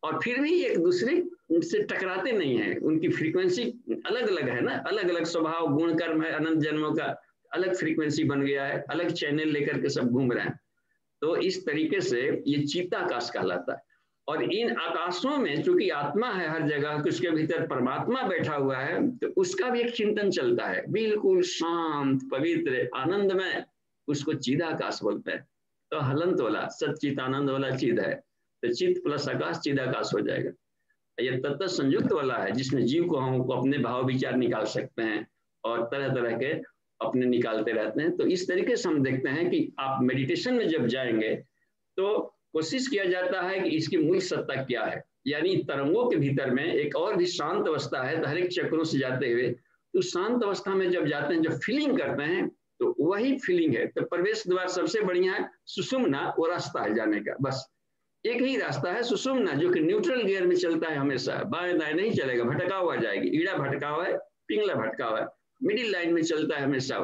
और फिर भी एक दूसरे से टकराते नहीं है। उनकी फ्रीक्वेंसी अलग अलग है ना, अलग अलग स्वभाव गुण कर्म है, अनंत जन्मों का अलग फ्रीक्वेंसी बन गया है, अलग चैनल लेकर के सब घूम रहे हैं। तो इस तरीके से ये चित्ताकाश कहलाता है। और इन आकाशों में चूंकि आत्मा है हर जगह, उसके भीतर परमात्मा बैठा हुआ है, तो उसका भी एक चिंतन चलता है, बिल्कुल शांत पवित्र आनंदमय, उसको चिदाकाश बोलते हैं। तो हलंत वाला सचित आनंद वाला चिद है, तो चित्त प्लस आकाश चिदाकाश हो जाएगा। ये तत्व संयुक्त वाला है, जिसमें जीव को हम अपने भाव विचार निकाल सकते हैं, और तरह तरह के अपने निकालते रहते हैं। तो इस तरीके से हम देखते हैं कि आप मेडिटेशन में जब जाएंगे तो कोशिश किया जाता है कि इसकी मूल सत्ता क्या है, यानी तरंगों के भीतर में एक और भी शांत अवस्था है, हर एक चक्रों से जाते हुए। तो शांत अवस्था में जब जाते हैं, जब फीलिंग करते हैं, तो वही फीलिंग है। तो प्रवेश द्वार सबसे बढ़िया है सुषुम्ना, वो रास्ता है जाने का, बस एक ही रास्ता है सुषुम्ना, जो कि न्यूट्रल गियर में चलता है हमेशा, बाएं दाएं नहीं चलेगा, भटका हुआ जाएगी, ईड़ा भटका हुआ है, पिंगला भटका हुआ है, मिडिल लाइन में चलता है हमेशा।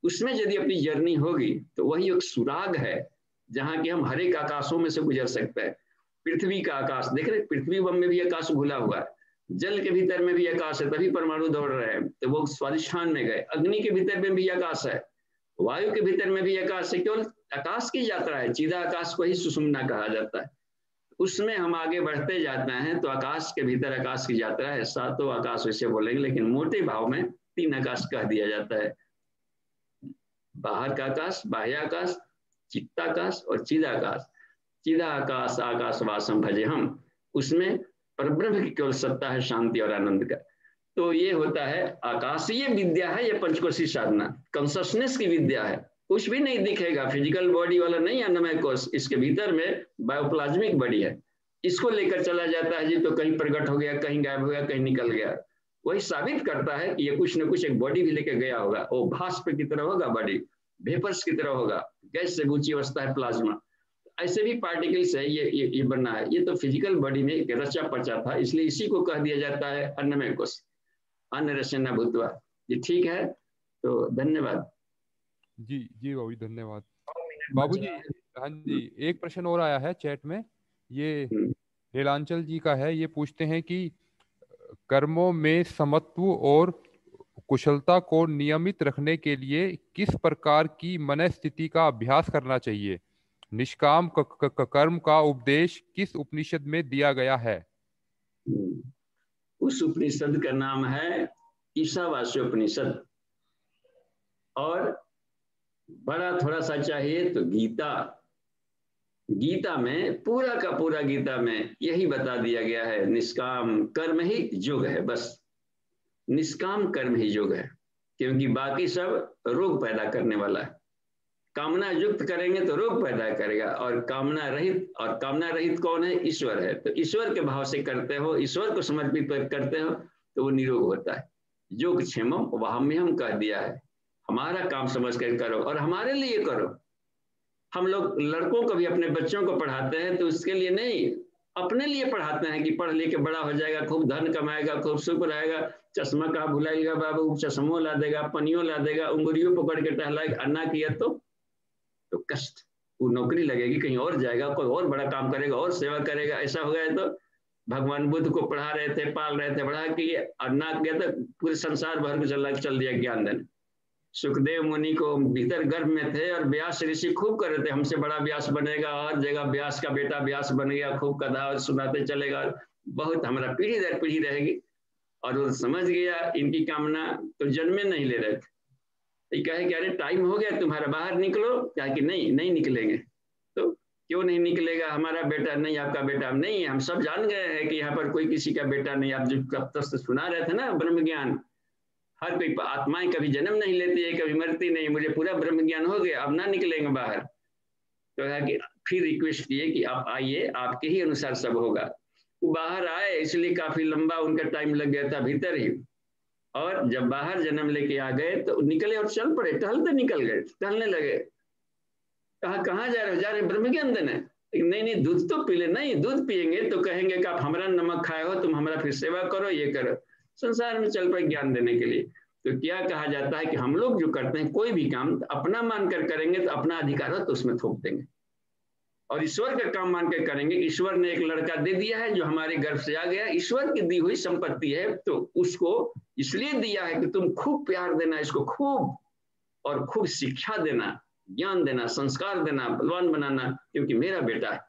उसमें यदि अपनी जर्नी होगी तो वही एक सुराग है, जहां कि हम हर एक आकाशों में से गुजर सकते हैं। पृथ्वी का आकाश देख रहे, पृथ्वी में भी आकाश घुला हुआ है, जल के भीतर में भी आकाश है, तभी परमाणु दौड़ रहे हैं, तो वो स्वादिष्ठान में गए। अग्नि के भीतर में भी आकाश है, वायु के भीतर में भी आकाश है, केवल आकाश की यात्रा है। सीधा आकाश को ही सुषुम्ना कहा जाता है। उसमें हम आगे बढ़ते जाते हैं तो आकाश के भीतर आकाश की यात्रा है। सातों आकाश वैसे बोलेंगे, लेकिन मोटे भाव में 3 आकाश कह दिया जाता है, बाहर का आकाश, बाह्य आकाश, चित्ताकाश और चिदाकाश। चिदाकाश आकाश वासम भजे हम, उसमें परब्रह्म की केवल सत्ता है, शांति और आनंद का। तो ये होता है आकाशीय विद्या है, ये पंचकोशी साधना कॉन्शसनेस की विद्या है। कुछ भी नहीं दिखेगा, फिजिकल बॉडी वाला नहीं अन्नमय कोश, इसके भीतर में बायोप्लाज्मिक बॉडी है, इसको लेकर चला जाता है जी, तो कहीं प्रकट हो गया, कहीं गायब हो गया, कहीं निकल गया। वही साबित करता है कि ये कुछ न कुछ एक बॉडी भी लेकर गया होगा, वो भास्प की तरह होगा बॉडी, वेपर्स की तरह होगा, गैस से ऊंची अवस्था है प्लाज्मा। ऐसे भी पार्टिकल्स है, ये बनना है। ये तो फिजिकल बॉडी में एक रचा पचा था, इसलिए इसी को कह दिया जाता है अन्नमय कोश, अन्न रचना भूतवा। ये ठीक है, तो धन्यवाद। जी जी बाबू जी, धन्यवाद। बाबू जी, हाँ जी, एक प्रश्न और आया है चैट में, ये नीलांचल जी का है। ये पूछते हैं कि कर्मों में समत्व और कुशलता को नियमित रखने के लिए किस प्रकार की मन स्थिति का अभ्यास करना चाहिए? निष्काम कर्म का उपदेश किस उपनिषद में दिया गया है? उस उपनिषद का नाम है ईशावास्य उपनिषद, और बड़ा थोड़ा सा चाहिए तो गीता। गीता में पूरा का पूरा गीता में यही बता दिया गया है, निष्काम कर्म ही योग है, बस निष्काम कर्म ही योग है, क्योंकि बाकी सब रोग पैदा करने वाला है। कामना युक्त करेंगे तो रोग पैदा करेगा, और कामना रहित कौन है? ईश्वर है। तो ईश्वर के भाव से करते हो, ईश्वर को समर्पित करते हो, तो वो निरोग होता है। योग क्षेमम वहाम्यहम कह दिया है, हमारा काम समझ कर करो और हमारे लिए करो। हम लोग लड़कों को भी अपने बच्चों को पढ़ाते हैं तो उसके लिए नहीं, अपने लिए पढ़ाते हैं कि पढ़ लिख के बड़ा हो जाएगा, खूब धन कमाएगा, खूब सुख रहेगा, चश्मा कहाँ भुलाएगा बाबू, चश्मों ला देगा, पनियों ला देगा, उंगलियों पकड़ के टहलाएगा, अन्ना किया तो कष्ट, वो नौकरी लगेगी, कहीं और जाएगा, कोई और बड़ा काम करेगा और सेवा करेगा। ऐसा हो गया तो भगवान बुद्ध को पढ़ा रहे थे, पाल रहे थे, बढ़ा के अन्ना किया तो पूरे संसार भर को चल दिया ज्ञान देने। सुखदेव मुनि को भीतर गर्भ में थे और व्यास ऋषि खूब कर रहे थे, हमसे बड़ा व्यास बनेगा, हर जगह व्यास का बेटा व्यास बन गया, खूब कथा सुनाते चलेगा, बहुत हमारा पीढ़ी दर पीढ़ी रहेगी। और वो समझ गया इनकी कामना, तो जन्मे नहीं ले रहे थे। ये कहे कि अरे टाइम हो गया तुम्हारा, बाहर निकलो। क्या कि नहीं निकलेंगे। तो क्यों नहीं निकलेगा? हमारा बेटा नहीं, आपका बेटा नहीं, हम सब जान गए हैं कि यहाँ पर कोई किसी का बेटा नहीं। आप जो कब तक सुना रहे थे ना ब्रह्म ज्ञान, हर कोई आत्माएं कभी जन्म नहीं लेती है, कभी मरती नहीं, मुझे पूरा ब्रह्म ज्ञान हो गया, अब ना निकलेंगे बाहर। तो है कि फिर रिक्वेस्ट किए कि आप आइए, आपके ही अनुसार सब होगा। वो बाहर आए, इसलिए काफी लंबा उनका टाइम लग गया था भीतर ही। और जब बाहर जन्म लेके आ गए तो निकले और चल पड़े, टहलते निकल गए, टहलने लगे। कहा कहाँ जा रहे हो? जा रहे ब्रह्म ज्ञान देने। नहीं दूध तो पी ले। नहीं, दूध पिएंगे तो कहेंगे कि आप हमारा नमक खाए हो, तुम हमारा फिर सेवा करो, ये करो। संसार में चल पड़े ज्ञान देने के लिए। तो क्या कहा जाता है कि हम लोग जो करते हैं कोई भी काम अपना मानकर करेंगे तो अपना अधिकार हो तो उसमें थोप देंगे, और ईश्वर का काम मान कर करेंगे। ईश्वर ने एक लड़का दे दिया है जो हमारे गर्भ से आ गया, ईश्वर की दी हुई संपत्ति है, तो उसको इसलिए दिया है कि तुम खूब प्यार देना, इसको खूब और खूब शिक्षा देना, ज्ञान देना, संस्कार देना, बलवान बनाना, क्योंकि मेरा बेटा है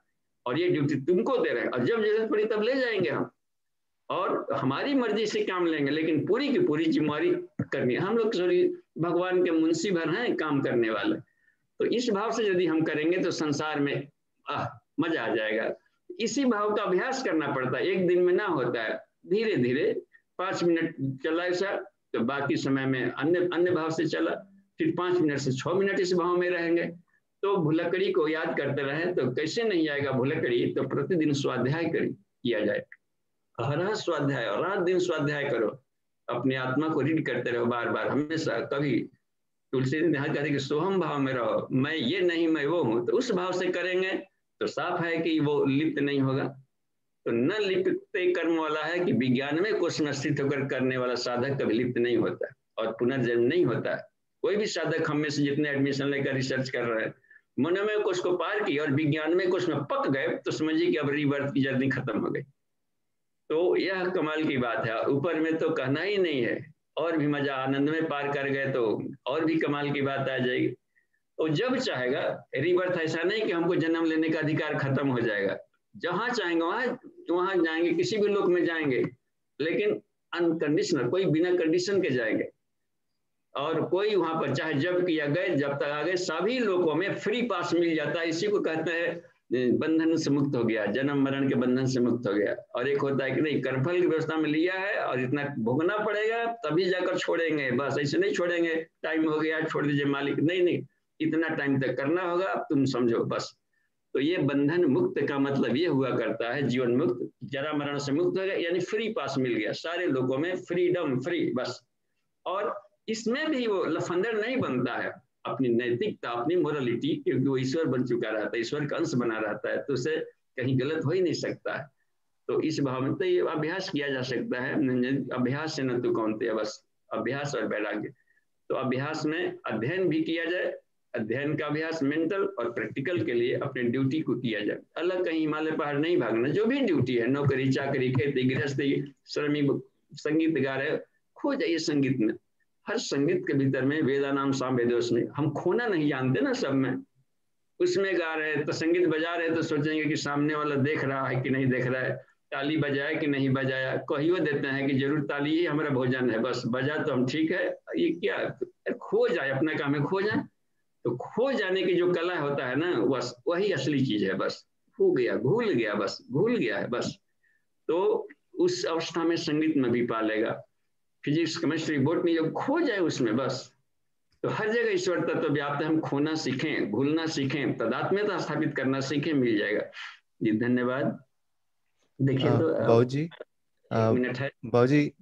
और ये ड्यूटी तुमको दे रहे हैं। और जब जरूरत पड़ी तब ले जाएंगे हम, और हमारी मर्जी से काम लेंगे, लेकिन पूरी की पूरी जिम्मेवारी करनी है। हम लोग भगवान के मुंशी भर हैं काम करने वाले। तो इस भाव से यदि हम करेंगे तो संसार में मजा आ जाएगा। इसी भाव का अभ्यास करना पड़ता है, एक दिन में ना होता है, धीरे धीरे 5 मिनट चला ऐसा, तो बाकी समय में अन्य भाव से चला, फिर 5 मिनट से 6 मिनट इस भाव में रहेंगे। तो भुलकड़ी को याद करते रहे तो कैसे नहीं आएगा भुलकड़ी? तो प्रतिदिन स्वाध्याय किया जाए, हर स्वाध्याय, और रात दिन स्वाध्याय करो, अपने आत्मा को रीड करते रहो बार बार, हमेशा। कभी तुलसी ने कहते कि सोहम भाव में रहो, मैं ये नहीं मैं वो हूँ। तो उस भाव से करेंगे तो साफ है कि वो लिप्त नहीं होगा। तो न लिप्त कर्म वाला है कि विज्ञान में कोष में स्थित होकर करने वाला साधक कभी लिप्त नहीं होता और पुनर्जन्म नहीं होता। कोई भी साधक हम में से जितने एडमिशन लेकर रिसर्च कर रहे हैं, मनोमय कोष को पार की और विज्ञान में कोष में पक गए, तो समझिए कि अब रीबर्थ की जर्नी खत्म हो गई। तो यह कमाल की बात है, ऊपर में तो कहना ही नहीं है। और भी मजा, आनंद में पार कर गए तो और भी कमाल की बात आ जाएगी। तो जब चाहेगा रीबर्थ, ऐसा नहीं कि हमको जन्म लेने का अधिकार खत्म हो जाएगा। जहां चाहेंगे वहां जाएंगे, किसी भी लोक में जाएंगे, लेकिन अनकंडीशनल, कोई बिना कंडीशन के जाएंगे। और कोई वहां पर चाहे जब किया गए, जब तक आ गए, सभी लोगों में फ्री पास मिल जाता है। इसी को कहते हैं बंधन से मुक्त हो गया, जन्म मरण के बंधन से मुक्त हो गया। और एक होता है कि नहीं, कर्मफल की व्यवस्था में लिया है और इतना भोगना पड़ेगा तभी जाकर छोड़ेंगे, बस ऐसे नहीं छोड़ेंगे, टाइम हो गया छोड़ दीजिए मालिक, नहीं, इतना टाइम तक करना होगा, तुम समझो बस। तो ये बंधन मुक्त का मतलब ये हुआ करता है, जीवन मुक्त, जरा मरण से मुक्त हो गया, यानी फ्री पास मिल गया, सारे लोगों में फ्रीडम, फ्री बस। और इसमें भी वो लफंदर नहीं बनता है, अपनी नैतिकता, अपनी मोरलिटी, क्योंकि वो ईश्वर बन चुका रहता है, ईश्वर का अंश बना रहता है, तो उसे कहीं गलत हो ही नहीं सकता है। तो इस भाव में तो ये अभ्यास किया जा सकता है। अभ्यास से न तो कौनते, बस अभ्यास और वैराग्य। तो अभ्यास में अध्ययन भी किया जाए, अध्ययन का अभ्यास मेंटल और प्रैक्टिकल के लिए अपने ड्यूटी को किया जाए। अलग कहीं हिमालय पहाड़ नहीं भागना, जो भी ड्यूटी है, नौकरी चाकरी, खेती गृहस्थी, श्रमिक, संगीत गा रहे, खो जाइए संगीत में। हर संगीत के भीतर में वेदा नाम साम वेदोस में हम खोना नहीं जानते ना, सब में उसमें गा रहे हैं तो संगीत बजा रहे हैं तो सोचेंगे कि सामने वाला देख रहा है कि नहीं देख रहा है, ताली बजाया कि नहीं बजाया, कहियो देते हैं कि जरूर ताली ही हमारा भोजन है, बस बजा तो हम ठीक है। ये क्या, खो जाए, अपना काम है खो जाए। तो खो जाने की जो कला होता है ना, बस वही असली चीज है। बस खो गया, भूल गया, बस भूल गया है बस। तो उस अवस्था में संगीत में भी पालेगा। फिजिक्स केमिस्ट्री बॉटनी जब खो जाए उसमें, बस तो हर जगह ईश्वर तत्व व्याप्त है। हम खोना सीखें, भूलना सीखें, तदात्म्यता स्थापित करना सीखें, मिल जाएगा जी। धन्यवाद। देखिए तो बाबू जी, 1 मिनट है। बाबू जी,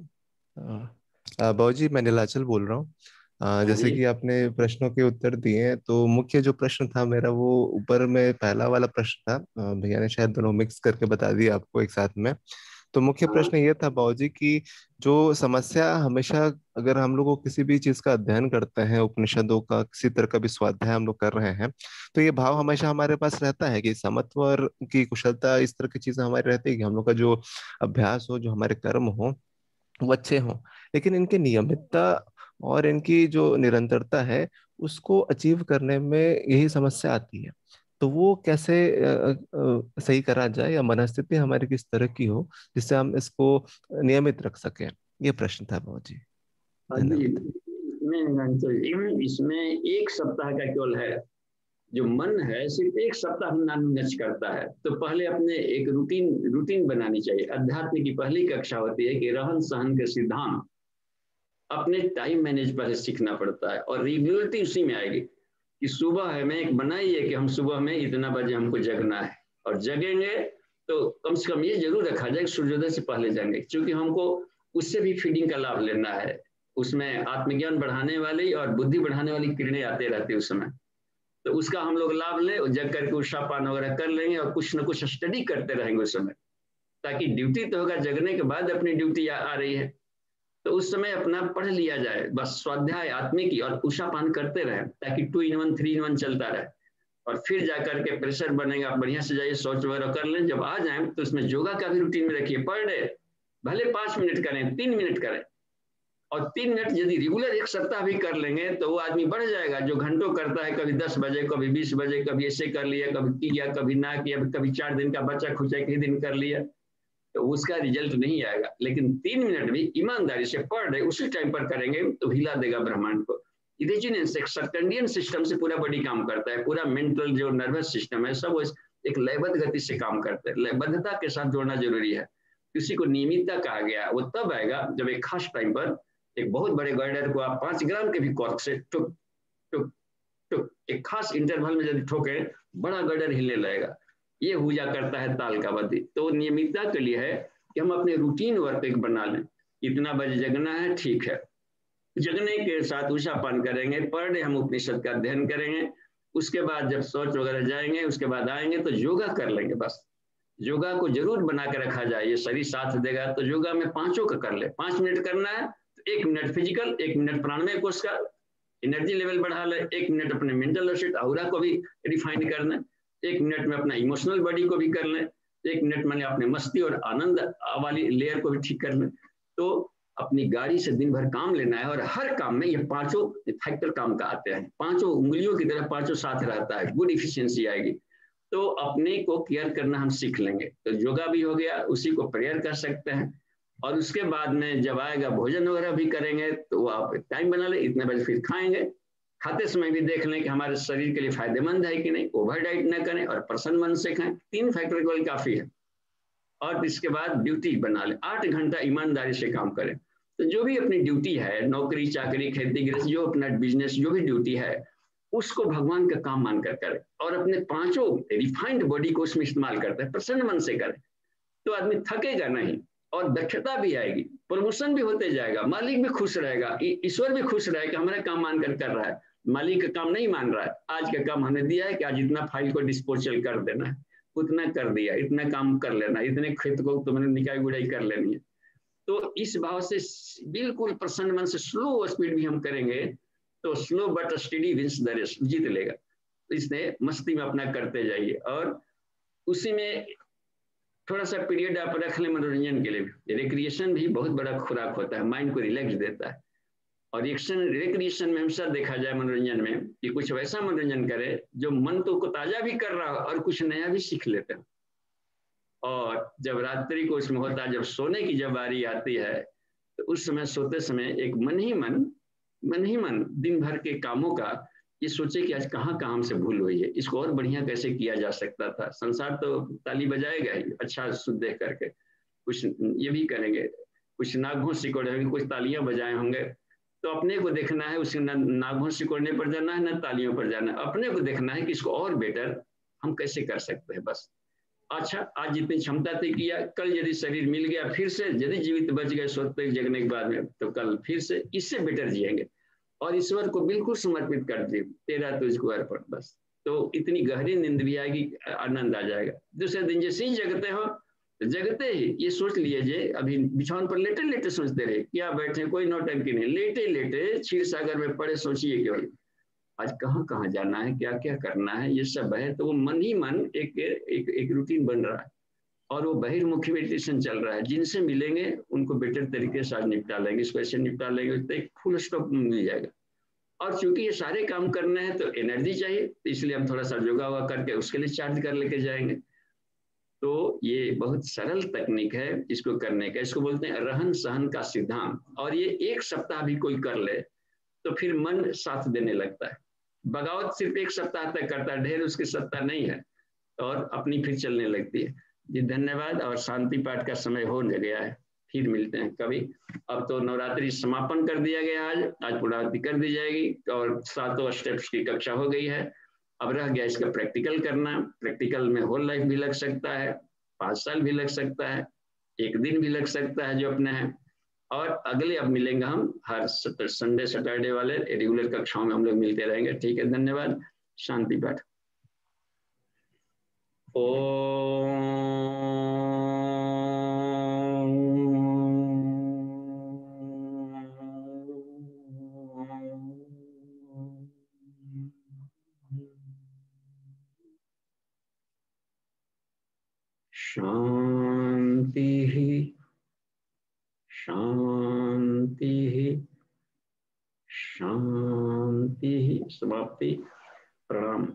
बाबू जी, मैं नीलाचल बोल रहा हूँ। हाँ जैसे जी। कि आपने प्रश्नों के उत्तर दिए हैं, तो मुख्य जो प्रश्न था मेरा, वो ऊपर में पहला वाला प्रश्न था। भैया ने शायद दोनों मिक्स करके बता दिया आपको एक साथ में। तो मुख्य हाँ प्रश्न ये था बाबूजी कि जो समस्या हमेशा, अगर हम लोग को किसी भी चीज का अध्ययन करते हैं, उपनिषदों का किसी तरह का भी स्वाध्याय हम लोग कर रहे हैं, तो ये भाव हमेशा हमारे पास रहता है कि समत्व और की कुशलता, इस तरह की चीजें हमारी रहती है कि हम लोग का जो अभ्यास हो, जो हमारे कर्म हो, वो अच्छे हों। लेकिन इनकी नियमितता और इनकी जो निरंतरता है, उसको अचीव करने में यही समस्या आती है। तो वो कैसे सही करा जाए, या मनस्थिति हमारी किस तरह की हो जिससे हम इसको नियमित रख सकें, ये प्रश्न था बाबू जी। हाँ जी। धन्यवाद। इसमें 1 सप्ताह का केवल है। जो मन है सिर्फ 1 सप्ताह नानुनच करता है। तो पहले अपने एक रूटीन बनानी चाहिए। अध्यात्म की पहली कक्षा होती है कि रहन सहन के सिद्धांत, अपने टाइम मैनेज पहले सीखना पड़ता है, और रेगुलरिटी उसी में आएगी कि सुबह है, मैं एक बनाई है कि हम सुबह में इतना बजे हमको जगना है, और जगेंगे तो कम से कम ये जरूर रखा जाए कि सूर्योदय से पहले जाएंगे, क्योंकि हमको उससे भी फीडिंग का लाभ लेना है। उसमें आत्मज्ञान बढ़ाने वाली और बुद्धि बढ़ाने वाली किरणें आते रहती है उस समय, तो उसका हम लोग लाभ लें, और जग करके उषा पान वगैरह कर लेंगे, और कुछ ना कुछ स्टडी करते रहेंगे उस समय, ताकि ड्यूटी तो होगा, जगने के बाद अपनी ड्यूटी आ रही है, तो उस समय अपना पढ़ लिया जाए। बस स्वाध्याय आत्मिक की और उषापान करते रहे, ताकि 2 in 1 3 in 1 चलता रहे, और फिर जाकर के प्रेशर बनेगा, बढ़िया से जाइए, शौच वगैरह कर लें। जब आ जाए तो उसमें योगा का भी रूटीन में रखिए। पर डे भले 5 मिनट करें, 3 मिनट करें, और 3 मिनट यदि रेगुलर 1 सप्ताह भी कर लेंगे तो वो आदमी बढ़ जाएगा। जो घंटों करता है, कभी 10 बजे, कभी 20 बजे, कभी ऐसे कर लिया, कभी किया, कभी ना किया, कभी 4 दिन का बच्चा खुचा एक ही दिन कर लिया, तो उसका रिजल्ट नहीं आएगा। लेकिन 3 मिनट भी ईमानदारी से पर डे उसी टाइम पर करेंगे तो हिला देगा ब्रह्मांड को। रेजिनेंस, एक सर्कैडियन सिस्टम से पूरा बॉडी काम करता है, पूरा मेंटल जो नर्वस सिस्टम है सब एक लयबद्ध गति से काम करते हैं। लयबद्धता के साथ जोड़ना जरूरी है। किसी को नियमितता कहा गया, वो तब आएगा जब एक खास टाइम पर एक बहुत बड़े गाइडर को आप 5 ग्राम के भी कॉर्क से टुक टुक टुक एक खास इंटरवल में यदि ठोके, बड़ा गाइडर हिलने लगेगा। ये हुआ करता है ताल का बद्दी। तो नियमितता के लिए है कि हम अपने रूटीन वर्क एक बना लें। इतना बजे जगना है, ठीक है, जगने के साथ उषापान करेंगे, पर डे हम उपनिषद का अध्ययन करेंगे। उसके बाद जब शौच वगैरह जाएंगे, उसके बाद आएंगे तो योगा कर लेंगे। बस योगा को जरूर बना के रखा जाए, ये शरीर साथ देगा। तो योगा में 5 का कर ले। 5 मिनट करना है तो 1 मिनट फिजिकल, 1 मिनट प्राणमय कोष का एनर्जी लेवल बढ़ा ले, 1 मिनट अपने मेंटल स्टेट ऑरा को भी रिफाइन करना, 1 मिनट में अपना इमोशनल बॉडी को भी कर लें, 1 मिनट में अपने मस्ती और आनंद वाली लेयर को भी ठीक कर लें। तो अपनी गाड़ी से दिन भर काम लेना है, और हर काम में ये 5 फैक्टर काम का आते हैं। 5 उंगलियों की तरह 5 साथ रहता है, गुड इफिशियंसी आएगी। तो अपने को केयर करना हम सीख लेंगे। तो योगा भी हो गया, उसी को प्रेयर कर सकते हैं। और उसके बाद में जब आएगा भोजन वगैरह भी करेंगे, तो आप टाइम बना ले, इतने बजे फिर खाएंगे। खाते समय भी देख लें कि हमारे शरीर के लिए फायदेमंद है कि नहीं, ओवर डाइट न करें, और प्रसन्न मन से खाएं। 3 फैक्टर केवल काफी है। और इसके बाद ड्यूटी बना ले, 8 घंटा ईमानदारी से काम करें। तो जो भी अपनी ड्यूटी है, नौकरी चाकरी खेती गृहस्थी, जो अपना बिजनेस, जो भी ड्यूटी है, उसको भगवान का काम मानकर करें, और अपने 5 रिफाइंड बॉडी को उसमें इस्तेमाल करते हैं, प्रसन्न मन से करें। तो आदमी थकेगा नहीं, और दक्षता भी आएगी, प्रमोशन भी होते जाएगा, मालिक भी खुश रहेगा, ईश्वर भी खुश रहेगा, हमारा काम मानकर कर रहा है। मालिक का काम नहीं मान रहा है, आज का काम हमने दिया है कि आज इतना फाइल को डिस्पोजल कर देना है, उतना कर दिया, इतना काम कर लेना, इतने खेत को तुमने निकाई गुड़ाई कर लेनी है। तो इस भाव से बिल्कुल प्रसन्न मन से स्लो स्पीड भी हम करेंगे तो slow but steady wins the race, जीत लेगा। इसने मस्ती में अपना करते जाइए और उसी में थोड़ा सा पीरियड आप रख लें मनोरंजन के लिए। रिक्रिएशन भी बहुत बड़ा खुराक होता है, माइंड को रिलैक्स देता है। और रिक्रिएशन में हमेशा देखा जाए मनोरंजन में कि कुछ वैसा मनोरंजन करे जो मन तो को ताजा भी कर रहा हो और कुछ नया भी सीख लेते हैं। और जब रात्रि को उसमें होता है, जब सोने की जब बारी आती है तो उस समय सोते समय एक मन ही मन दिन भर के कामों का ये सोचे कि आज कहाँ कहाँ से भूल हुई है, इसको और बढ़िया कैसे किया जा सकता था। संसार तो ताली बजाएगा ही अच्छा सुध देख करके, कुछ ये भी करेंगे, कुछ नागों सिकोड़े होंगे, कुछ तालियां बजाए होंगे। तो अपने को देखना है, उसके न नागों सिकोड़ने पर जाना है, न तालियों पर जाना है। अपने को देखना है कि इसको और बेटर हम कैसे कर सकते हैं। बस अच्छा, आज जितनी क्षमता तय किया, कल यदि शरीर मिल गया फिर से, यदि जीवित बच गए सोते जगने के बाद में, तो कल फिर से इससे बेटर जिएंगे और ईश्वर को बिल्कुल समर्पित कर दिए, तेरा तुझको अर्पण। बस तो इतनी गहरी नींद भी आएगी, आनंद आ जाएगा। दूसरे दिन जैसे ही जगते हो, जगते ही ये सोच लीजिए, अभी बिछावन पर लेटे लेटे सोचते रहे, क्या बैठे, कोई नौटंकी नहीं, लेटे लेटे क्षीर सागर में पड़े सोचिए केवल आज कहाँ कहाँ जाना है, क्या क्या करना है, ये सब है। तो वो मन ही मन एक रूटीन बन रहा है और वो बहिर्मुखी मेडिटेशन चल रहा है। जिनसे मिलेंगे उनको बेटर तरीके से आज निपटा लेंगे, इसको ऐसे निपटा लेंगे तो एक फुल स्टॉप मिल जाएगा। और चूंकि ये सारे काम करने हैं तो एनर्जी चाहिए, तो इसलिए हम थोड़ा सा योगा हुआ करके उसके लिए चार्ज कर लेके जाएंगे। तो ये बहुत सरल तकनीक है इसको करने का, इसको बोलते हैं रहन सहन का सिद्धांत। और ये एक सप्ताह भी कोई कर ले तो फिर मन साथ देने लगता है। बगावत सिर्फ एक सप्ताह तक करता है, ढेर उसकी सत्ता नहीं है और अपनी फिर चलने लगती है। जी धन्यवाद। और शांति पाठ का समय हो गया है, फिर मिलते हैं कभी। अब तो नवरात्रि समापन कर दिया गया, आज पूर्णावृत्ति कर दी जाएगी और 7 स्टेप्स की कक्षा हो गई है। अब रह गया इसका प्रैक्टिकल करना। प्रैक्टिकल में होल लाइफ भी लग सकता है, 5 साल भी लग सकता है, एक दिन भी लग सकता है जो अपने हैं। और अगले अब मिलेंगे हम हर संडे सैटरडे वाले रेगुलर कक्षाओं में हम लोग मिलते रहेंगे। ठीक है, धन्यवाद। शांति पाठ। शांति शांति शांति। समाप्ति। प्रणाम।